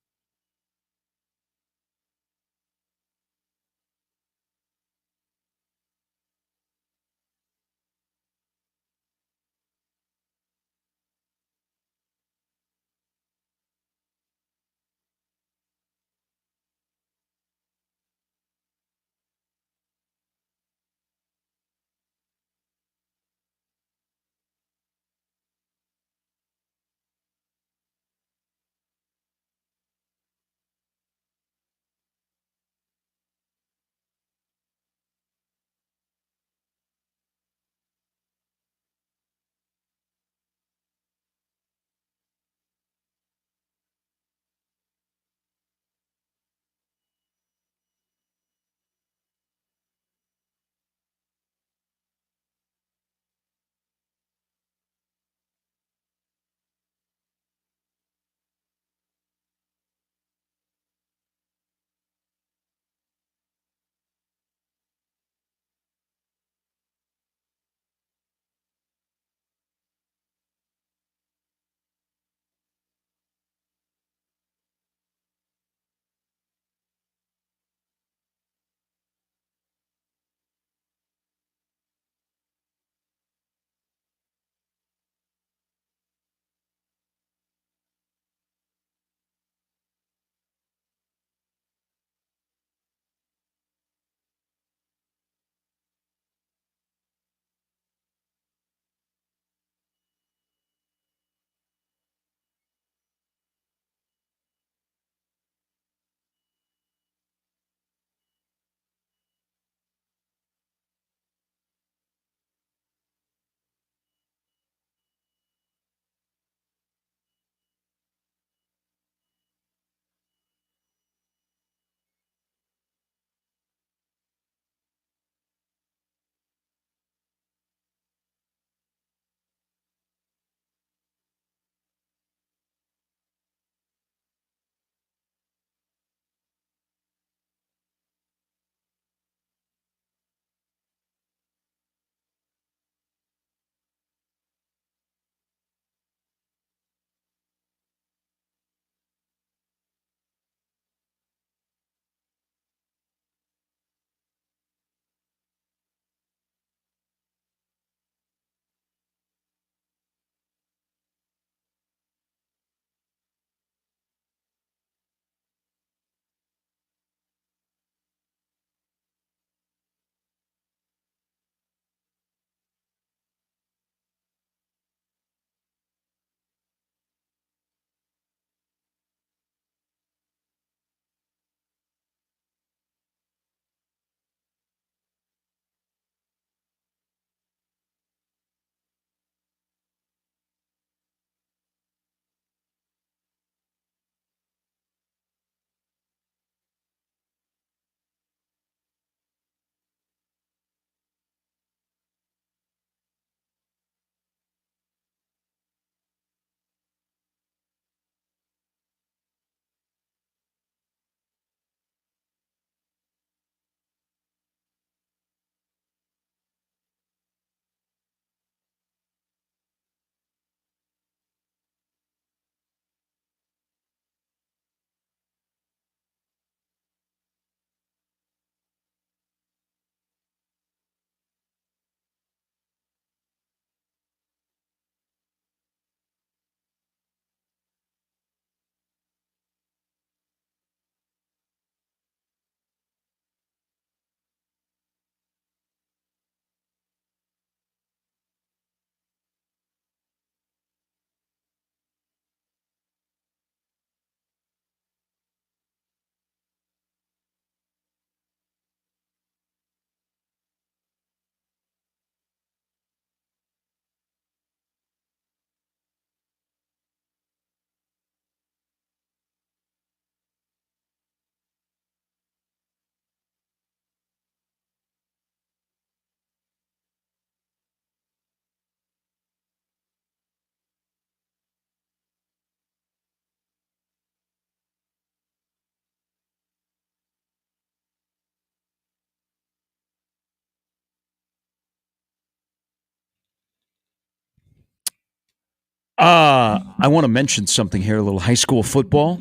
I want to mention something here, a little high school football.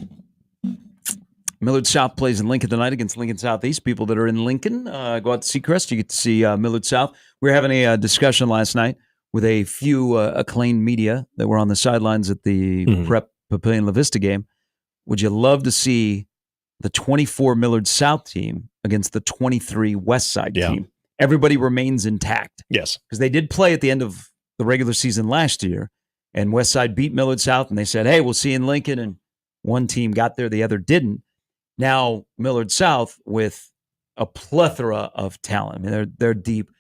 Millard South plays in Lincoln tonight against Lincoln Southeast. People that are in Lincoln, go out to Seacrest. You get to see Millard South. We were having a discussion last night with a few acclaimed media that were on the sidelines at the Prep Papillion La Vista game. Would you love to see the 24 Millard South team against the 23 West Side team? Everybody remains intact. Yes. Because they did play at the end of the regular season last year, and West Side beat Millard South, and they said, hey, we'll see you in Lincoln, and one team got there, the other didn't. Now, Millard South with a plethora of talent. I mean, they're deep.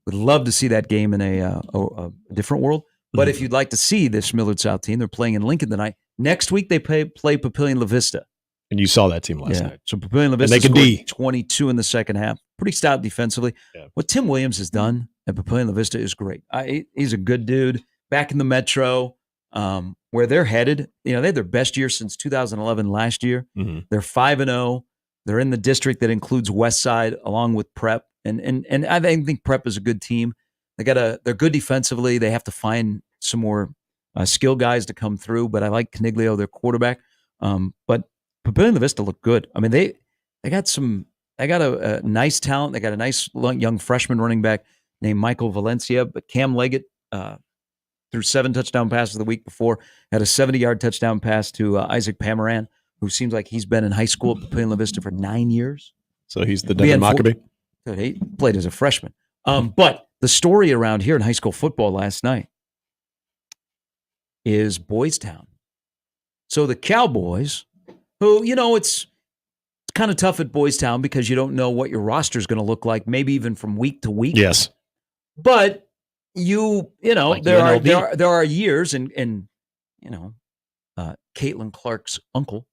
Would love to see that game in a different world. But if you'd like to see this Millard South team, they're playing in Lincoln tonight. Next week, they play Papillion La Vista. And you saw that team last night. So Papillion La Vista scored 22 in the second half. Pretty stout defensively. Yeah. What Tim Williams has done at Papillion La Vista is great. He's a good dude. Back in the Metro, where they're headed, they had their best year since 2011 last year. They're 5-0. They're in the district that includes West Side along with Prep. And I think Prep is a good team. They're good defensively. They have to find some more skill guys to come through, but I like Caniglio, their quarterback. But Papillion La Vista look good. I mean, they got a nice talent. They got a nice young freshman running back named Michael Valencia, but Cam Leggett threw 7 touchdown passes the week before, had a 70-yard touchdown pass to Isaac Pamaran, who seems like he's been in high school at Papillion La Vista for 9 years. So he's the Devin Mockabee? He played as a freshman. But the story around here in high school football last night is Boys Town. So the Cowboys, who, it's kind of tough at Boys Town because you don't know what your roster is going to look like, maybe even from week to week. Yes. But like there are years, and Caitlin Clark's uncle,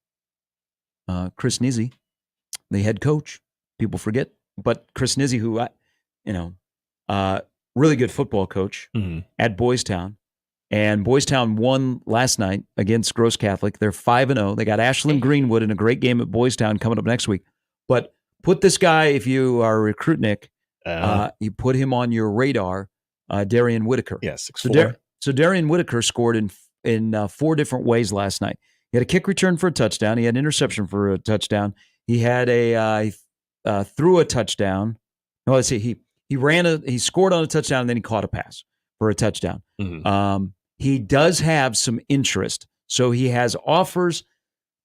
Chris Nizzi, the head coach, people forget, but Chris Nizzi, who really good football coach at Boys Town, and Boys Town won last night against Gross Catholic. They're 5-0. They got Ashland Greenwood in a great game at Boys Town coming up next week. But put this guy, if you are a recruit, Nick, you put him on your radar. Darian Whitaker. Yeah, 6'4". So Darian Whitaker scored in 4 different ways last night. He had a kick return for a touchdown. He had an interception for a touchdown. He had threw a touchdown. No, let's see. He scored on a touchdown and then he caught a pass for a touchdown. He does have some interest. So he has offers.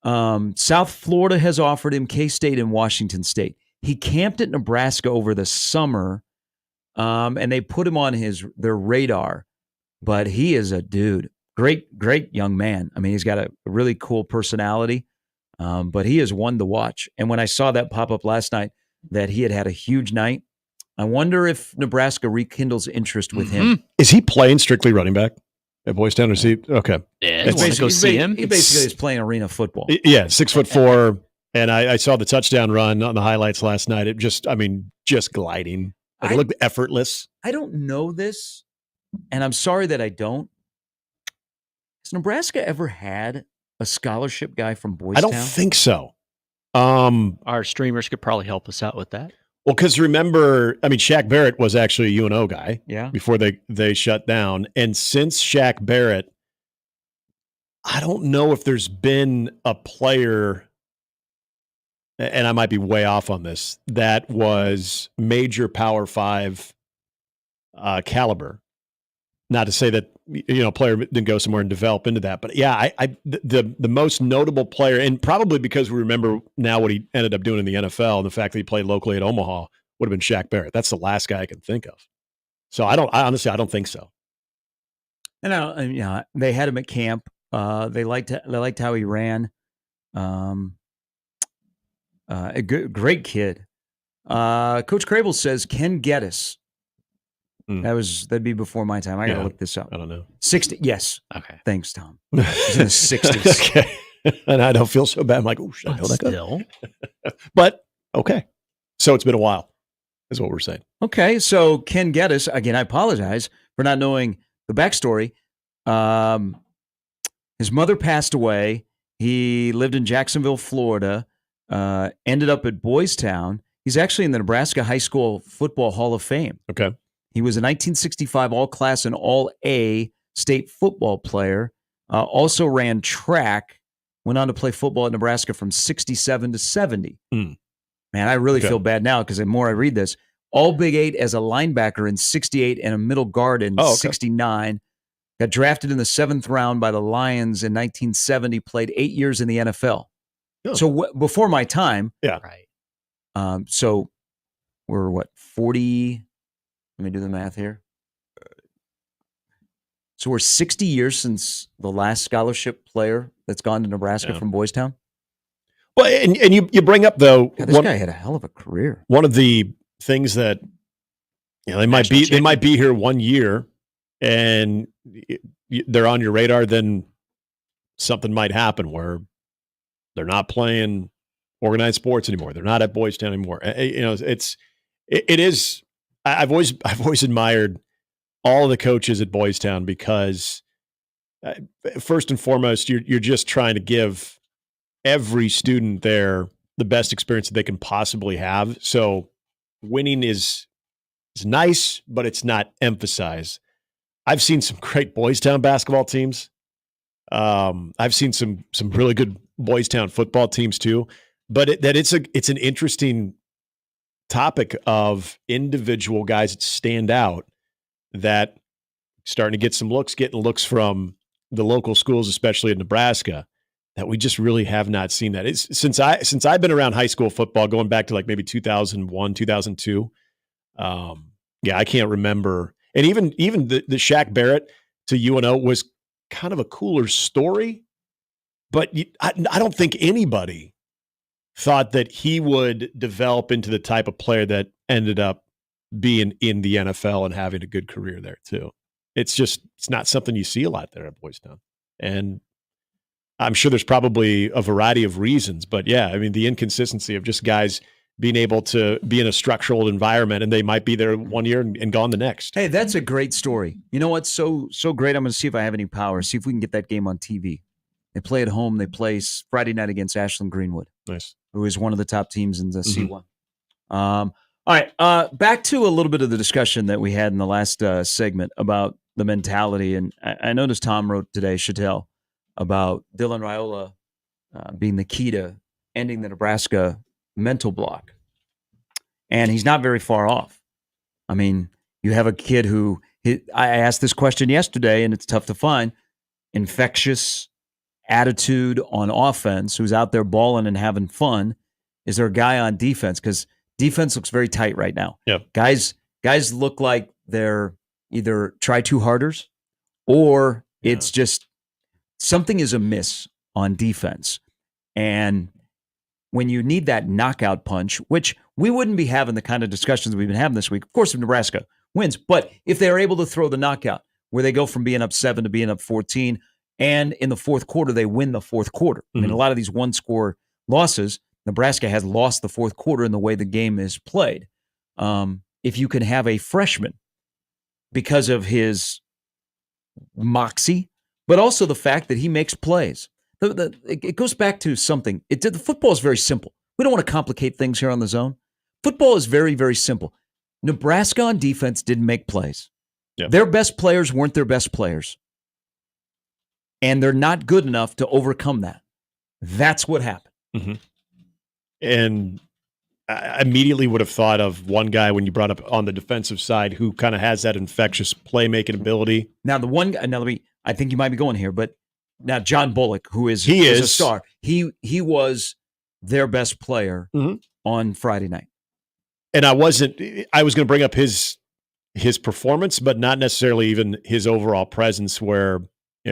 South Florida has offered him K-State and Washington State. He camped at Nebraska over the summer. And they put him on their radar, but he is a dude. Great young man. I mean, he's got a really cool personality, but he is one to watch. And when I saw that pop up last night, that he had a huge night, I wonder if Nebraska rekindles interest with him. Is he playing strictly running back at Boys Town? Or is he okay? Yeah, he basically is playing arena football. Yeah, 6'4", and I saw the touchdown run on the highlights last night. It just gliding. It looked effortless. I don't know this, and I'm sorry that I don't. Has Nebraska ever had a scholarship guy from Boys Town? I don't think so. Our streamers could probably help us out with that. Well, because remember, Shaq Barrett was actually a UNO guy before they shut down. And since Shaq Barrett, I don't know if there's been a player, and I might be way off on this, that was major Power 5 caliber. Not to say that a player didn't go somewhere and develop into that, but yeah, the most notable player, and probably because we remember now what he ended up doing in the NFL and the fact that he played locally at Omaha, would have been Shaq Barrett. That's the last guy I can think of. So I honestly don't think so. And they had him at camp. They liked how he ran. A great kid. Coach Crable says Ken Geddes. That'd be before my time. I gotta look this up. I don't know. 60. Yes. Okay. Thanks, Tom. He's in the 60s. Okay. And I don't feel so bad. I'm like, oh, should I know that guy? But okay. So it's been a while, is what we're saying. Okay. So Ken Geddes, again, I apologize for not knowing the backstory. His mother passed away. He lived in Jacksonville, Florida. Ended up at Boys Town. He's actually in the Nebraska High School Football Hall of Fame. Okay. He was a 1965 All-Class and All-A state football player. Also ran track, went on to play football at Nebraska from 67 to 70. Man, I really feel bad now because the more I read this, all Big 8 as a linebacker in 68 and a middle guard in 69. Got drafted in the 7th round by the Lions in 1970, played 8 years in the NFL. Oh. So before my time. Yeah. Right. So we're 40? Let me do the math here. So we're 60 years since the last scholarship player that's gone to Nebraska from Boys Town. Well, and you bring up, though. God, this guy had a hell of a career. One of the things that they might be here 1 year and they're on your radar, then something might happen where they're not playing organized sports anymore. They're not at Boys Town anymore. It is. I've always admired all of the coaches at Boys Town because first and foremost, you're just trying to give every student there the best experience that they can possibly have. So winning is nice, but it's not emphasized. I've seen some great Boys Town basketball teams. I've seen some really good Boys Town football teams too. But it's an interesting topic of individual guys that stand out that starting to get some looks, getting looks from the local schools, especially in Nebraska, that we just really have not seen that. It's since I've been around high school football, going back to like maybe 2001, 2002. I can't remember. And even the Shaq Barrett to UNO was kind of a cooler story, but I don't think anybody thought that he would develop into the type of player that ended up being in the NFL and having a good career there too. It's not something you see a lot there at Boys Town. And I'm sure there's probably a variety of reasons, but yeah, I mean, the inconsistency of just guys being able to be in a structural environment and they might be there 1 year and gone the next. Hey, that's a great story. You know what's so great? I'm going to see if I have any power, see if we can get that game on TV. They play at home. They play Friday night against Ashland Greenwood. Nice. Who is one of the top teams in the C1. All right, back to a little bit of the discussion that we had in the last segment about the mentality. And I noticed Tom wrote today, Chattel, about Dylan Raiola being the key to ending the Nebraska mental block. And he's not very far off. I mean, you have a kid who, I asked this question yesterday, and it's tough to find, infectious attitude on offense, who's out there balling and having fun. Is there a guy on defense? Because defense looks very tight right now. Yep. Guys look like they're either try-too-harders or it's just something is amiss on defense. And when you need that knockout punch, which we wouldn't be having the kind of discussions we've been having this week, of course, if Nebraska wins, but if they're able to throw the knockout where they go from being up 7 to being up 14, and in the fourth quarter, they win the fourth quarter. I mean, a lot of these one-score losses, Nebraska has lost the fourth quarter in the way the game is played. If you can have a freshman, because of his moxie, but also the fact that he makes plays. It goes back to something. The football is very simple. We don't want to complicate things here on the Zone. Football is very, very simple. Nebraska on defense didn't make plays. Yep. Their best players weren't their best players. And they're not good enough to overcome that. That's what happened. Mm-hmm. And I immediately would have thought of one guy when you brought up on the defensive side who kind of has that infectious playmaking ability. Now, I think you might be going here, but now John Bullock, who is a star, he was their best player on Friday night. And I was going to bring up his performance, but not necessarily even his overall presence where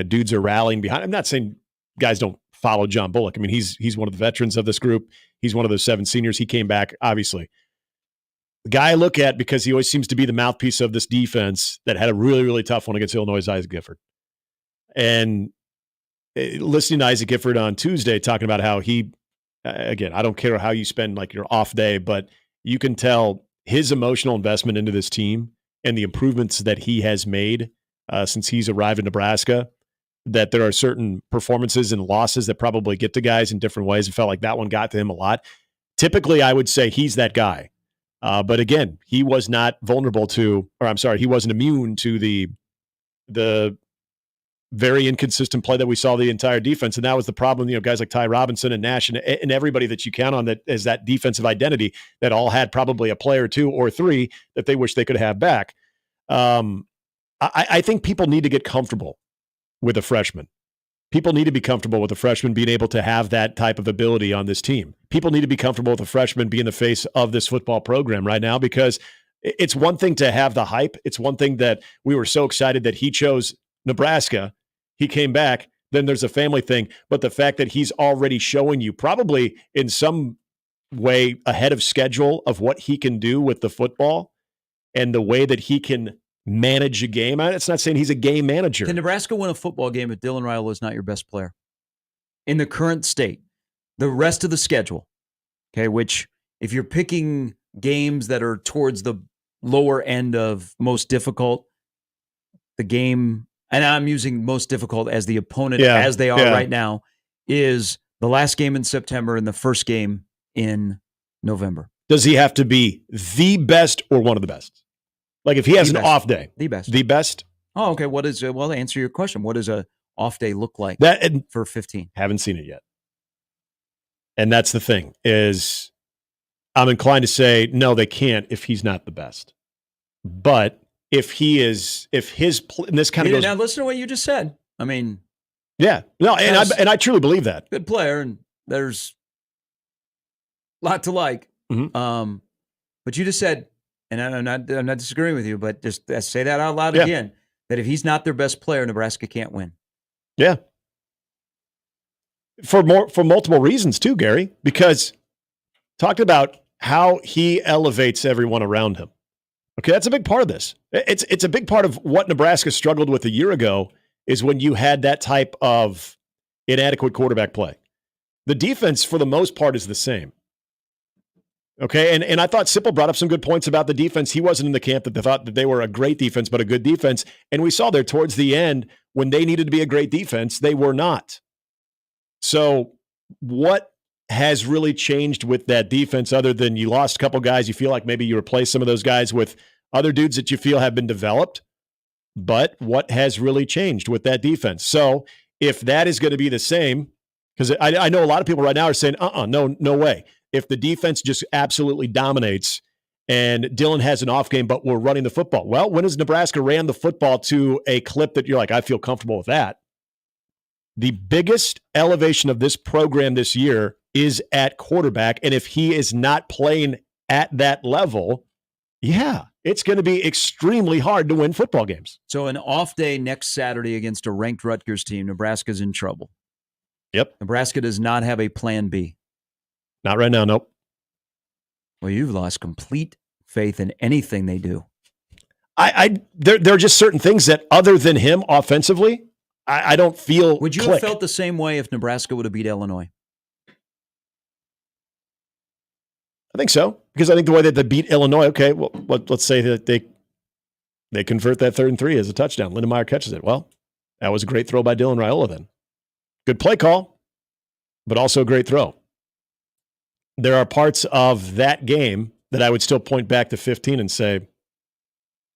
dudes are rallying behind. I'm not saying guys don't follow John Bullock. I mean, he's one of the veterans of this group. He's one of those 7 seniors. He came back, obviously. The guy I look at, because he always seems to be the mouthpiece of this defense that had a really, really tough one against Illinois, is Isaac Gifford. And listening to Isaac Gifford on Tuesday talking about how he, again, I don't care how you spend like your off day, but you can tell his emotional investment into this team and the improvements that he has made since he's arrived in Nebraska, that there are certain performances and losses that probably get to guys in different ways. It felt like that one got to him a lot. Typically, I would say he's that guy. But again, he was not vulnerable to, or I'm sorry, he wasn't immune to the very inconsistent play that we saw the entire defense. And that was the problem. Guys like Ty Robinson and Nash and everybody that you count on that as that defensive identity that all had probably a player, 2 or 3 that they wish they could have back. I think people need to get comfortable with a freshman. People need to be comfortable with a freshman being able to have that type of ability on this team. People need to be comfortable with a freshman being the face of this football program right now, because it's one thing to have the hype. It's one thing that we were so excited that he chose Nebraska. He came back. Then there's a family thing. But the fact that he's already showing you probably in some way ahead of schedule of what he can do with the football and the way that he can manage a game. It's not saying he's a game manager. Can Nebraska win a football game if Dylan Raiola is not your best player? In the current state, the rest of the schedule, okay, which if you're picking games that are towards the lower end of most difficult, the game, and I'm using most difficult as the opponent as they are right now, is the last game in September and the first game in November. Does he have to be the best or one of the best? Like if he has an off day. The best. The best? Oh, okay. What is, well, to answer your question, what does a off day look like for 15? Haven't seen it yet. And that's the thing, is I'm inclined to say, no, they can't if he's not the best. But if he is, if his, and this kind of goes. Now listen to what you just said. I mean. Yeah. No, and I truly believe that. Good player, and there's a lot to like. Mm-hmm. But you just said, and I'm not disagreeing with you, but just say that out loud again, that if he's not their best player, Nebraska can't win. Yeah. For multiple reasons too, Gary, because talking about how he elevates everyone around him. Okay, that's a big part of this. It's a big part of what Nebraska struggled with a year ago, is when you had that type of inadequate quarterback play. The defense, for the most part, is the same. Okay, and I thought Sipple brought up some good points about the defense. He wasn't in the camp that they thought that they were a great defense, but a good defense. And we saw there towards the end, when they needed to be a great defense, they were not. So what has really changed with that defense, other than you lost a couple guys? You feel like maybe you replaced some of those guys with other dudes that you feel have been developed. But what has really changed with that defense? So if that is going to be the same, because I know a lot of people right now are saying, no way. If the defense just absolutely dominates and Dylan has an off game, but we're running the football. Well, when has Nebraska ran the football to a clip that you're like, I feel comfortable with that? The biggest elevation of this program this year is at quarterback. And if he is not playing at that level, it's going to be extremely hard to win football games. So an off day next Saturday against a ranked Rutgers team, Nebraska's in trouble. Yep. Nebraska does not have a plan B. Not right now, nope. Well, you've lost complete faith in anything they do. There are just certain things that, other than him offensively, I don't feel. Would you have felt the same way if Nebraska would have beat Illinois? I think so, because I think the way that they beat Illinois, okay, well, let's say that they convert that 3rd and 3 as a touchdown. Lindenmeyer catches it. Well, that was a great throw by Dylan Raiola then. Good play call, but also a great throw. There are parts of that game that I would still point back to 15 and say,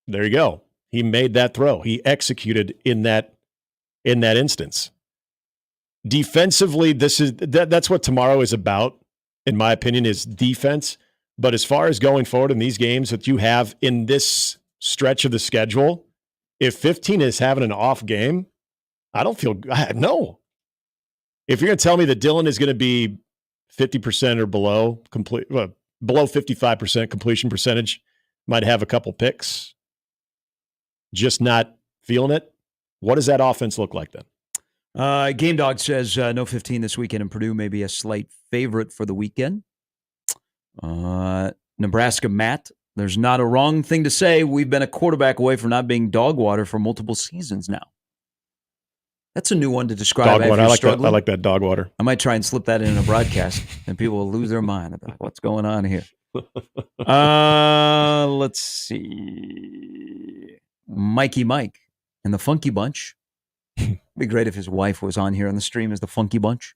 there you go. He made that throw. He executed in that instance. Defensively, that's what tomorrow is about, in my opinion, is defense. But as far as going forward in these games that you have in this stretch of the schedule, if 15 is having an off game, no. If you're going to tell me that Dylan is going to be 50% or below, below 55% completion percentage, might have a couple picks, just not feeling it, what does that offense look like then? Game Dog says no 15 this weekend, and Purdue may be a slight favorite for the weekend. Nebraska Matt, there's not a wrong thing to say. We've been a quarterback away from not being dog water for multiple seasons now. That's a new one to describe. Dog water. I like that dog water. I might try and slip that in a broadcast, and people will lose their mind about what's going on here. Let's see. Mikey Mike and the Funky Bunch. It'd be great if his wife was on here on the stream as the Funky Bunch.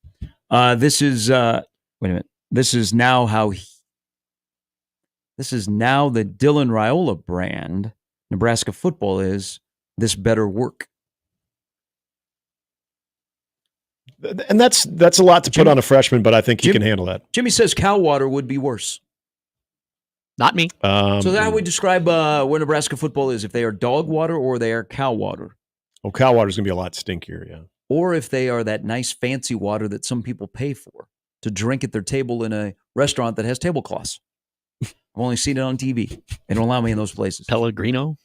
This is wait a minute. This is now the Dylan Raiola brand. Nebraska football is this better work. And that's a lot to put on a freshman, but I think he can handle that. Jimmy says cow water would be worse. Not me. So how would we describe where Nebraska football is? If they are dog water or they are cow water? Oh, cow water is going to be a lot stinkier, yeah. Or if they are that nice fancy water that some people pay for to drink at their table in a restaurant that has tablecloths. I've only seen it on TV. They don't allow me in those places. Pellegrino?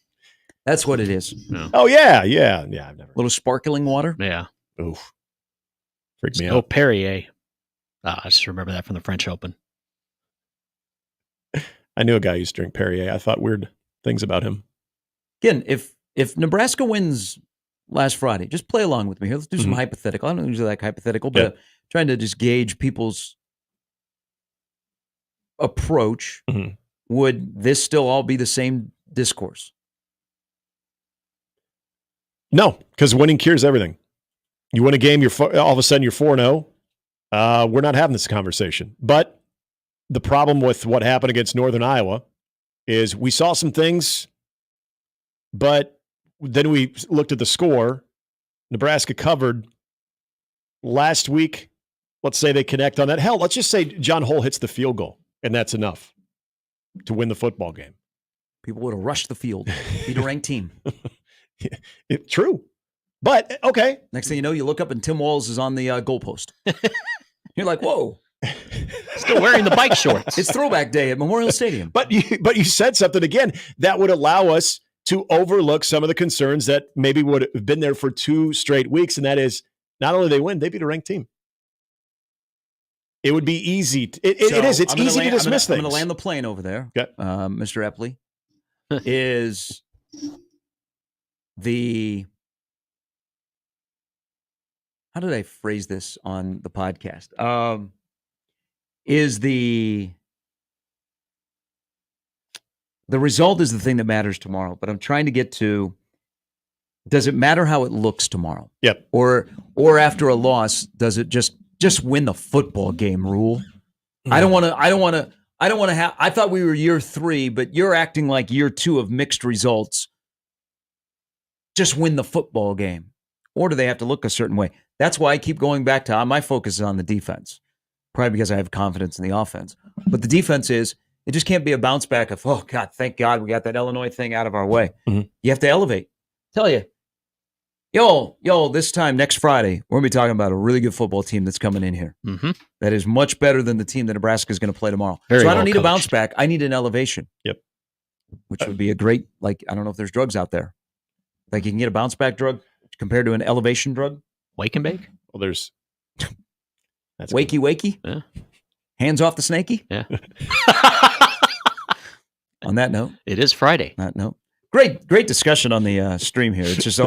That's what it is. No. Oh, yeah. I've never. Little sparkling water? Yeah. Oof. Freaked me Oh, out. Perrier. I just remember that from the French Open. I knew a guy who used to drink Perrier. I thought weird things about him. Again, if Nebraska wins last Friday, just play along with me here. Let's do some hypothetical. I don't usually like hypothetical, but trying to just gauge people's approach. Would this still all be the same discourse? No, because winning cures everything. You win a game, all of a sudden you're 4-0. We're not having this conversation. But the problem with what happened against Northern Iowa is we saw some things, but then we looked at the score. Nebraska covered last week. Let's say they connect on that. Hell, let's just say John Hull hits the field goal, and that's enough to win the football game. People would have rushed the field, beat a ranked team. True. But, okay. Next thing you know, you look up and Tim Walz is on the goalpost. You're like, whoa. Still wearing the bike shorts. It's throwback day at Memorial Stadium. But you said something again that would allow us to overlook some of the concerns that maybe would have been there for 2 straight weeks, and that is not only they win, they beat a ranked team. It would be easy. It is. It's easy to dismiss things. I'm going to land the plane over there. Okay. Mr. Epley is the... How did I phrase this on the podcast? Is the result is the thing that matters tomorrow, but I'm trying to get to, does it matter how it looks tomorrow? Yep. Or after a loss, does it just win the football game rule? I don't want to have, I thought we were year 3, but you're acting like year 2 of mixed results. Just win the football game. Or do they have to look a certain way? That's why I keep going back to my focus is on the defense. Probably because I have confidence in the offense. But the defense it just can't be a bounce back of, oh, God, thank God we got that Illinois thing out of our way. You have to elevate. Tell you, yo, this time next Friday, we're going to be talking about a really good football team that's coming in here. That is much better than the team that Nebraska is going to play tomorrow. So I don't need a bounce back. I need an elevation. Yep. Which would be a great, I don't know if there's drugs out there. You can get a bounce back drug compared to an elevation drug. Wake and bake? Well, there's... That's wakey. Yeah. Hands off the snakey. Yeah. On that note, it is Friday. That note, great discussion on the stream here. It's just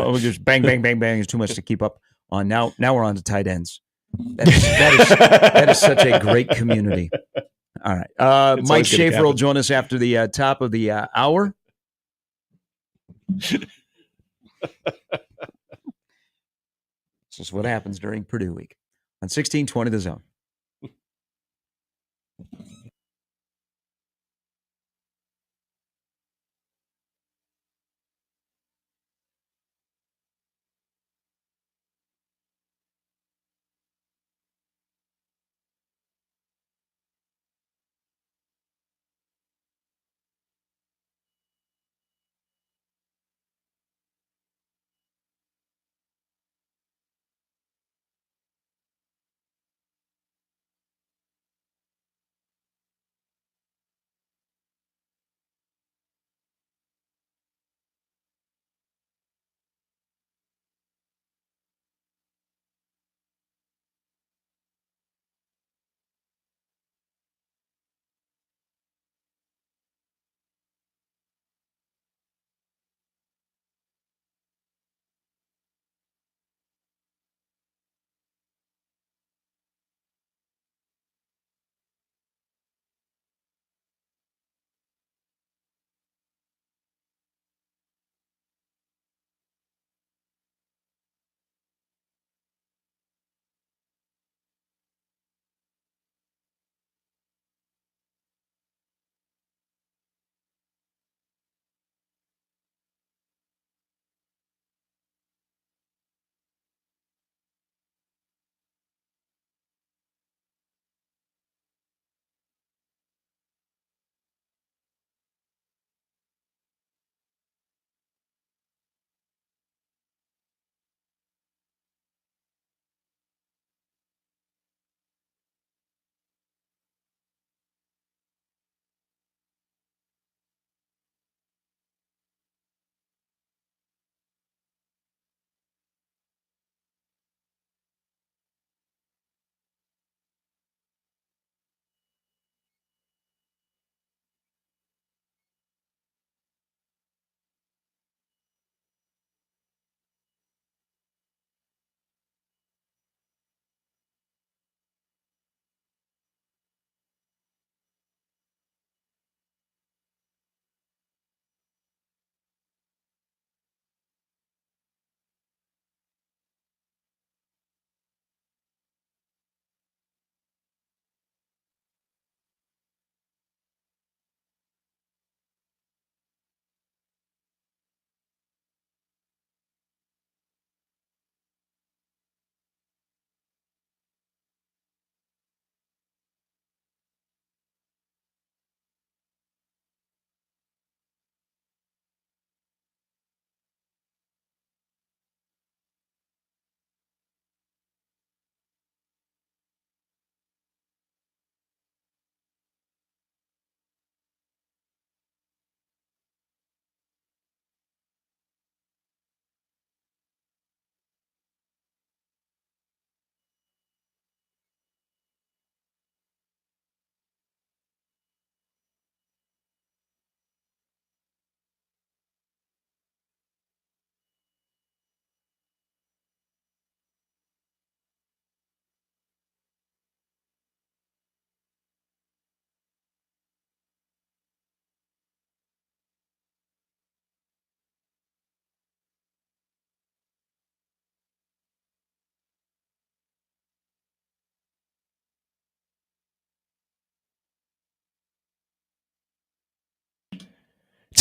bang, bang, bang, bang. It's too much to keep up on. Now we're on to tight ends. That is such a great community. All right, Mike Schaefer will join us after the top of the hour. This is what happens during Purdue week. On 1620 The Zone.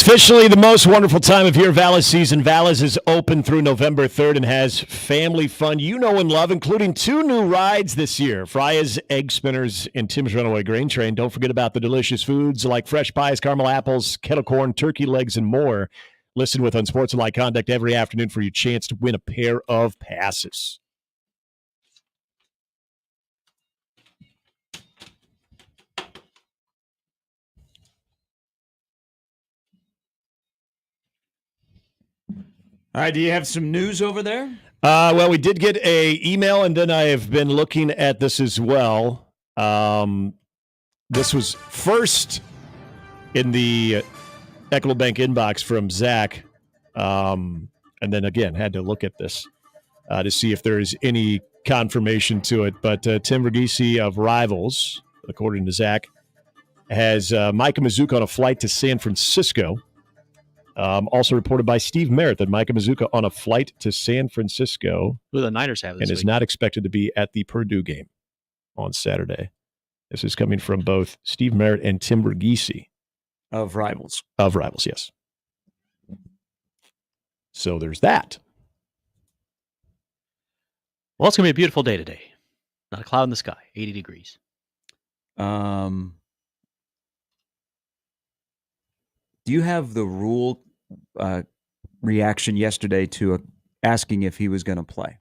officially the most wonderful time of year, Vallis season. Vallis is open through November 3rd and has family fun you know and love, including 2 new rides this year. Fria's Egg Spinners and Tim's Runaway Grain Train. Don't forget about the delicious foods like fresh pies, caramel apples, kettle corn, turkey legs, and more. Listen with Unsportsmanlike Conduct every afternoon for your chance to win a pair of passes. All right, do you have some news over there? Well, we did get a email, and then I have been looking at this as well. This was first in the Eckler Bank inbox from Zach, and then again had to look at this to see if there is any confirmation to it. But Tim Verghese of Rivals, according to Zach, has Micah Mazuka on a flight to San Francisco. Also reported by Steve Merritt that Micah Mazuka on a flight to San Francisco. Who the Niners have this and week. Is not expected to be at the Purdue game on Saturday. This is coming from both Steve Merritt and Tim Verghese. Of Rivals. Of Rivals, yes. So there's that. Well, it's going to be a beautiful day today. Not a cloud in the sky, 80 degrees. Do you have the Rule reaction yesterday to asking if he was going to play?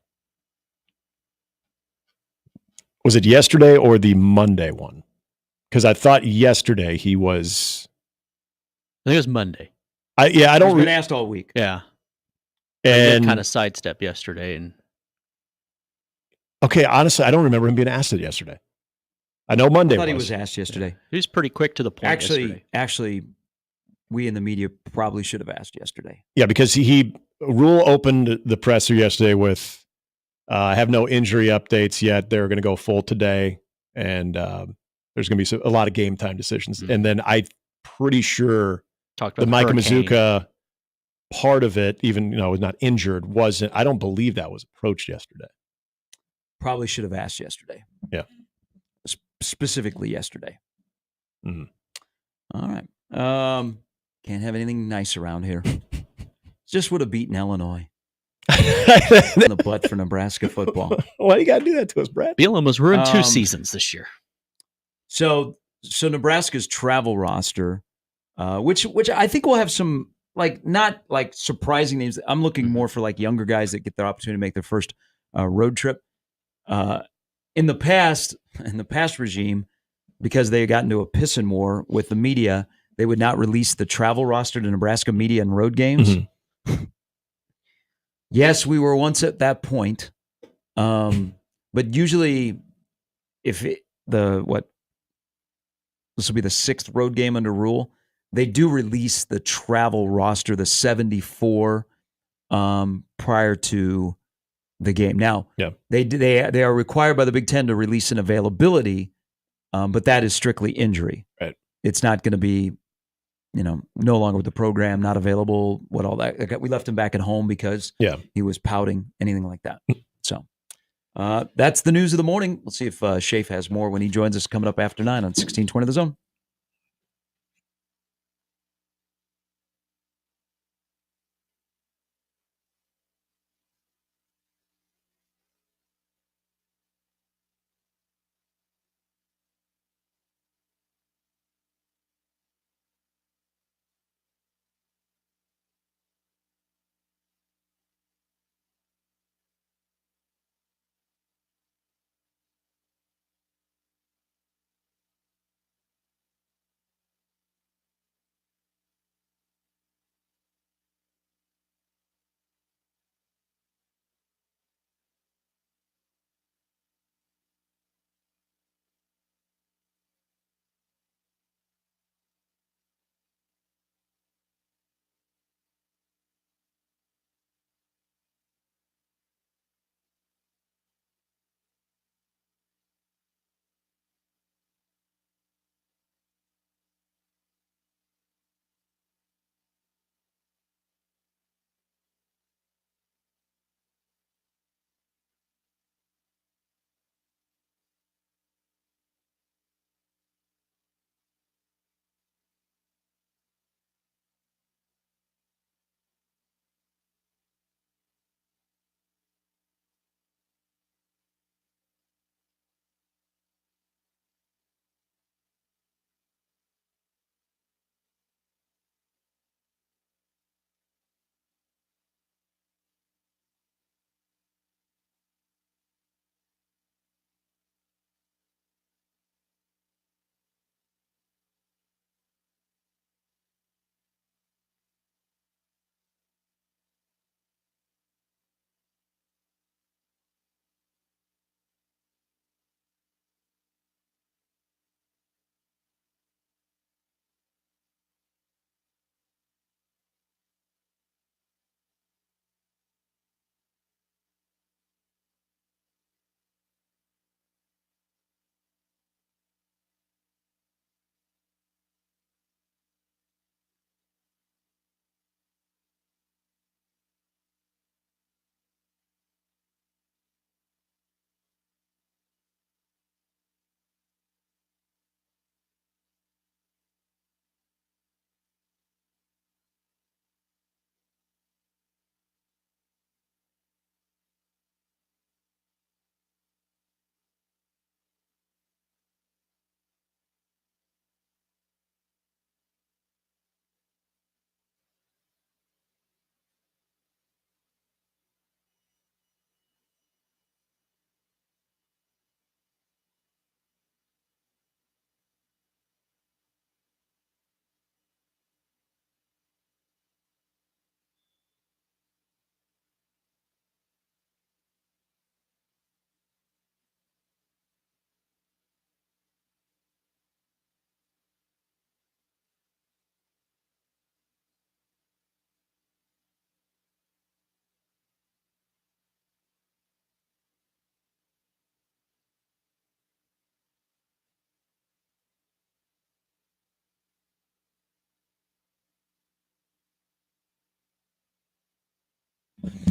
Was it yesterday or the Monday one? Because I thought yesterday he was. I think it was Monday. I don't. He's been asked all week. Yeah, and kind of sidestep yesterday. And okay, honestly, I don't remember him being asked it yesterday. I know Monday. I thought he was asked yesterday. He was pretty quick to the point. Actually, we in the media probably should have asked yesterday. Yeah, because he Rule opened the presser yesterday with, "I have no injury updates yet. They're going to go full today, and there's going to be a lot of game time decisions." Mm-hmm. And then I'm pretty sure the Micah Mazuka part of it, even was not injured, wasn't. I don't believe that was approached yesterday. Probably should have asked yesterday. Yeah, specifically yesterday. Mm-hmm. All right. Can't have anything nice around here. Just would have beaten Illinois in the butt for Nebraska football. Why do you got to do that to us, Brad? Bielema was ruined 2 seasons this year. So Nebraska's travel roster, which I think will have some not surprising names. I'm looking more for younger guys that get their opportunity to make their first road trip. In the past regime, because they got into a pissing war with the media, they would not release the travel roster to Nebraska media and road games. Mm-hmm. Yes, we were once at that point. But usually this will be the 6th road game under Rule, they do release the travel roster, the 74, prior to the game. Now, yeah. they are required by the Big Ten to release an availability, but that is strictly injury. Right. It's not going to be, no longer with the program, not available, all that. We left him back at home because he was pouting, anything like that. So that's the news of the morning. We'll see if Shafe has more when he joins us coming up after 9 on 1620 The Zone.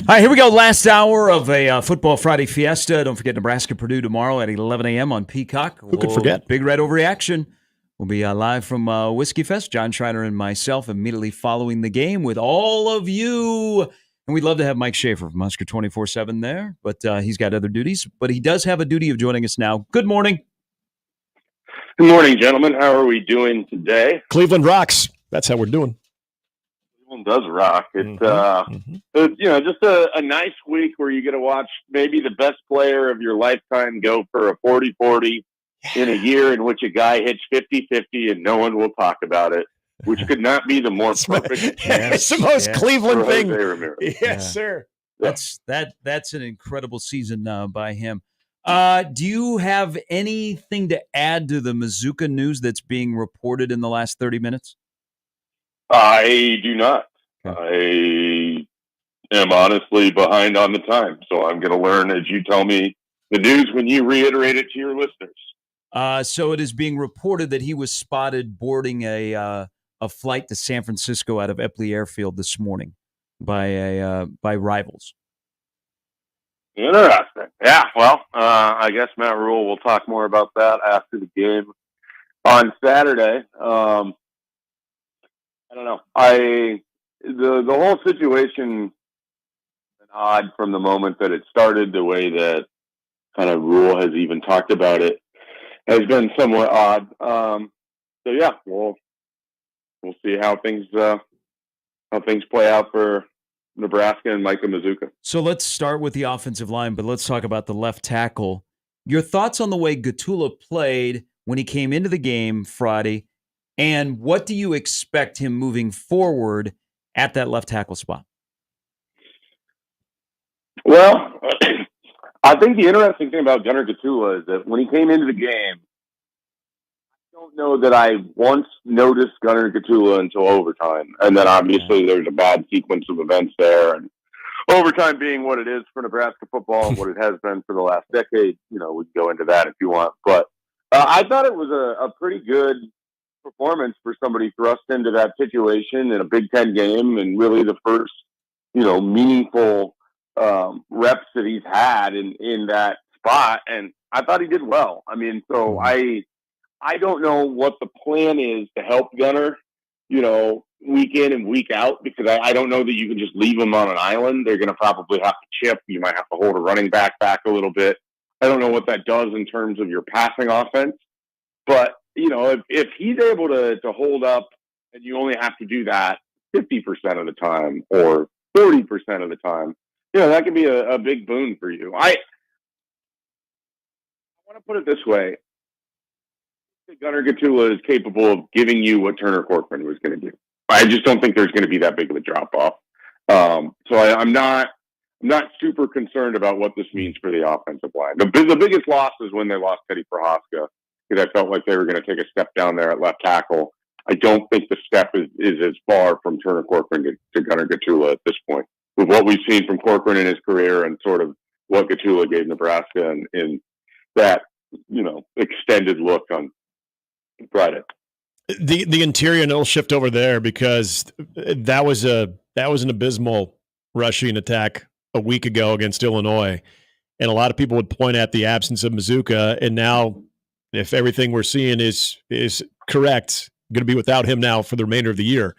All right, here we go. Last hour of a Football Friday Fiesta. Don't forget Nebraska-Purdue tomorrow at 11 a.m. on Peacock. Who could forget? Big Red Overreaction. We'll be live from Whiskey Fest. John Schreiner and myself immediately following the game with all of you. And we'd love to have Mike Schaefer from Husker 24/7 there, but he's got other duties. But he does have a duty of joining us now. Good morning. Good morning, gentlemen. How are we doing today? Cleveland rocks. That's how we're doing. Cleveland does rock. It's just a nice week where you get to watch maybe the best player of your lifetime go for a 40-40 in a year in which a guy hits 50-50 and no one will talk about it, which could not be the more perfect. It's the most Cleveland thing. Yes, sir. That's an incredible season by him. Do you have anything to add to the Mazuka news that's being reported in the last 30 minutes? I do not. I am honestly behind on the time, so I'm going to learn as you tell me the news when you reiterate it to your listeners. So it is being reported that he was spotted boarding a flight to San Francisco out of Eppley Airfield this morning by rivals. Interesting. Yeah, well, I guess Matt Rule will talk more about that after the game on Saturday. I don't know. The whole situation is odd from the moment that it started. The way that kind of Rule has even talked about it has been somewhat odd. So yeah, we'll see how things play out for Nebraska and Micah Mazuka. So let's start with the offensive line, but let's talk about the left tackle. Your thoughts on the way Gatula played when he came into the game Friday, and what do you expect him moving forward at that left tackle spot? Well, I think the interesting thing about Gunnar Gatula is that when he came into the game, I don't know that I once noticed Gunnar Gatula until overtime. And then obviously there's a bad sequence of events there. And overtime being what it is for Nebraska football and what it has been for the last decade, we can go into that if you want. But I thought it was a pretty good performance for somebody thrust into that situation in a Big Ten game, and really the first, meaningful reps that he's had in that spot. And I thought he did well. I mean, so I don't know what the plan is to help Gunnar, week in and week out, because I don't know that you can just leave him on an island. They're going to probably have to chip. You might have to hold a running back a little bit. I don't know what that does in terms of your passing offense, but if he's able to hold up and you only have to do that 50% of the time or 40% of the time, that could be a big boon for you. I want to put it this way. I think Gunnar Gatula is capable of giving you what Turner Corcoran was going to do. I just don't think there's going to be that big of a drop-off. So I'm not super concerned about what this means for the offensive line. The biggest loss is when they lost Teddy Prohaska, because I felt like they were going to take a step down there at left tackle. I don't think the step is as far from Turner Corcoran to Gunnar Gatula at this point. With what we've seen from Corcoran in his career and sort of what Gatula gave Nebraska in that, extended look on Friday. The interior, and it'll shift over there because that was an abysmal rushing attack a week ago against Illinois. And a lot of people would point at the absence of Mazuka, and now if everything we're seeing is correct, going to be without him now for the remainder of the year.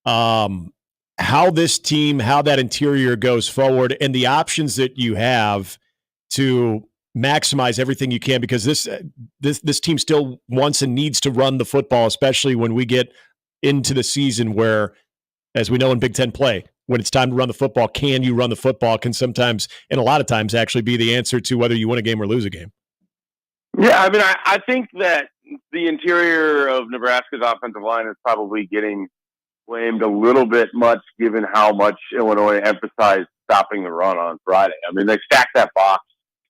How this team, how that interior goes forward, and the options that you have to maximize everything you can, because this team still wants and needs to run the football, especially when we get into the season where, as we know in Big Ten play, when it's time to run the football, can you run the football can sometimes, and a lot of times, actually be the answer to whether you win a game or lose a game. Yeah, I mean, I think that the interior of Nebraska's offensive line is probably getting blamed a little bit much, given how much Illinois emphasized stopping the run on Friday. I mean, they stacked that box.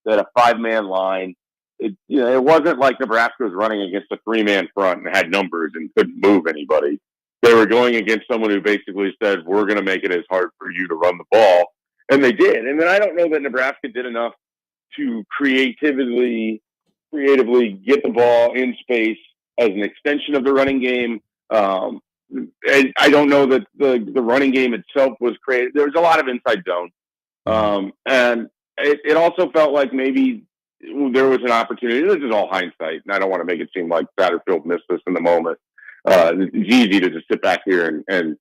They had a 5-man line. It wasn't like Nebraska was running against a 3-man front and had numbers and couldn't move anybody. They were going against someone who basically said, we're going to make it as hard for you to run the ball. And they did. And then I don't know that Nebraska did enough to creatively get the ball in space as an extension of the running game. And I don't know that the running game itself was created. There was a lot of inside zone. And it also felt like maybe there was an opportunity. This is all hindsight, and I don't want to make it seem like Satterfield missed this in the moment. It's easy to just sit back here and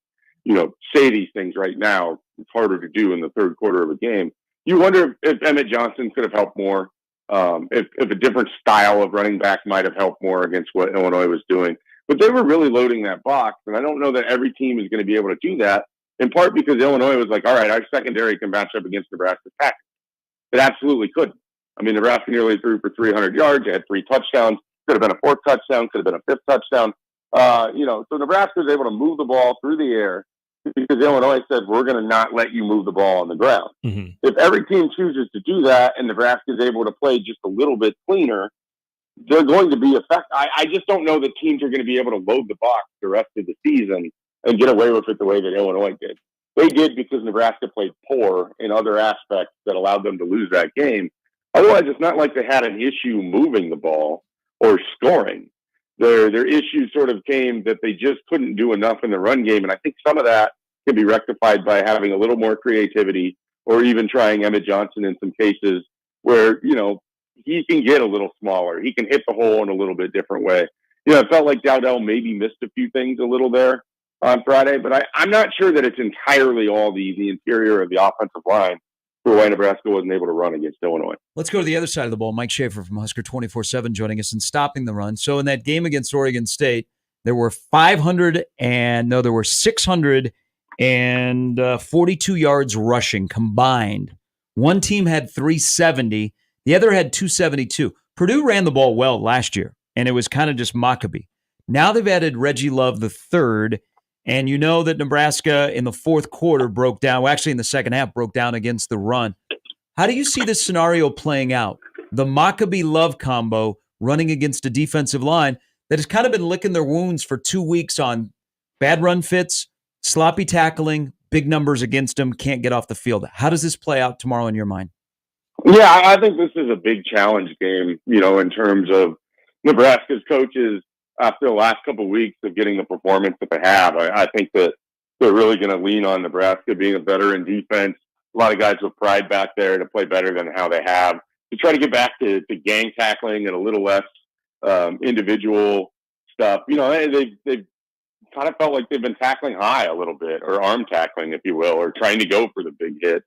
say these things right now. It's harder to do in the third quarter of a game. You wonder if Emmett Johnson could have helped more, if a different style of running back might have helped more against what Illinois was doing. But they were really loading that box, and I don't know that every team is going to be able to do that, in part because Illinois was like, all right, our secondary can match up against Nebraska's package. It absolutely couldn't. I mean, Nebraska nearly threw for 300 yards. They had 3 touchdowns. Could have been a 4th touchdown. Could have been a 5th touchdown. So Nebraska was able to move the ball through the air because Illinois said, we're going to not let you move the ball on the ground. Mm-hmm. If every team chooses to do that and Nebraska is able to play just a little bit cleaner, they're going to be effective. I just don't know that teams are going to be able to load the box the rest of the season and get away with it the way that Illinois did. They did because Nebraska played poor in other aspects that allowed them to lose that game. Otherwise, it's not like they had an issue moving the ball or scoring. Their issue sort of came that they just couldn't do enough in the run game, and I think some of that can be rectified by having a little more creativity or even trying Emmett Johnson in some cases where, he can get a little smaller. He can hit the hole in a little bit different way. It felt like Dowdell maybe missed a few things a little there on Friday, but I'm not sure that it's entirely all the interior of the offensive line for why Nebraska wasn't able to run against Illinois. Let's go to the other side of the ball. Mike Schaefer from Husker 24/7 joining us and stopping the run. So in that game against Oregon State, there were 642 yards rushing combined. One team had 370. The other had 272. Purdue ran the ball well last year, and it was kind of just Maccabee. Now they've added Reggie Love III, and you know that Nebraska in the fourth quarter broke down, well, actually in the second half, broke down against the run. How do you see this scenario playing out? The Maccabee-Love combo running against a defensive line that has kind of been licking their wounds for 2 weeks on bad run fits, sloppy tackling, big numbers against them, can't get off the field. How does this play out tomorrow in your mind? Yeah, I think this is a big challenge game, in terms of Nebraska's coaches after the last couple of weeks of getting the performance that they have. I think that they're really going to lean on Nebraska being a veteran defense. A lot of guys with pride back there to play better than how they have, to try to get back to gang tackling and a little less individual stuff. They've kind of felt like they've been tackling high a little bit, or arm tackling, if you will, or trying to go for the big hit.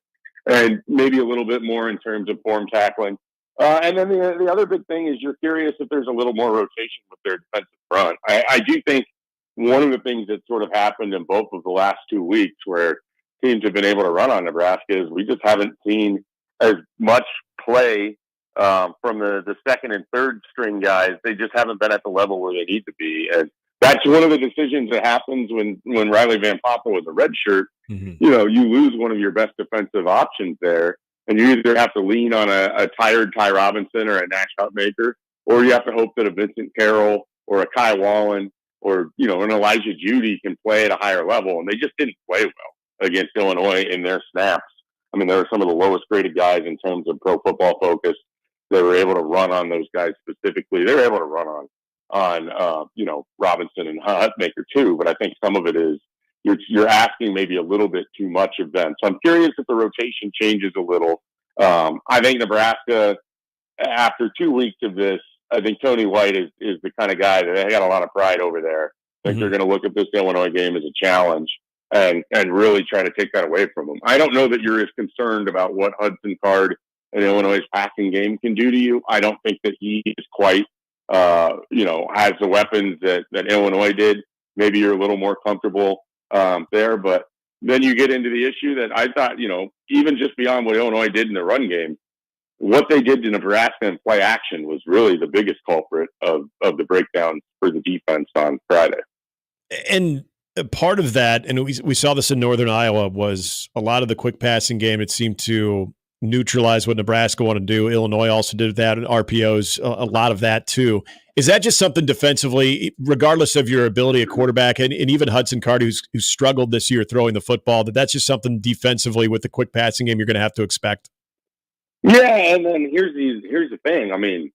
And maybe a little bit more in terms of form tackling. And then the other big thing is you're curious if there's a little more rotation with their defensive front. I do think one of the things that sort of happened in both of the last 2 weeks where teams have been able to run on Nebraska is we just haven't seen as much play from the second and third string guys. They just haven't been at the level where they need to be. And that's one of the decisions that happens when Riley Van Poppel was a redshirt. Mm-hmm. You lose one of your best defensive options there, and you either have to lean on a tired Ty Robinson or a Nash Hutmaker, or you have to hope that a Vincent Carroll or a Kai Wallen or an Elijah Judy can play at a higher level. And they just didn't play well against Illinois in their snaps. I mean, they were some of the lowest graded guys in terms of Pro Football Focus. They were able to run on those guys specifically. They were able to run on Robinson and Hutmaker too, but I think some of it is you're asking maybe a little bit too much of them. So I'm curious if the rotation changes a little. I think Nebraska, after 2 weeks of this, I think Tony White is the kind of guy that they got a lot of pride over there. I think they're going to look at this Illinois game as a challenge and really try to take that away from them. I don't know that you're as concerned about what Hudson Card and Illinois' passing game can do to you. I don't think that he is quite has the weapons that Illinois did. Maybe you're a little more comfortable there, but then you get into the issue that I thought, even just beyond what Illinois did in the run game, what they did to Nebraska in play action was really the biggest culprit of the breakdown for the defense on Friday. And part of that, and we saw this in Northern Iowa, was a lot of the quick passing game. It seemed to neutralize what Nebraska wanted to do. Illinois also did that, and RPOs, a lot of that too. Is that just something defensively, regardless of your ability at quarterback, and even Hudson Card, who's struggled this year throwing the football, that's just something defensively with the quick passing game you're going to have to expect? Yeah, and then here's the thing. I mean,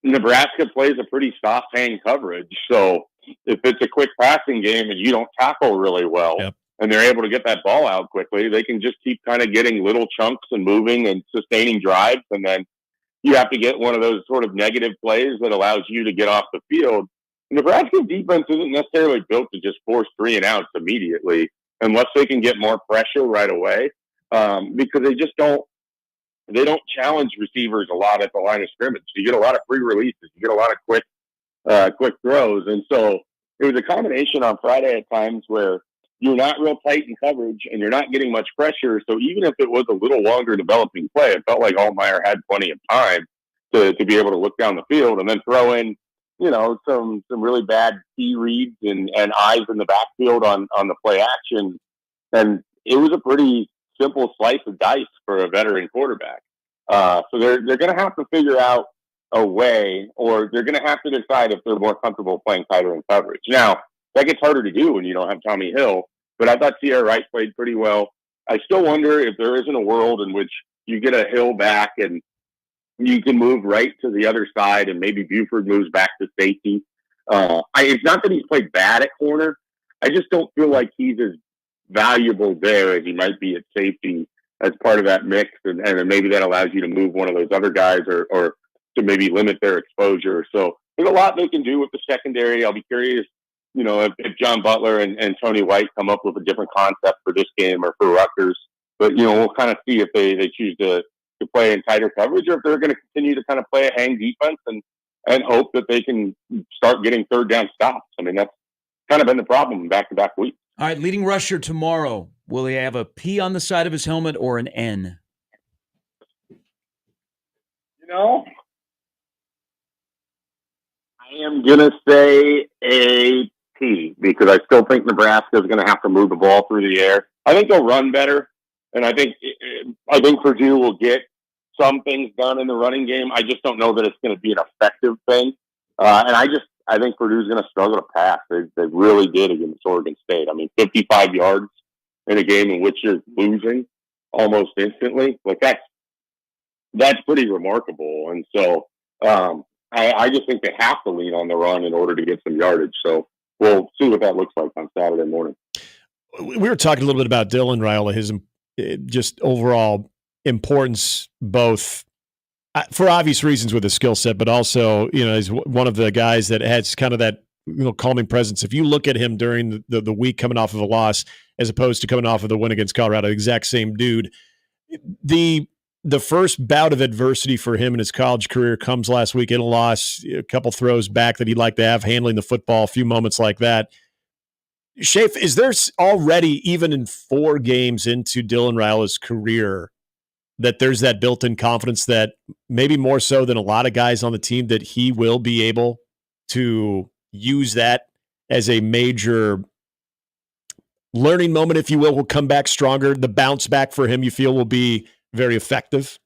Nebraska plays a pretty soft hand coverage, so if it's a quick passing game and you don't tackle really well, and they're able to get that ball out quickly, they can just keep kind of getting little chunks and moving and sustaining drives. And then you have to get one of those sort of negative plays that allows you to get off the field. Nebraska's defense isn't necessarily built to just force 3 and outs immediately unless they can get more pressure right away, because they don't challenge receivers a lot at the line of scrimmage. So you get a lot of free releases. You get a lot of quick throws. And so it was a combination on Friday at times where you're not real tight in coverage and you're not getting much pressure. So even if it was a little longer developing play, it felt like Altmaier had plenty of time to be able to look down the field and then throw in, some really bad key reads and eyes in the backfield on the play action. And it was a pretty simple slice of dice for a veteran quarterback. So they're going to have to figure out a way, or they're going to have to decide if they're more comfortable playing tighter in coverage. Now, that gets harder to do when you don't have Tommy Hill, but I thought Sierra Wright played pretty well. I still wonder if there isn't a world in which you get a Hill back and you can move right to the other side and maybe Buford moves back to safety. It's not that he's played bad at corner. I just don't feel like he's as valuable there as he might be at safety as part of that mix. And maybe that allows you to move one of those other guys or to maybe limit their exposure. So there's a lot they can do with the secondary. I'll be curious, if John Butler and Tony White come up with a different concept for this game or for Rutgers. But, we'll kind of see if they choose to play in tighter coverage or if they're going to continue to kind of play a hang defense and hope that they can start getting third down stops. I mean, that's kind of been the problem in back-to-back weeks. All right, leading rusher tomorrow. Will he have a P on the side of his helmet or an N? I am going to say a P because I still think Nebraska is going to have to move the ball through the air. I think they'll run better, and I think Purdue will get some things done in the running game. I just don't know that it's going to be an effective thing. And I think Purdue's going to struggle to pass. They really did against Oregon State. I mean, 55 yards in a game in which you're losing almost instantly. Like that's pretty remarkable. And so I just think they have to lean on the run in order to get some yardage. So we'll see what that looks like on Saturday morning. We were talking a little bit about Dylan Raiola, his just overall importance, both for obvious reasons with his skill set, but also, he's one of the guys that has kind of that, calming presence. If you look at him during the week coming off of a loss, as opposed to coming off of the win against Colorado, exact same dude. The first bout of adversity for him in his college career comes last week in a loss, a couple throws back that he'd like to have, handling the football, a few moments like that. Shafe, is there already, even in 4 games into Dylan Raiola's career, that there's that built-in confidence that maybe more so than a lot of guys on the team that he will be able to use that as a major learning moment, if you will come back stronger? The bounce back for him, you feel, will be very effective?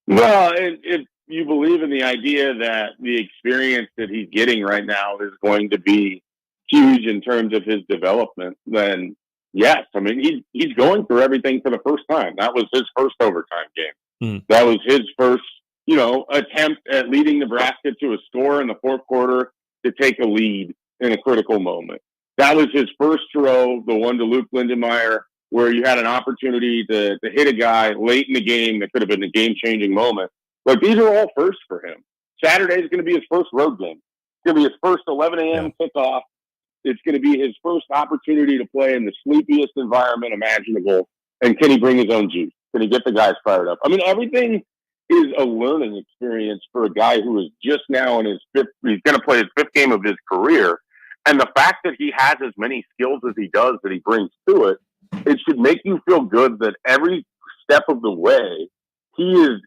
Well, if you believe in the idea that the experience that he's getting right now is going to be huge in terms of his development, then yes. I mean, he's going through everything for the first time. That was his first overtime game. That was his first, attempt at leading Nebraska to a score in the fourth quarter to take a lead in a critical moment. That was his first throw, the one to Luke Lindenmeyer, where you had an opportunity to hit a guy late in the game that could have been a game-changing moment. Like, these are all firsts for him. Saturday is going to be his first road game. It's going to be his first 11 a.m. kickoff. It's going to be his first opportunity to play in the sleepiest environment imaginable. And can he bring his own juice? Can he get the guys fired up? I mean, everything is a learning experience for a guy who is just now in his fifth. He's going to play his 5th game of his career. And the fact that he has as many skills as he does that he brings to it, it should make you feel good that every step of the way he is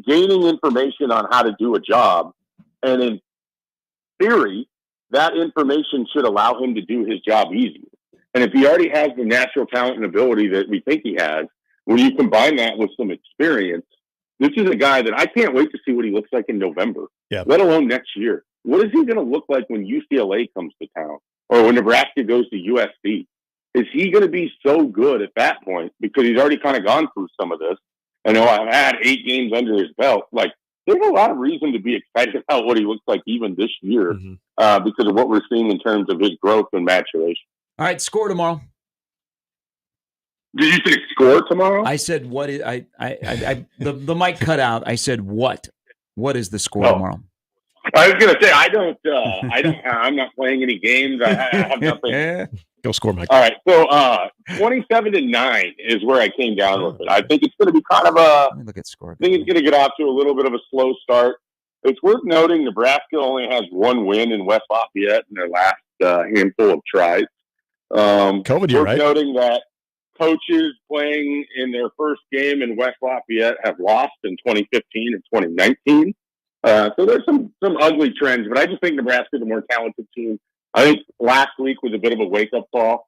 gaining information on how to do a job. And in theory, that information should allow him to do his job easier. And if he already has the natural talent and ability that we think he has, when you combine that with some experience, this is a guy that I can't wait to see what he looks like in November, let alone next year. What is he going to look like when UCLA comes to town or when Nebraska goes to USC? Is he going to be so good at that point? Because he's already kind of gone through some of this. I know I've had 8 games under his belt. Like, there's a lot of reason to be excited about what he looks like even this year because of what we're seeing in terms of his growth and maturation. All right, score tomorrow. Did you say score tomorrow? I said what is the mic cut out. I said what? What is the score tomorrow? I was gonna say I'm not playing any games. I have nothing. Go score, Mike. All right, so 27-9 is where I came down with it. I think it's going to be kind of Let me look at score. I think it's going to get off to a little bit of a slow start. It's worth noting Nebraska only has one win in West Lafayette in their last handful of tries. COVID year, right? Worth noting that coaches playing in their first game in West Lafayette have lost in 2015 and 2019. So there's some ugly trends, but I just think Nebraska is a more talented team. I think last week was a bit of a wake-up call.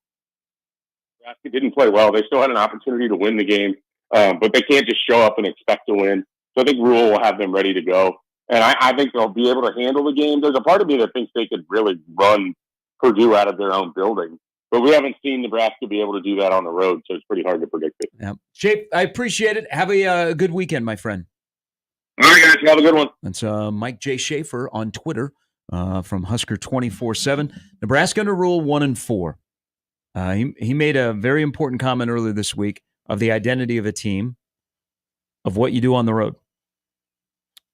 Nebraska didn't play well. They still had an opportunity to win the game, but they can't just show up and expect to win. So I think Rule will have them ready to go. And I think they'll be able to handle the game. There's a part of me that thinks they could really run Purdue out of their own building. But we haven't seen Nebraska be able to do that on the road, so it's pretty hard to predict it. Yeah. Shape, I appreciate it. Have a good weekend, my friend. All right, guys. Have a good one. That's Mike J. Schaefer on Twitter from Husker 24/7. Nebraska under Rule 1-4. He made a very important comment earlier this week of the identity of a team, of what you do on the road.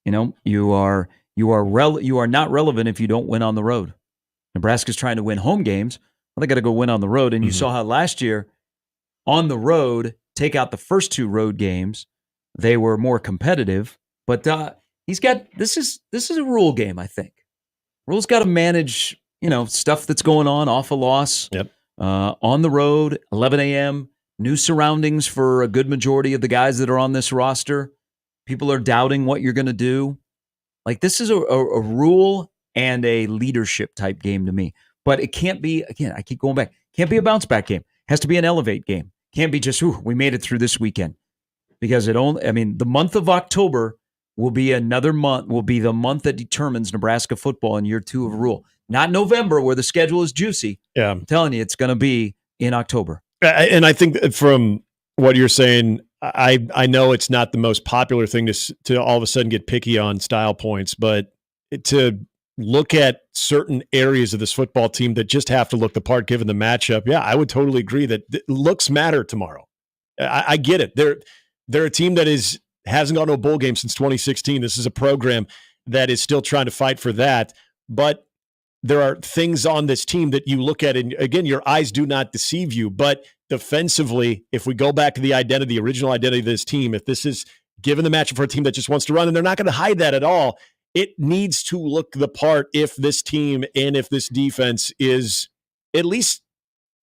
You know, you are not relevant if you don't win on the road. Nebraska's trying to win home games. Well, they got to go win on the road. And you saw how last year on the road, take out the first two road games, they were more competitive. But he's got this is a Rule game, I think. Rule's got to manage, stuff that's going on off a loss. Yep. On the road, 11 a.m., new surroundings for a good majority of the guys that are on this roster. People are doubting what you're going to do. Like, this is a Rule and a leadership type game to me. But it can't be, again, I keep going back, can't be a bounce back game. It has to be an elevate game. Can't be just, we made it through this weekend. Because the month of October will be the month that determines Nebraska football in year 2 of Rule. Not November, where the schedule is juicy. Yeah. I'm telling you, it's going to be in October. And I think from what you're saying, I know it's not the most popular thing to all of a sudden get picky on style points, but to look at certain areas of this football team that just have to look the part given the matchup, yeah, I would totally agree that looks matter tomorrow. I get it. They're a team that hasn't gone to a bowl game since 2016. This is a program that is still trying to fight for that, but there are things on this team that you look at, and again, your eyes do not deceive you, but defensively, if we go back to the original identity of this team, if this is given the matchup for a team that just wants to run, and they're not going to hide that at all, it needs to look the part if this team and if this defense is at least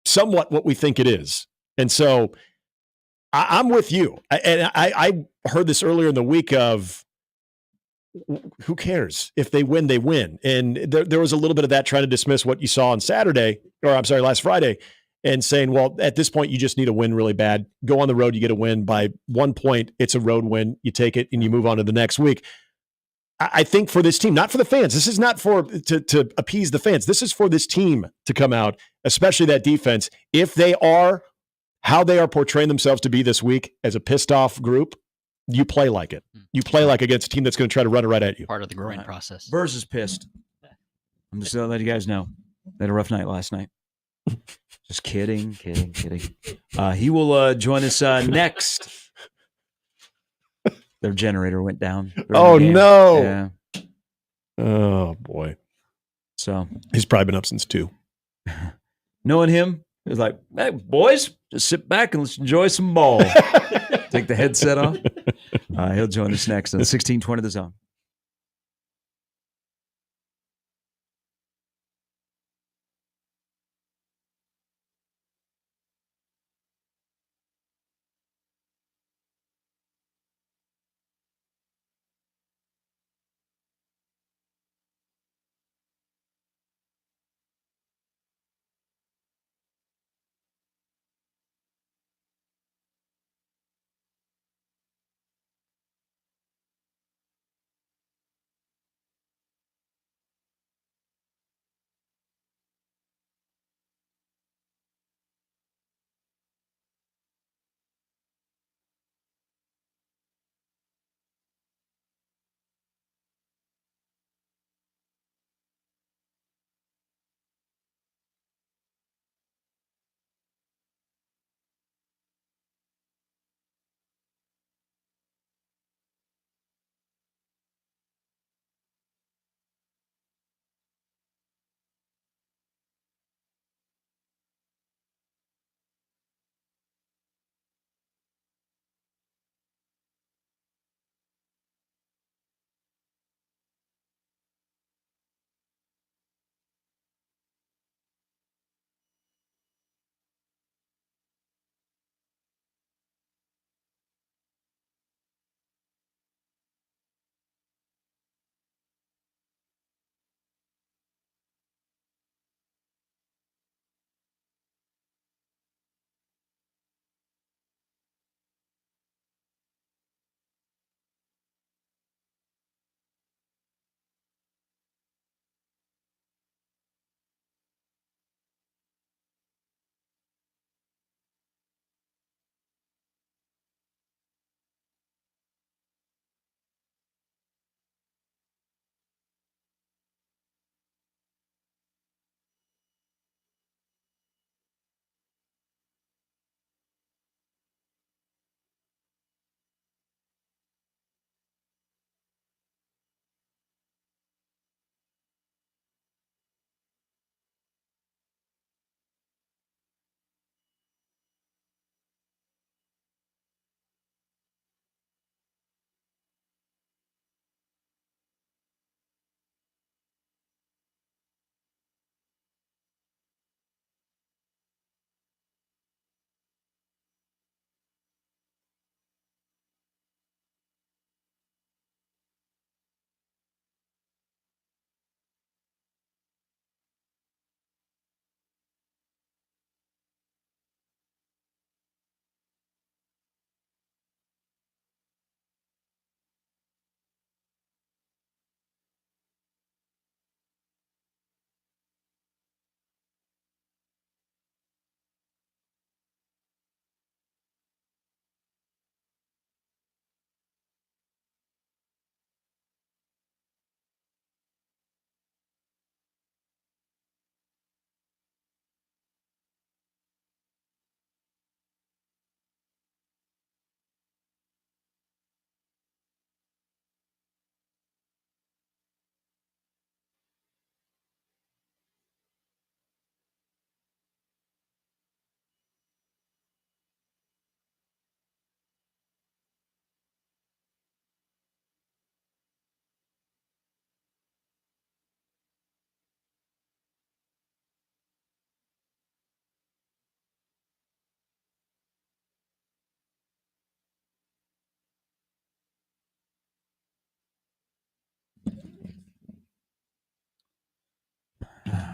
somewhat what we think it is. And so I'm with you. I heard this earlier in the week of, who cares? If they win, they win. And there was a little bit of that trying to dismiss what you saw on last Friday, and saying, well, at this point, you just need a win really bad. Go on the road, you get a win by 1 point. It's a road win. You take it and you move on to the next week. I think for this team, not for the fans, this is not to appease the fans. This is for this team to come out, especially that defense. If they are how they are portraying themselves to be this week as a pissed off group, you play like it. You play like against a team that's going to try to run it right at you. Part of the growing process. Burrs is pissed. I'm just going to let you guys know. They had a rough night last night. Just kidding. He will join us next. Their generator went down. Oh, no. Yeah. Oh, boy. So he's probably been up since 2. Knowing him, he was like, hey, boys, just sit back and let's enjoy some ball. Take the headset off. He'll join us next on 1620 The Zone.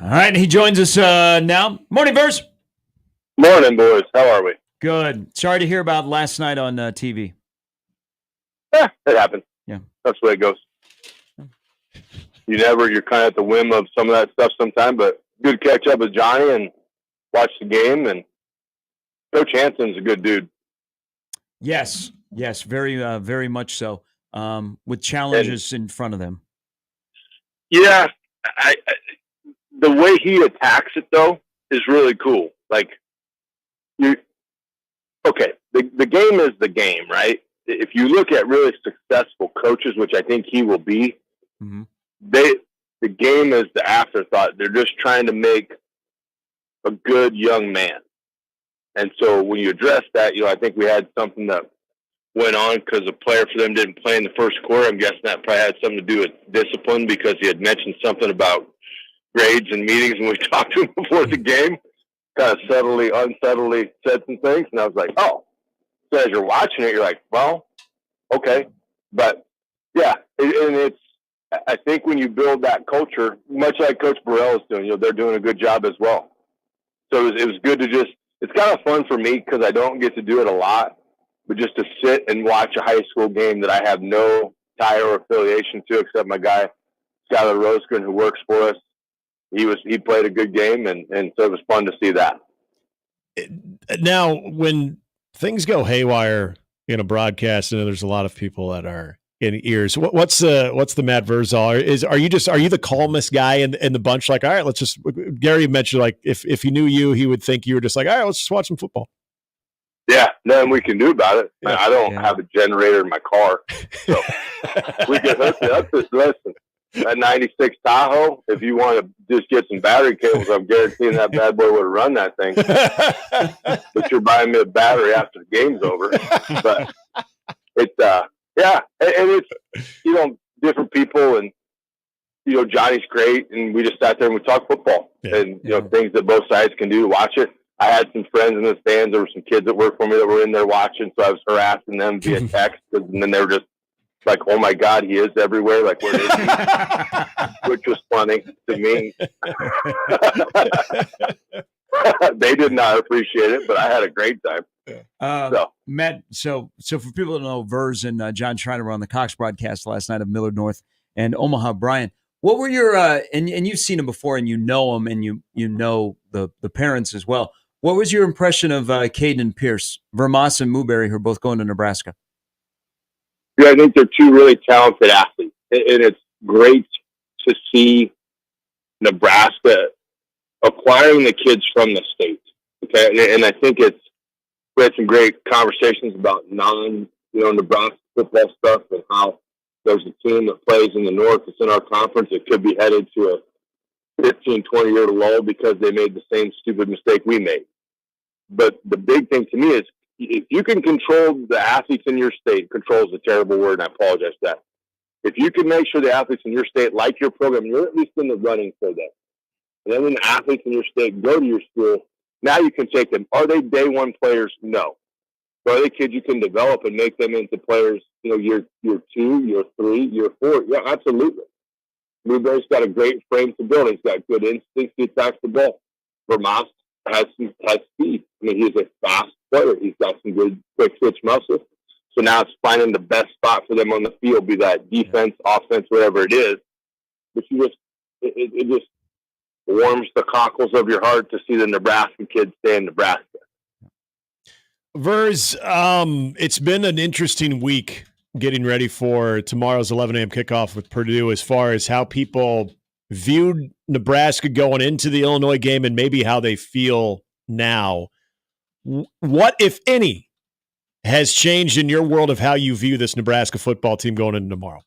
All right, he joins us now. Morning, Verse. Morning, boys. How are we? Good. Sorry to hear about last night on TV. It happens. Yeah. That's the way it goes. You're kind of at the whim of some of that stuff sometime, but good catch up with Johnny and watch the game. And Coach Hanson's a good dude. Yes, very much so. With challenges in front of them. Yeah, the way he attacks it though is really cool. Like, the game is the game, right? If you look at really successful coaches, which I think he will be, the game is the afterthought. They're just trying to make a good young man. And so when you address that, I think we had something that went on because a player for them didn't play in the first quarter. I'm guessing that probably had something to do with discipline because he had mentioned something about grades and meetings when we talked to him before the game. Kind of unsubtly said some things. And I was like, oh. So as you're watching it, you're like, well, okay. But, yeah, I think when you build that culture, much like Coach Burrell is doing, they're doing a good job as well. So it was good to it's kind of fun for me because I don't get to do it a lot, but just to sit and watch a high school game that I have no tie or affiliation to except my guy, Skylar Rosegren, who works for us. He played a good game, and so it was fun to see that. Now, when things go haywire in a broadcast, and there's a lot of people that are in ears. What's the Matt Verzal? Are you the calmest guy in the bunch? Like, all right, let's just. Gary mentioned like if he knew you, he would think you were just like, all right, let's just watch some football. Yeah, nothing we can do about it. Yeah, I don't have a generator in my car, so we can hook it up. Listen, that '96 Tahoe. If you want to just get some battery cables, I'm guaranteeing that bad boy would have run that thing. But you're buying me a battery after the game's over. But it's yeah, and it's different people, and Johnny's great, and we just sat there and we talked football, and things that both sides can do to watch it. I had some friends in the stands. There were some kids that work for me that were in there watching, so I was harassing them via text, and then they were just like, "Oh my God, he is everywhere!" Like, where is he? Which was funny to me. They did not appreciate it, but I had a great time. Matt, so for people that know, Verz and John Schreiner were on the Cox broadcast last night of Millard North and Omaha. Brian, what were your and you've seen him before, and you know him, and you know the parents as well. What was your impression of Caden and Pierce, Vermas and Newberry, who are both going to Nebraska? Yeah, I think they're two really talented athletes, and it's great to see Nebraska acquiring the kids from the state. Okay, and I think we had some great conversations about Nebraska football stuff and how there's a team that plays in the North that's in our conference that could be headed to a 15, 20-year lull because they made the same stupid mistake we made. But the big thing to me is if you can control the athletes in your state, control is a terrible word, and I apologize for that. If you can make sure the athletes in your state like your program, you're at least in the running for them. And then when the athletes in your state go to your school, now you can take them. Are they day one players? No. But are they kids you can develop and make them into players, year 2, year 3, year 4? Yeah, absolutely. Newberry's got a great frame to build. He's got good instincts. He attacks the ball. Vermas has speed. I mean, he's a fast player. He's got some good quick twitch muscle. So now it's finding the best spot for them on the field, be that defense, offense, whatever it is. But it just warms the cockles of your heart to see the Nebraska kids stay in Nebraska. Verz, it's been an interesting week getting ready for tomorrow's 11 a.m. kickoff with Purdue as far as how people viewed Nebraska going into the Illinois game and maybe how they feel now. What, if any, has changed in your world of how you view this Nebraska football team going into tomorrow?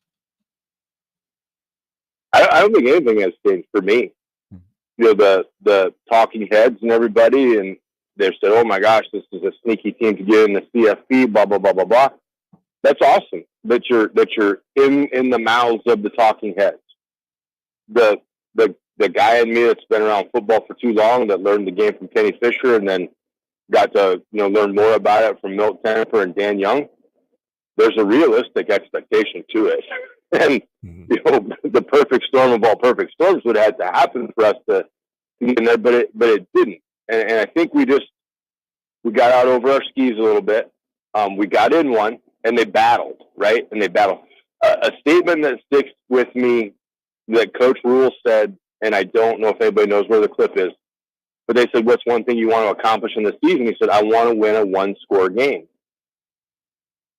I don't think anything has changed for me. The talking heads and everybody, and they said, "Oh my gosh, this is a sneaky team to get in the CFP." Blah blah blah blah blah. That's awesome that you're in the mouths of the talking heads. The guy in me that's been around football for too long, that learned the game from Kenny Fisher, and then got to learn more about it from Milt Temper and Dan Young. There's a realistic expectation to it, and the perfect storm of all perfect storms would have to happen for us to in there, but it didn't. And I think we got out over our skis a little bit. We got in one, and they battled, right? And they battled. A statement that sticks with me that Coach Rule said, and I don't know if anybody knows where the clip is, but they said, what's one thing you want to accomplish in the season? He said, I want to win a one-score game.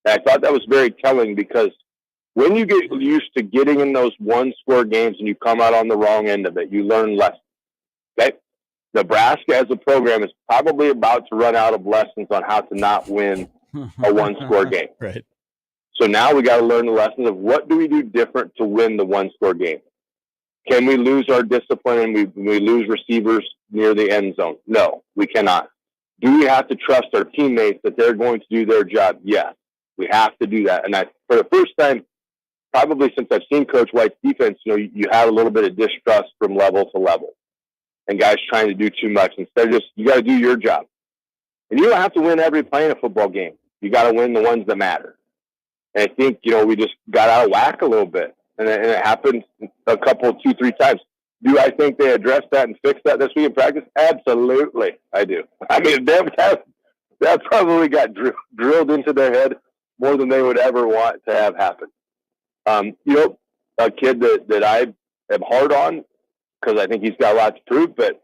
And I thought that was very telling, because when you get used to getting in those one-score games and you come out on the wrong end of it, you learn lessons. Okay? Nebraska as a program is probably about to run out of lessons on how to not win a one-score game. Right. So now we got to learn the lessons of what do we do different to win the one-score game. Can we lose our discipline and we lose receivers near the end zone? No, we cannot. Do we have to trust our teammates that they're going to do their job? Yes, we have to do that. And for the first time, probably since I've seen Coach White's defense, you have a little bit of distrust from level to level, and guys trying to do too much instead of just, you got to do your job. And you don't have to win every play in a football game. You got to win the ones that matter. And I think, we just got out of whack a little bit. And it happened a couple, 2-3 times. Do I think they addressed that and fixed that this week in practice? Absolutely, I do. I mean, that probably got drilled into their head more than they would ever want to have happen. A kid that I am hard on, because I think he's got a lot to prove, but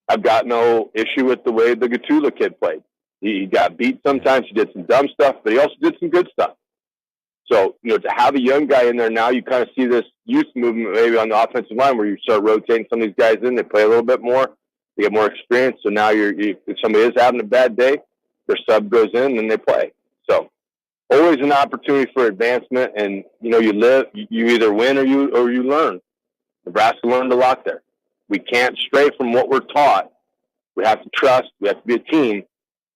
I've got no issue with the way the Gatula kid played. He got beat sometimes. He did some dumb stuff, but he also did some good stuff. So, to have a young guy in there now, you kind of see this youth movement maybe on the offensive line where you start rotating some of these guys in. They play a little bit more. They get more experience. So now if somebody is having a bad day, their sub goes in and they play. So always an opportunity for advancement. And, you either win or you learn. Nebraska learned a lot there. We can't stray from what we're taught. We have to trust. We have to be a team.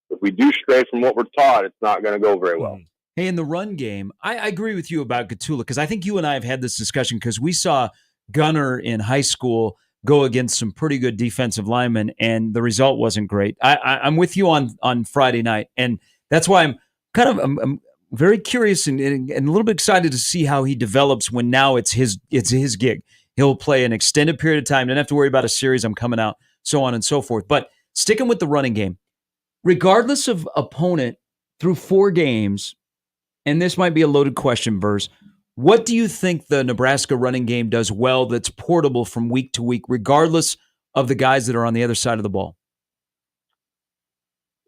If we do stray from what we're taught, it's not going to go very well. Hey, in the run game, I agree with you about Gatula, because I think you and I have had this discussion because we saw Gunner in high school go against some pretty good defensive linemen, and the result wasn't great. I'm with you on Friday night, and that's why I'm very curious and a little bit excited to see how he develops when now it's his gig. He'll play an extended period of time, don't have to worry about a series, I'm coming out, so on and so forth. But sticking with the running game, regardless of opponent, through 4 games, and this might be a loaded question, Verse, what do you think the Nebraska running game does well that's portable from week to week, regardless of the guys that are on the other side of the ball?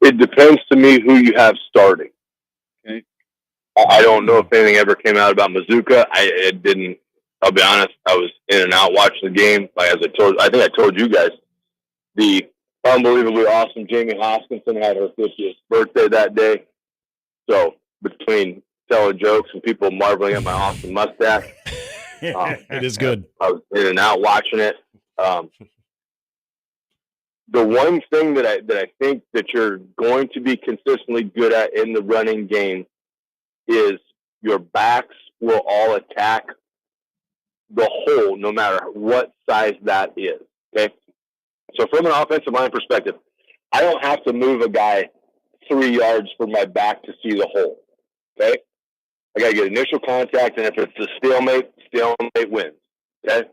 It depends to me who you have starting. Okay. I don't know if anything ever came out about Mazuka. It didn't. I'll be honest. I was in and out watching the game. I think I told you guys, the unbelievably awesome Jamie Hoskinson had her 50th birthday that day. So between telling jokes and people marveling at my awesome mustache, it is good. I was in and out watching it. The one thing that I think that you're going to be consistently good at in the running game is your backs will all attack the hole, no matter what size that is. Okay. So from an offensive line perspective, I don't have to move a guy 3 yards for my back to see the hole. Okay. I got to get initial contact, and if it's a stalemate wins. Okay.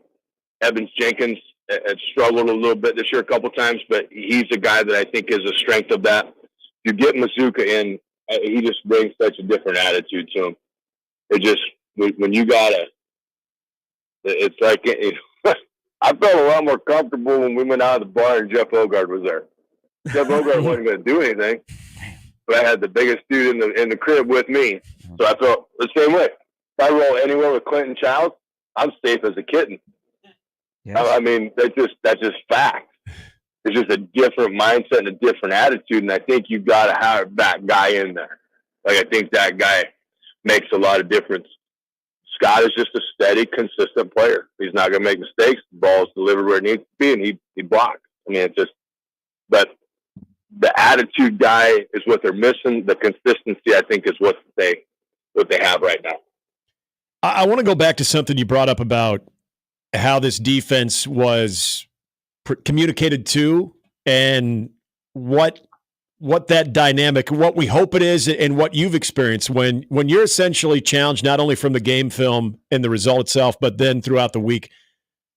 Evans Jenkins has struggled a little bit this year a couple times, but he's a guy that I think is a strength of that. You get Mazuka in, he just brings such a different attitude to him. It just, when you got it's like, I felt a lot more comfortable when we went out of the bar and Jeff Ogard was there. Jeff Ogard wasn't going to do anything, but I had the biggest dude in the crib with me. So I felt the same way. If I roll anywhere with Clinton Childs, I'm safe as a kitten. Yes. I mean, that's just fact. It's just a different mindset and a different attitude, and I think you've got to have that guy in there. Like, I think that guy makes a lot of difference. Scott is just a steady, consistent player. He's not going to make mistakes. The ball is delivered where it needs to be, and he blocks. I mean, it's just – but the attitude guy is what they're missing. The consistency, I think, is what they have right now. I want to go back to something you brought up about how this defense was communicated to and what that dynamic, what we hope it is, and what you've experienced when you're essentially challenged not only from the game film and the result itself, but then throughout the week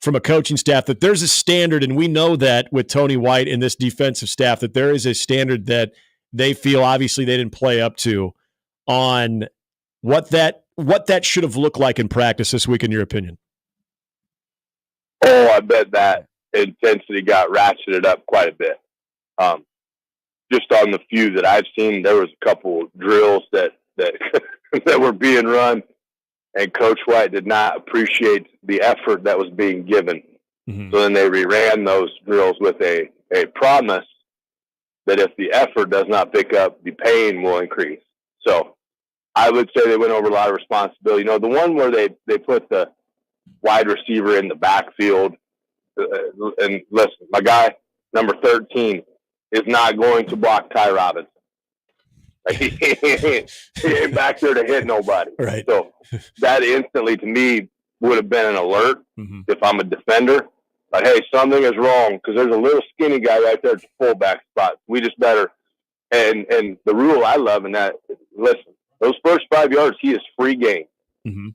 from a coaching staff that there's a standard, and we know that with Tony White and this defensive staff, that there is a standard that they feel obviously they didn't play up to on what that should have looked like in practice this week, in your opinion? Oh, I bet that intensity got ratcheted up quite a bit. Just on the few that I've seen, there was a couple drills that that were being run, and Coach White did not appreciate the effort that was being given. Mm-hmm. So then they reran those drills with a promise that if the effort does not pick up, the pain will increase. So I would say they went over a lot of responsibility. The one where they put the wide receiver in the backfield, and listen, my guy, number 13, is not going to block Ty Robinson. Like, he ain't back there to hit nobody. Right. So that instantly, to me, would have been an alert if I'm a defender. Like, hey, something is wrong because there's a little skinny guy right there at the fullback spot. We just better. And the rule I love in that, listen, those first 5 yards, he is free game. Mm-hmm.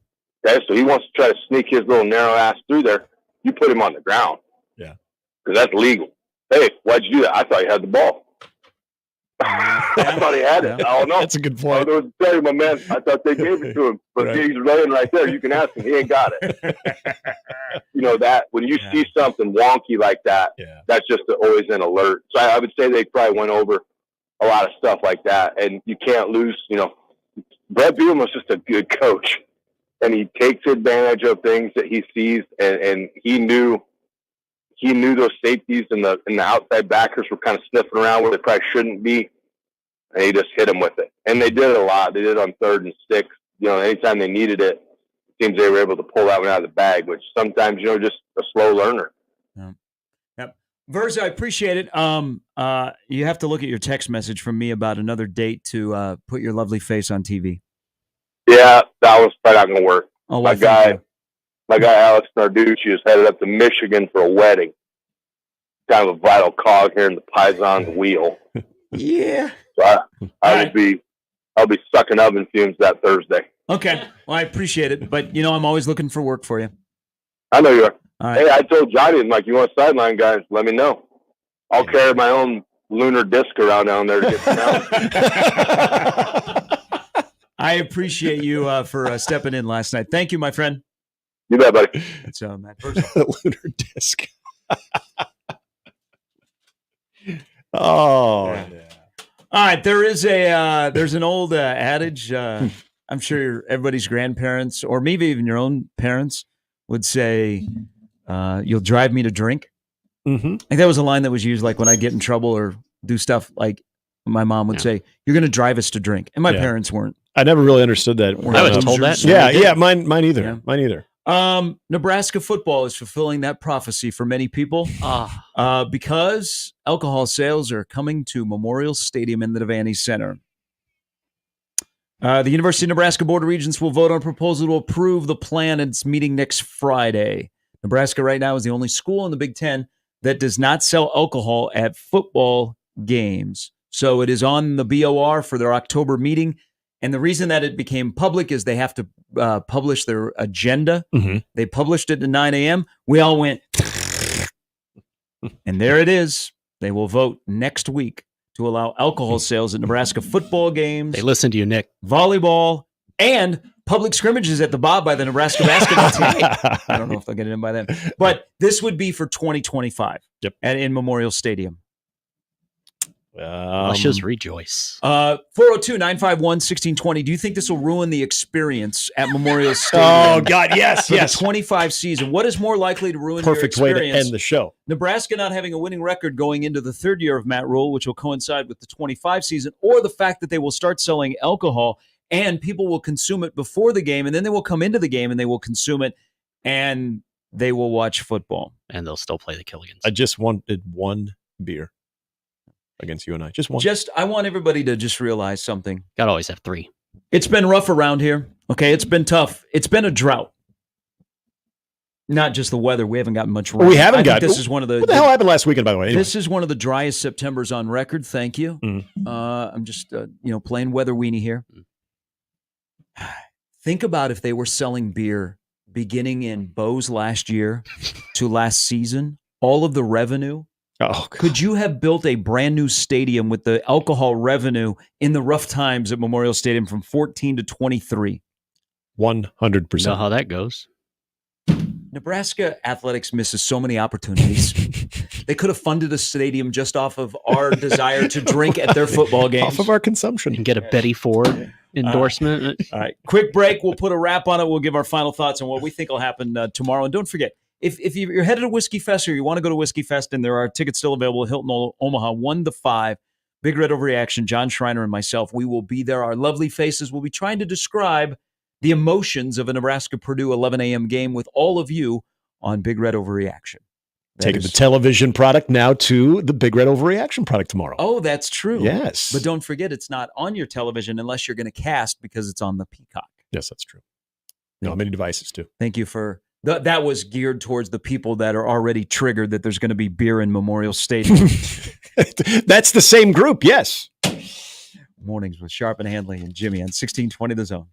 Okay, so he wants to try to sneak his little narrow ass through there. You put him on the ground. Yeah. Because that's legal. Hey, why'd you do that? I thought you had the ball. I thought he had it. I don't know. That's a good point. I was telling my man, I thought they gave it to him. But Right. he's laying right there. You can ask him. He ain't got it. That when you see something wonky like that, that's just always an alert. So I would say they probably went over a lot of stuff like that. And you can't lose, Brett Bielema was just a good coach. And he takes advantage of things that he sees, and he knew those safeties and the outside backers were kind of sniffing around where they probably shouldn't be, and he just hit them with it. And they did it a lot. They did it on 3rd and 6. Anytime they needed it, it seems they were able to pull that one out of the bag, which sometimes, just a slow learner. Yep. Verz, I appreciate it. You have to look at your text message from me about another date to put your lovely face on TV. Yeah, that was probably not going to work. Oh, my guy Alex Narducci is headed up to Michigan for a wedding. Kind of a vital cog here in the Pison's wheel. Yeah. So I'll be sucking oven fumes that Thursday. Okay. Well, I appreciate it, but I'm always looking for work for you. I know you are. All right. Hey, I told Johnny, I'm like, you want a sideline, guys? Let me know. I'll carry my own lunar disc around down there to get some out. I appreciate you for stepping in last night. Thank you, my friend. You bet, buddy. That's Matt. Lunar disc. Oh. Yeah. All right. There's an old adage. I'm sure everybody's grandparents, or maybe even your own parents, would say, "You'll drive me to drink." Mm-hmm. I think that was a line that was used, like when I get in trouble or do stuff. Like my mom would say, "You're going to drive us to drink," and my parents weren't. I never really understood that. I was told that. Yeah. Mine either. Yeah. Mine either. Nebraska football is fulfilling that prophecy for many people because alcohol sales are coming to Memorial Stadium in the Devaney Center. The University of Nebraska Board of Regents will vote on a proposal to approve the plan at its meeting next Friday. Nebraska right now is the only school in the Big Ten that does not sell alcohol at football games. So it is on the BOR for their October meeting. And the reason that it became public is they have to publish their agenda. Mm-hmm. They published it at 9 a.m. We all went, and there it is. They will vote next week to allow alcohol sales at Nebraska football games. They listened to you, Nick. Volleyball and public scrimmages at the Bob by the Nebraska basketball team. I don't know if they'll get it in by then. But this would be for 2025 in Memorial Stadium. Let's just rejoice. 402-951-1620. Do you think this will ruin the experience at Memorial Stadium? Oh, God, yes, for the 25 season. What is more likely to ruin Perfect your way experience? to end the show. Nebraska not having a winning record going into the 3rd year of Matt Rule, which will coincide with the 25 season, or the fact that they will start selling alcohol and people will consume it before the game, and then they will come into the game and they will consume it, and they will watch football. And they'll still play the Killigans. I just wanted one beer against you and I. Just one. I want everybody to just realize something. Gotta always have 3. It's been rough around here. Okay, it's been tough. It's been a drought. Not just the weather. We haven't gotten much rain. Well, we haven't got. This is one of the. What the hell happened last weekend, by the way? Anyway. This is one of the driest Septembers on record. Thank you. Mm-hmm. I'm just playing weather weenie here. Think about if they were selling beer beginning in Bose last year to last season, all of the revenue. Oh, could you have built a brand new stadium with the alcohol revenue in the rough times at Memorial Stadium from 14 to 23? 100%. You know how that goes. Nebraska athletics misses so many opportunities. They could have funded a stadium just off of our desire to drink at their football games. Off of our consumption. And get a Betty Ford endorsement. All right. Quick break. We'll put a wrap on it. We'll give our final thoughts on what we think will happen tomorrow. And don't forget, if you're headed to Whiskey Fest or you want to go to Whiskey Fest, and there are tickets still available at Hilton Omaha, 1 to 5, Big Red Overreaction, John Schreiner and myself, we will be there. Our lovely faces will be trying to describe the emotions of a Nebraska-Purdue 11 a.m. game with all of you on Big Red Overreaction. Taking the television product now to the Big Red Overreaction product tomorrow. Oh, that's true. Yes. But don't forget, it's not on your television unless you're going to cast because it's on the Peacock. Yes, that's true. No, many devices too. Thank you for that. Was geared towards the people that are already triggered that there's going to be beer in Memorial Stadium. That's the same group, yes. Mornings with Sharp and Handley and Jimmy on 1620 The Zone.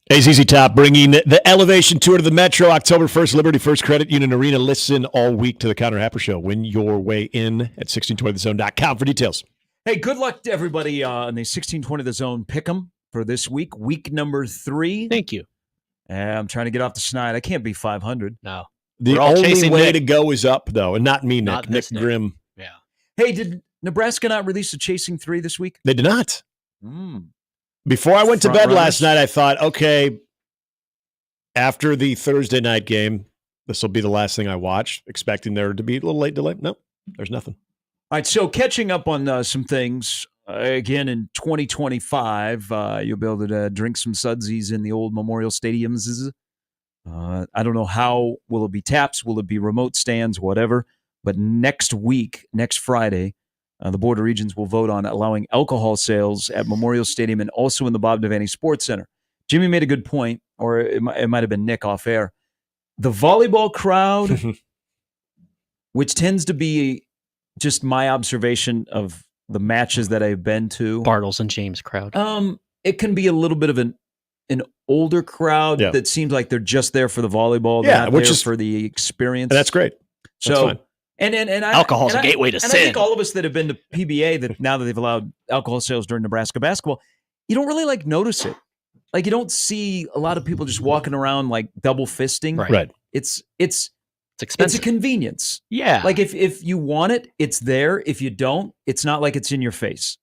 Hey, ZZ Top bringing the Elevation Tour to the Metro, October 1st, Liberty First Credit Union Arena. Listen all week to the Connor Happer Show. Win your way in at 1620thezone.com for details. Hey, good luck to everybody on the 1620 The Zone Pick'em for this week number 3. Thank you. I'm trying to get off the schneid. I can't be 500. No. The only way to go is up, though, and not me, Nick. Not Nick Grimm. Yeah. Hey, did Nebraska not release a Chasing 3 this week? They did not. Mm. Before I went to Front bed runners? last night, I thought, okay, after the Thursday night game, this will be the last thing I watch, expecting there to be a little late delay. Nope, there's nothing. All right, so catching up on some things, again, in 2025, you'll be able to drink some sudsies in the old Memorial Stadiums. I don't know how. Will it be taps? Will it be remote stands? Whatever. But next week, next Friday, the Board of Regents will vote on allowing alcohol sales at Memorial Stadium and also in the Bob Devaney Sports Center. Jimmy made a good point, or it might have been Nick off air. The volleyball crowd, which tends to be just my observation of the matches that I've been to. Bartles and James crowd. It can be a little bit of an older crowd that seems like they're just there for the volleyball. They're not which there is for the experience. That's great. That's So, fine. and Alcohol's a gateway to and sin. I think all of us that have been to PBA, that now that they've allowed alcohol sales during Nebraska basketball, you don't really notice it. You don't see a lot of people just walking around double fisting. Right. It's expensive. It's a convenience. Yeah. If you want it, it's there. If you don't, it's not like it's in your face.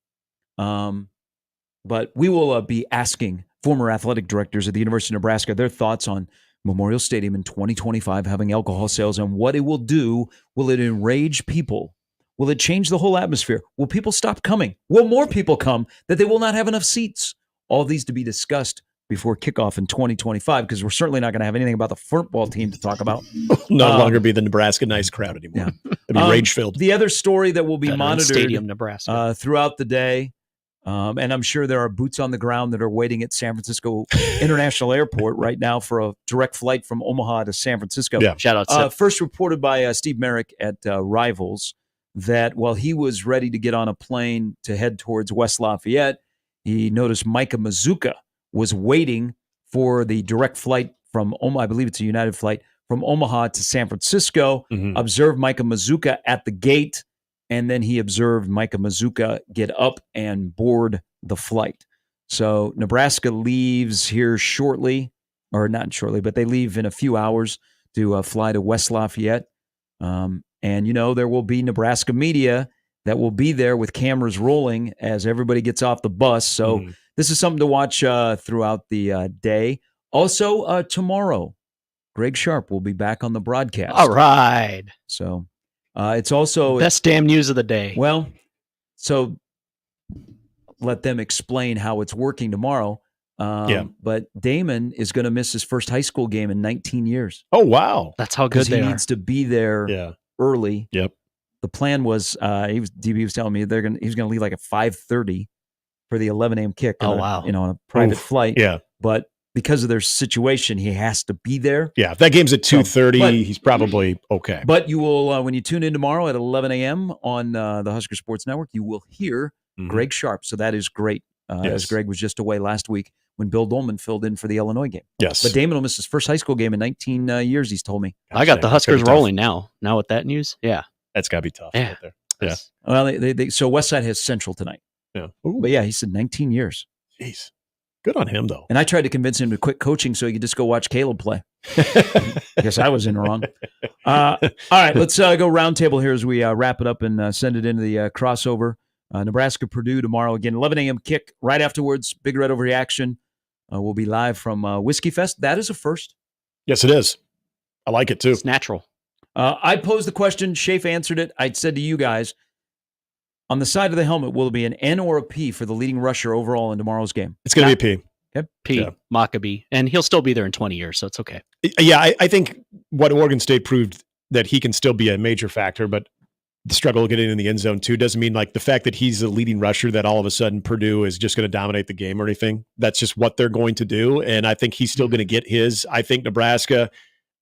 But we will be asking former athletic directors at the University of Nebraska their thoughts on Memorial Stadium in 2025 having alcohol sales and what it will do. Will it enrage people? Will it change the whole atmosphere? Will people stop coming? Will more people come that they will not have enough seats? All these to be discussed before kickoff in 2025, because we're certainly not going to have anything about the football team to talk about. No longer be the Nebraska nice crowd anymore. Yeah. It'll be rage-filled. The other story that will be Veterans monitored Stadium, Nebraska. throughout the day, and I'm sure there are boots on the ground that are waiting at San Francisco International Airport right now for a direct flight from Omaha to San Francisco. Yeah. Shout out. First reported by Steve Merrick at Rivals that while he was ready to get on a plane to head towards West Lafayette, he noticed Micah Mazuka was waiting for the direct flight from Omaha. I believe it's a United flight from Omaha to San Francisco. Observed Micah Mazuka at the gate, and then he observed Micah Mazuka get up and board the flight. So Nebraska leaves here shortly, or not shortly, but they leave in a few hours to fly to West Lafayette. And, there will be Nebraska media that will be there with cameras rolling as everybody gets off the bus. So this is something to watch throughout the day. Also, tomorrow, Greg Sharp will be back on the broadcast. All right. So it's also best damn news of the day. Well, so let them explain how it's working tomorrow. But Damon is going to miss his first high school game in 19 years. Oh, wow. That's how good he they are. needs to be there early. Yep. The plan was, DB was telling me he was going to leave at 5:30 for the 11 a.m. kick. Oh, on wow. On a private flight. Yeah. But because of their situation, he has to be there. Yeah. If that game's at 2:30, he's probably okay. But you will, when you tune in tomorrow at 11 a.m. on the Husker Sports Network, you will hear Greg Sharp. So that is great. As Greg was just away last week when Bill Dolman filled in for the Illinois game. Yes. But Damon will miss his first high school game in 19 years, he's told me. I got the Huskers rolling now. Now with that news, that's got to be tough. Yeah. Right there. Yeah. Well, so Westside has Central tonight. Yeah. But yeah, he said 19 years. Jeez. Good on him, though. And I tried to convince him to quit coaching so he could just go watch Caleb play. I guess I was in the wrong. All right, let's go roundtable here as we wrap it up and send it into the crossover. Nebraska-Purdue tomorrow. Again, 11 a.m. kick. Right afterwards, Big Red Overreaction. We'll be live from Whiskey Fest. That is a first. Yes, it is. I like it, too. It's natural. I posed the question. Shafe answered it. I said to you guys, on the side of the helmet, will it be an N or a P for the leading rusher overall in tomorrow's game? It's going to be a P. Yep. P. Maccabee. And he'll still be there in 20 years, so it's okay. Yeah, I think what Oregon State proved that he can still be a major factor, but the struggle getting in the end zone, too, doesn't mean the fact that he's the leading rusher that all of a sudden Purdue is just going to dominate the game or anything. That's just what they're going to do, and I think he's still going to get his. I think Nebraska...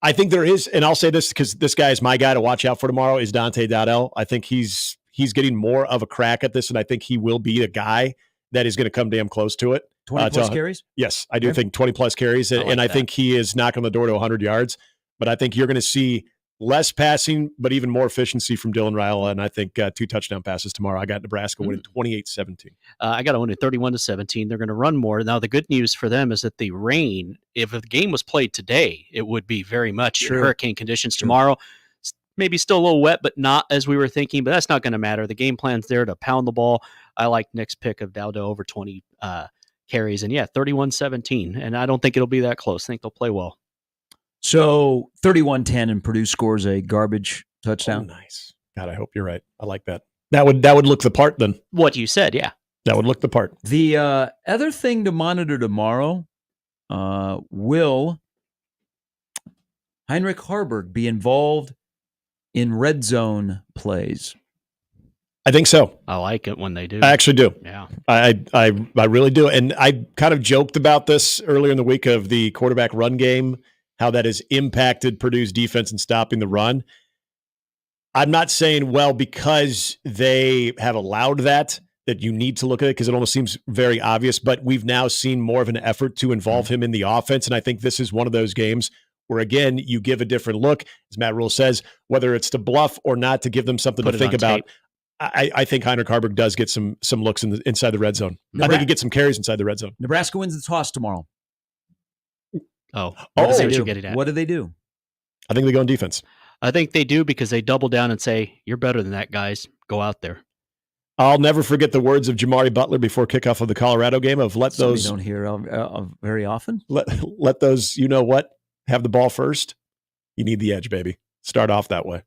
I think there is, and I'll say this because this guy is my guy to watch out for tomorrow, is Dante Dowdell. I think he's getting more of a crack at this, and I think he will be a guy that is going to come damn close to it. 20 plus carries? Yes, I do think 20 plus carries. I think he is knocking on the door to 100 yards. But I think you're going to see less passing, but even more efficiency from Dylan Raiola. And I think 2 touchdown passes tomorrow. I got Nebraska winning 28-17. I got to win it 31-17. They're going to run more. Now, the good news for them is that the rain, if the game was played today, it would be very much hurricane conditions tomorrow. Maybe still a little wet, but not as we were thinking. But that's not going to matter. The game plan's there to pound the ball. I like Nick's pick of Dowdell over 20 carries. And 31-17. And I don't think it'll be that close. I think they'll play well. So 31-10 and Purdue scores a garbage touchdown. Oh, nice. God, I hope you're right. I like that. That would look the part then. What you said, yeah. That would look the part. The other thing to monitor tomorrow, will Heinrich Harburg be involved in red zone plays? I think so. I like it when they do. I actually do. Yeah. I really do. And I kind of joked about this earlier in the week of the quarterback run game, how that has impacted Purdue's defense in stopping the run. I'm not saying, well, because they have allowed that you need to look at it because it almost seems very obvious, but we've now seen more of an effort to involve him in the offense. And I think this is one of those games where, again, you give a different look, as Matt Rule says, whether it's to bluff or not, to give them something to think about. I think Heinrich Harburg does get some looks inside the red zone. I think he gets some carries inside the red zone. Nebraska wins the toss tomorrow. What do they do? I think they go on defense. I think they do because they double down and say, you're better than that, guys. Go out there. I'll never forget the words of Jamari Butler before kickoff of the Colorado game of Somebody don't hear very often. Let those, have the ball first. You need the edge, baby. Start off that way.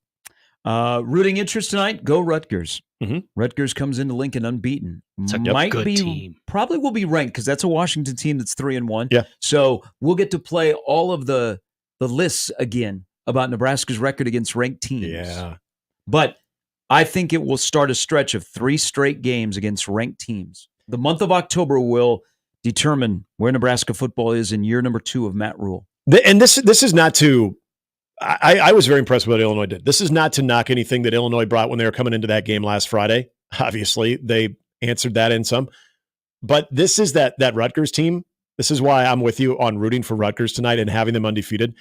Rooting interest tonight, go Rutgers. Mm-hmm. Rutgers comes into Lincoln unbeaten. It's a good team. Probably will be ranked because that's a Washington team that's 3-1. Yeah. So we'll get to play all of the lists again about Nebraska's record against ranked teams. Yeah. But I think it will start a stretch of 3 straight games against ranked teams. The month of October will determine where Nebraska football is in year number 2 of Matt Rule. And this is not to I was very impressed with what Illinois did. This is not to knock anything that Illinois brought when they were coming into that game last Friday. Obviously, they answered that in some. But this is that Rutgers team. This is why I'm with you on rooting for Rutgers tonight and having them undefeated.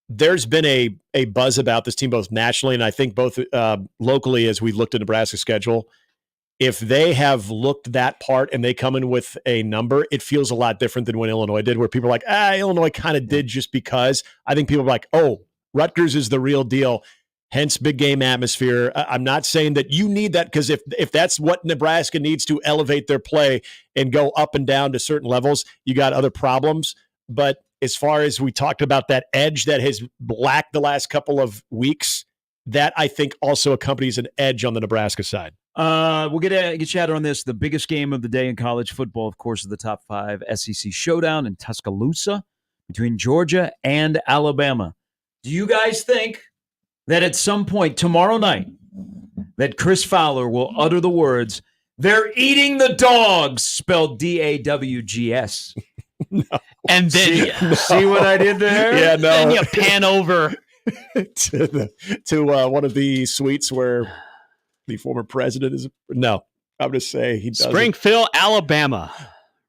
There's been a buzz about this team both nationally and I think both locally as we looked at Nebraska's schedule. If they have looked that part and they come in with a number, it feels a lot different than when Illinois did, where people are like, Illinois kind of did just because. I think people are like, oh, Rutgers is the real deal, hence big game atmosphere. I'm not saying that you need that because if that's what Nebraska needs to elevate their play and go up and down to certain levels, you got other problems. But as far as we talked about that edge that has lacked the last couple of weeks, that I think also accompanies an edge on the Nebraska side. We'll get you out on this. The biggest game of the day in college football, of course, is the top 5 SEC showdown in Tuscaloosa between Georgia and Alabama. Do you guys think that at some point tomorrow night that Chris Fowler will utter the words, "They're eating the dogs," spelled DAWGS? No. And then see what I did there? Yeah, no. Then you pan over to one of the suites where the former president is. No, I'm going to say he doesn't. Springfield, Alabama.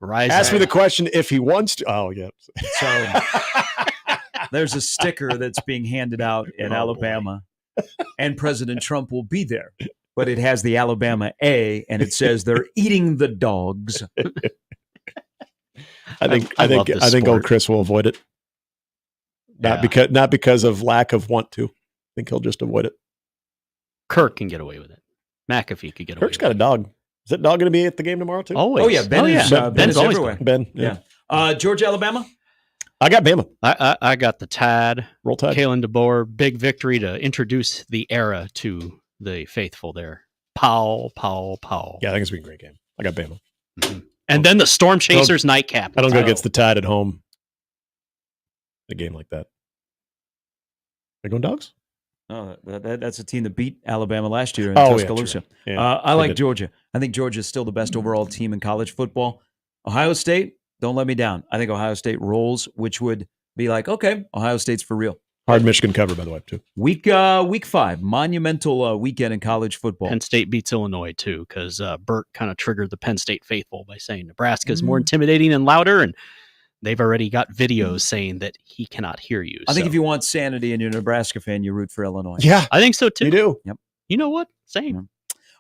Ask me the question if he wants to. Oh, yeah. So there's a sticker that's being handed out in Alabama, and President Trump will be there. But it has the Alabama A, and it says they're eating the dogs. I think old Chris will avoid it. Not because of lack of want to. I think he'll just avoid it. Kirk can get away with it. McAfee could get away. Kirk's got a dog. Is that dog going to be at the game tomorrow too? Always. Oh yeah, Ben is always everywhere. Ben, yeah. Georgia, Alabama. I got Bama. I got the Tide. Roll Tide. Kalen DeBoer, big victory to introduce the era to the faithful there. Pow. Yeah, I think it's been a great game. I got Bama. Mm-hmm. And then the Stormchasers nightcap. I don't go against the Tide at home. A game like that. They going Dogs? Oh, that's a team that beat Alabama last year in Tuscaloosa. Yeah, I like Georgia. I think Georgia is still the best overall team in college football. Ohio State, don't let me down. I think Ohio State rolls, which would be like, okay, Ohio State's for real. Hard Michigan cover, by the way, too. Week 5, monumental weekend in college football. Penn State beats Illinois, too, because Burt kind of triggered the Penn State faithful by saying Nebraska is more intimidating and louder, and they've already got videos saying that he cannot hear you. I think if you want sanity and you're a Nebraska fan, you root for Illinois. Yeah. I think so, too. You do. Yep. You know what? Same. Yeah.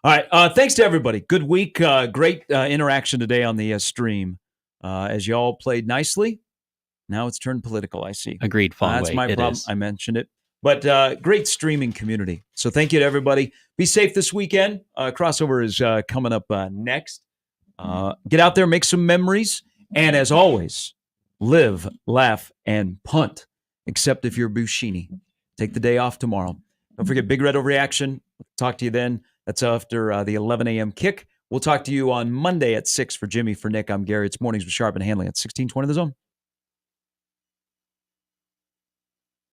All right. Thanks to everybody. Good week. Great interaction today on the stream. As you all played nicely. Now it's turned political, I see. Agreed, That's my problem. I mentioned it. But great streaming community. So thank you to everybody. Be safe this weekend. Crossover is coming up next. Get out there, make some memories. And as always, live, laugh, and punt. Except if you're Bushini. Take the day off tomorrow. Don't forget Big Red Overreaction. Talk to you then. That's after the 11 a.m. kick. We'll talk to you on Monday at 6 for Jimmy, for Nick. I'm Gary. It's Mornings with Sharp and Handley at 1620 The Zone.